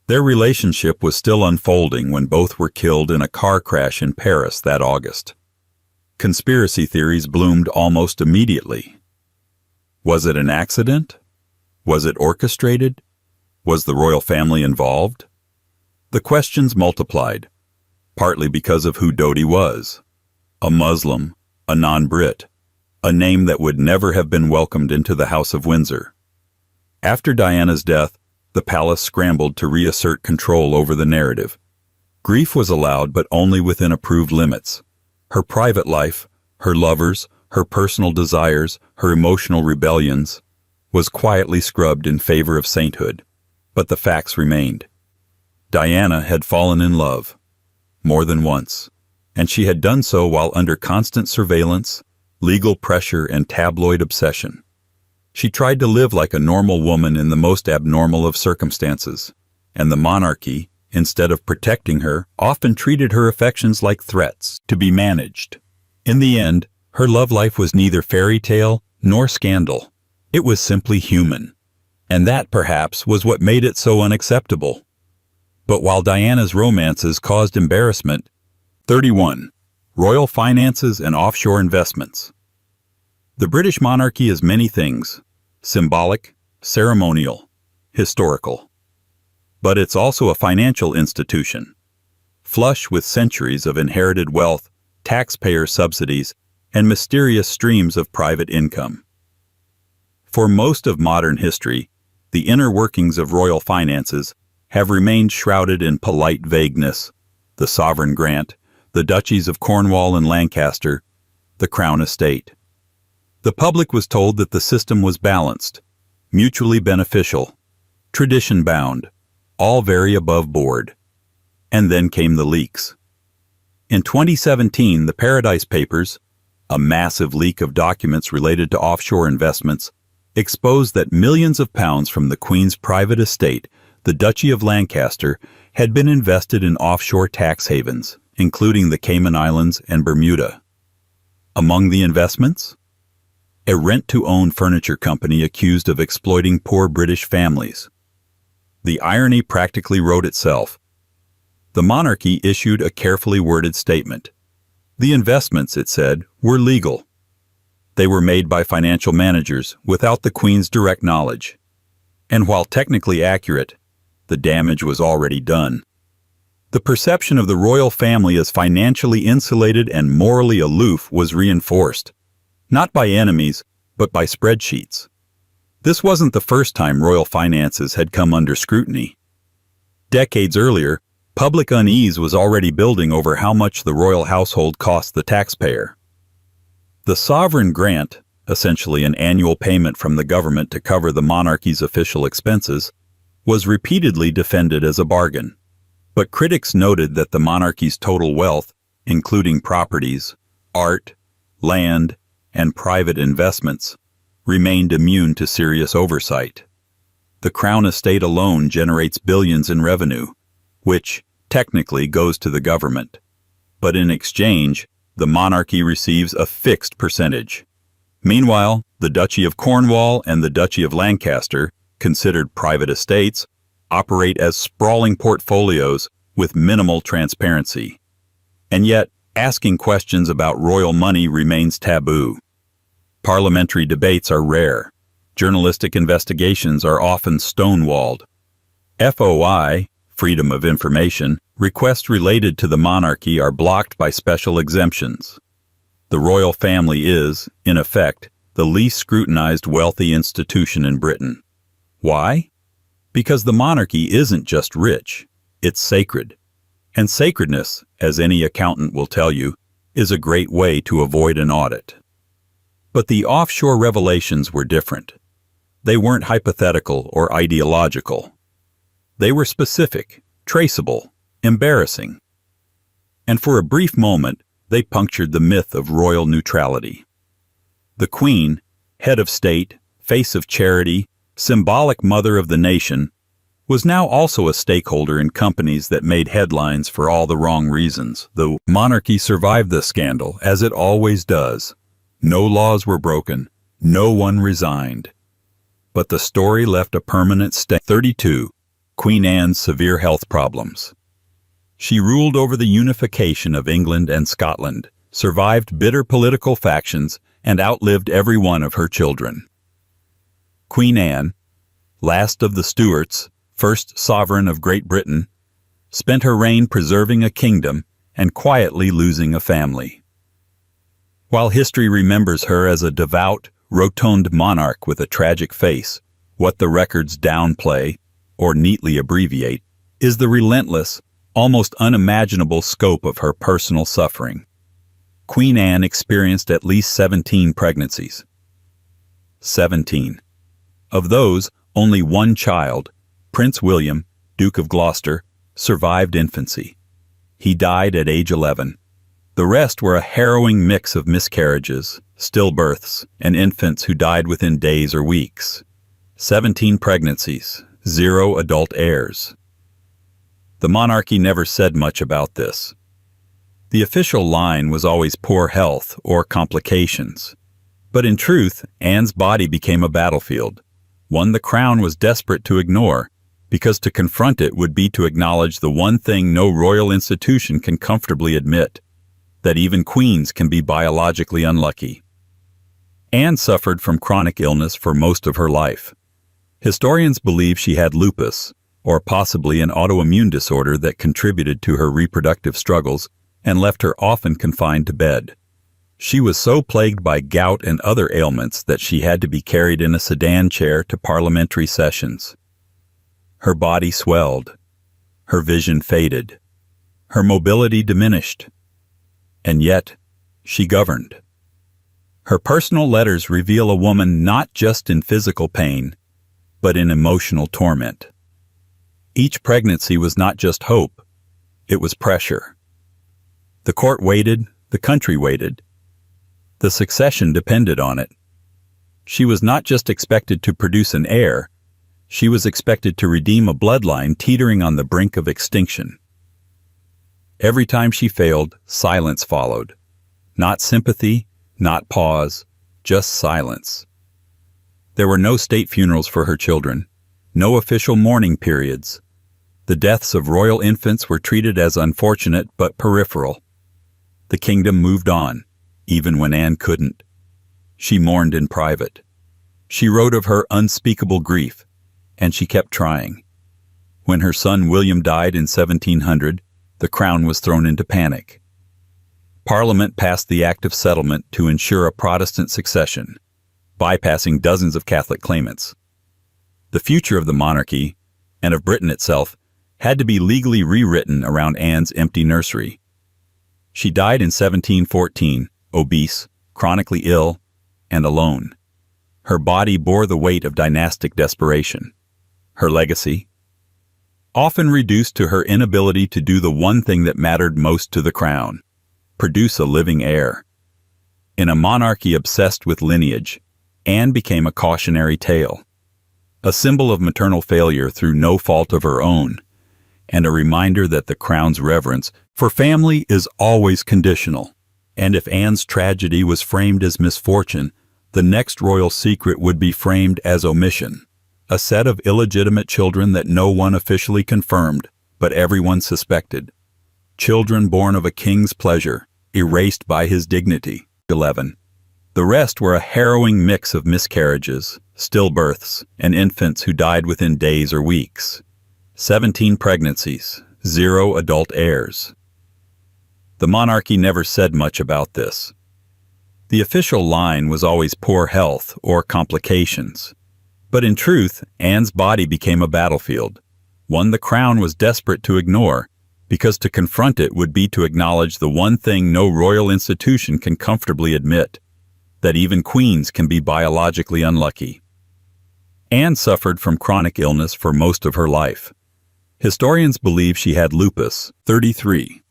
Their relationship was still unfolding when both were killed in a car crash in Paris that August. Conspiracy theories bloomed almost immediately. Was it an accident? Was it orchestrated? Was the royal family involved? The questions multiplied, partly because of who Dodi was. A Muslim, a non-Brit, a name that would never have been welcomed into the House of Windsor. After Diana's death, the palace scrambled to reassert control over the narrative. Grief was allowed, but only within approved limits. Her private life, her lovers, her personal desires, her emotional rebellions, was quietly scrubbed in favor of sainthood. But the facts remained. Diana had fallen in love, more than once, and she had done so while under constant surveillance, legal pressure, and tabloid obsession. She tried to live like a normal woman in the most abnormal of circumstances, and the monarchy, instead of protecting her, often treated her affections like threats to be managed. In the end, her love life was neither fairy tale nor scandal. It was simply human, and that perhaps was what made it so unacceptable. But while Diana's romances caused embarrassment, 31. Royal finances and offshore investments. The British monarchy is many things: symbolic, ceremonial, historical. But it's also a financial institution, flush with centuries of inherited wealth, taxpayer subsidies, and mysterious streams of private income. For most of modern history, the inner workings of royal finances have remained shrouded in polite vagueness: the sovereign grant, the duchies of Cornwall and Lancaster, the Crown estate. The public was told that the system was balanced, mutually beneficial, tradition-bound, all very above board. And then came the leaks. In 2017, the Paradise Papers, a massive leak of documents related to offshore investments, exposed that millions of pounds from the Queen's private estate, the Duchy of Lancaster, had been invested in offshore tax havens, including the Cayman Islands and Bermuda. Among the investments? A rent-to-own furniture company accused of exploiting poor British families. The irony practically wrote itself. The monarchy issued a carefully worded statement. The investments, it said, were legal. They were made by financial managers without the Queen's direct knowledge. And while technically accurate, the damage was already done. The perception of the royal family as financially insulated and morally aloof was reinforced, not by enemies, but by spreadsheets. This wasn't the first time royal finances had come under scrutiny. Decades earlier, public unease was already building over how much the royal household cost the taxpayer. The sovereign grant, essentially an annual payment from the government to cover the monarchy's official expenses, was repeatedly defended as a bargain. But critics noted that the monarchy's total wealth, including properties, art, land, and private investments, remained immune to serious oversight. The crown estate alone generates billions in revenue, which, technically, goes to the government. But in exchange, the monarchy receives a fixed percentage. Meanwhile, the Duchy of Cornwall and the Duchy of Lancaster, considered private estates, operate as sprawling portfolios with minimal transparency. And yet, asking questions about royal money remains taboo. Parliamentary debates are rare. Journalistic investigations are often stonewalled. FOI, Freedom of Information, requests related to the monarchy are blocked by special exemptions. The royal family is, in effect, the least scrutinized wealthy institution in Britain. Why? Because the monarchy isn't just rich, it's sacred. And sacredness, as any accountant will tell you, is a great way to avoid an audit. But the offshore revelations were different. They weren't hypothetical or ideological. They were specific, traceable, embarrassing. And for a brief moment, they punctured the myth of royal neutrality. The Queen, head of state, face of charity, symbolic mother of the nation, was now also a stakeholder in companies that made headlines for all the wrong reasons. The monarchy survived the scandal, as it always does. No laws were broken. No one resigned. But the story left a permanent stain. 32. Queen Anne's severe health problems. She ruled over the unification of England and Scotland, survived bitter political factions, and outlived every one of her children. Queen Anne, last of the Stuarts, first sovereign of Great Britain, spent her reign preserving a kingdom and quietly losing a family. While history remembers her as a devout, rotund monarch with a tragic face, what the records downplay, or neatly abbreviate, is the relentless, almost unimaginable scope of her personal suffering. Queen Anne experienced at least 17 pregnancies. 17. Of those, only one child, Prince William, Duke of Gloucester, survived infancy. He died at age 11. The rest were a harrowing mix of miscarriages, stillbirths, and infants who died within days or weeks. 17 pregnancies, 0 adult heirs. The monarchy never said much about this. The official line was always poor health or complications. But in truth, Anne's body became a battlefield, one the crown was desperate to ignore, because to confront it would be to acknowledge the one thing no royal institution can comfortably admit, that even queens can be biologically unlucky. Anne suffered from chronic illness for most of her life. Historians believe she had lupus, or possibly an autoimmune disorder that contributed to her reproductive struggles and left her often confined to bed. She was so plagued by gout and other ailments that she had to be carried in a sedan chair to parliamentary sessions. Her body swelled. Her vision faded. Her mobility diminished. And yet, she governed. Her personal letters reveal a woman not just in physical pain, but in emotional torment. Each pregnancy was not just hope, it was pressure. The court waited, the country waited. The succession depended on it. She was not just expected to produce an heir, she was expected to redeem a bloodline teetering on the brink of extinction. Every time she failed, silence followed. Not sympathy, not pause, just silence. There were no state funerals for her children, no official mourning periods. The deaths of royal infants were treated as unfortunate but peripheral. The kingdom moved on, even when Anne couldn't. She mourned in private. She wrote of her unspeakable grief, and she kept trying. When her son William died in 1700, the crown was thrown into panic. Parliament passed the Act of Settlement to ensure a Protestant succession, bypassing dozens of Catholic claimants. The future of the monarchy, and of Britain itself, had to be legally rewritten around Anne's empty nursery. She died in 1714, obese, chronically ill, and alone. Her body bore the weight of dynastic desperation. Her legacy, often reduced to her inability to do the one thing that mattered most to the crown: produce a living heir. In a monarchy obsessed with lineage, Anne became a cautionary tale, a symbol of maternal failure through no fault of her own, and a reminder that the crown's reverence for family is always conditional. And if Anne's tragedy was framed as misfortune, the next royal secret would be framed as omission, a set of illegitimate children that no one officially confirmed, but everyone suspected. Children born of a king's pleasure, erased by his dignity. 11. The rest were a harrowing mix of miscarriages, stillbirths, and infants who died within days or weeks. 17 pregnancies, 0 adult heirs. The monarchy never said much about this. The official line was always poor health or complications. But in truth, Anne's body became a battlefield, one the crown was desperate to ignore, because to confront it would be to acknowledge the one thing no royal institution can comfortably admit: that even queens can be biologically unlucky. Anne suffered from chronic illness for most of her life. Historians believe she had lupus. 33.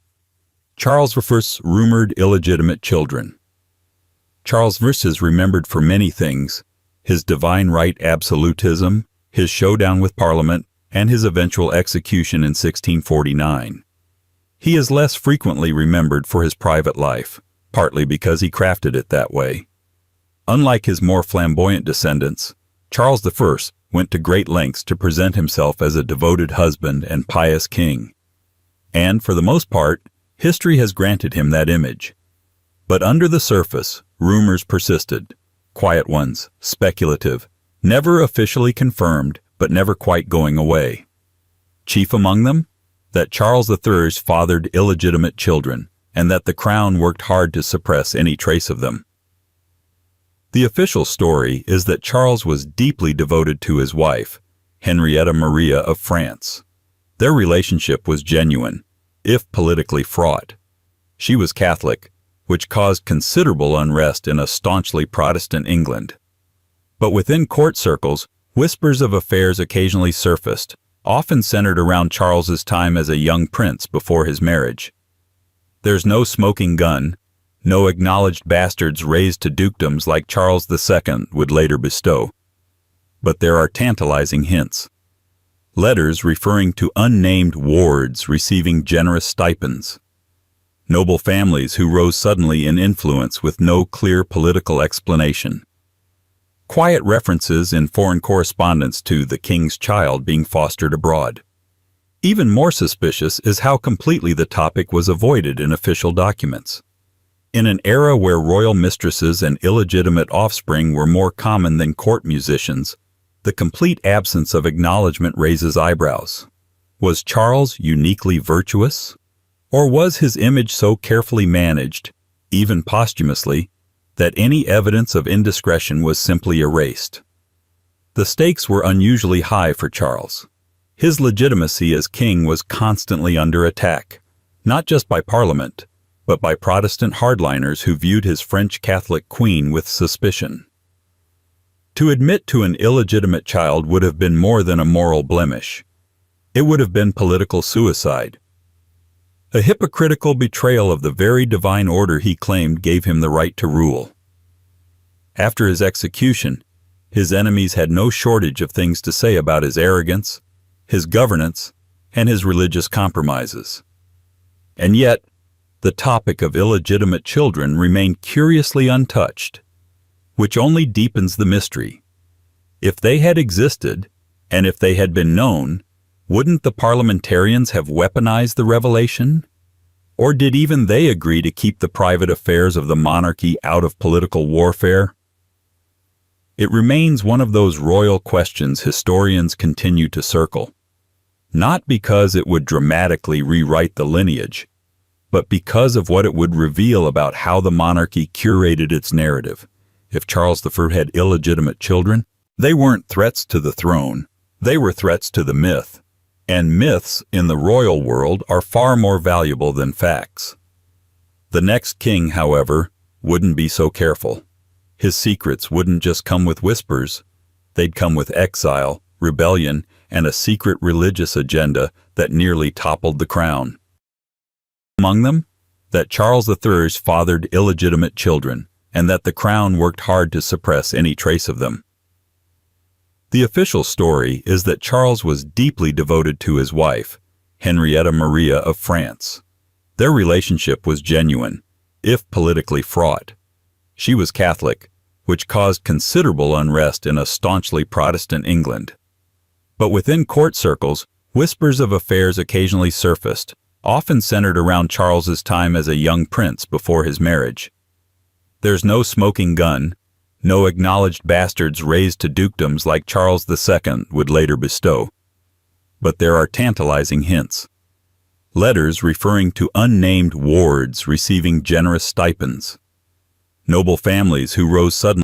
Charles I's rumored illegitimate children. Charles I is remembered for many things: his divine right absolutism, his showdown with Parliament, and his eventual execution in 1649. He is less frequently remembered for his private life, partly because he crafted it that way. Unlike his more flamboyant descendants, Charles I went to great lengths to present himself as a devoted husband and pious king. And, for the most part, history has granted him that image. But under the surface, rumors persisted. Quiet ones, speculative, never officially confirmed, but never quite going away. Chief among them, that Charles III fathered illegitimate children, and that the crown worked hard to suppress any trace of them. The official story is that Charles was deeply devoted to his wife, Henrietta Maria of France. Their relationship was genuine, if politically fraught. She was Catholic, which caused considerable unrest in a staunchly Protestant England. But within court circles, whispers of affairs occasionally surfaced, often centered around Charles's time as a young prince before his marriage. There's no smoking gun, no acknowledged bastards raised to dukedoms like Charles II would later bestow. But there are tantalizing hints. Letters referring to unnamed wards receiving generous stipends. Noble families who rose suddenly in influence with no clear political explanation. Quiet references in foreign correspondence to the king's child being fostered abroad. Even more suspicious is how completely the topic was avoided in official documents. In an era where royal mistresses and illegitimate offspring were more common than court musicians, the complete absence of acknowledgement raises eyebrows. Was Charles uniquely virtuous? Or was his image so carefully managed, even posthumously, that any evidence of indiscretion was simply erased? The stakes were unusually high for Charles. His legitimacy as king was constantly under attack, not just by Parliament, but by Protestant hardliners who viewed his French Catholic queen with suspicion. To admit to an illegitimate child would have been more than a moral blemish. It would have been political suicide. A hypocritical betrayal of the very divine order he claimed gave him the right to rule. After his execution, his enemies had no shortage of things to say about his arrogance, his governance, and his religious compromises. And yet, the topic of illegitimate children remained curiously untouched, which only deepens the mystery. If they had existed, and if they had been known, wouldn't the parliamentarians have weaponized the revelation? Or did even they agree to keep the private affairs of the monarchy out of political warfare? It remains one of those royal questions historians continue to circle, not because it would dramatically rewrite the lineage, but because of what it would reveal about how the monarchy curated its narrative. If Charles I had illegitimate children, they weren't threats to the throne, they were threats to the myth. And myths in the royal world are far more valuable than facts. The next king, however, wouldn't be so careful. His secrets wouldn't just come with whispers, they'd come with exile, rebellion, and a secret religious agenda that nearly toppled the crown. Among them, that Charles III fathered illegitimate children, and that the crown worked hard to suppress any trace of them. The official story is that Charles was deeply devoted to his wife, Henrietta Maria of France. Their relationship was genuine, if politically fraught. She was Catholic, which caused considerable unrest in a staunchly Protestant England. But within court circles, whispers of affairs occasionally surfaced, often centered around Charles's time as a young prince before his marriage. There's no smoking gun, no acknowledged bastards raised to dukedoms like Charles II would later bestow. But there are tantalizing hints. Letters referring to unnamed wards receiving generous stipends. Noble families who rose suddenly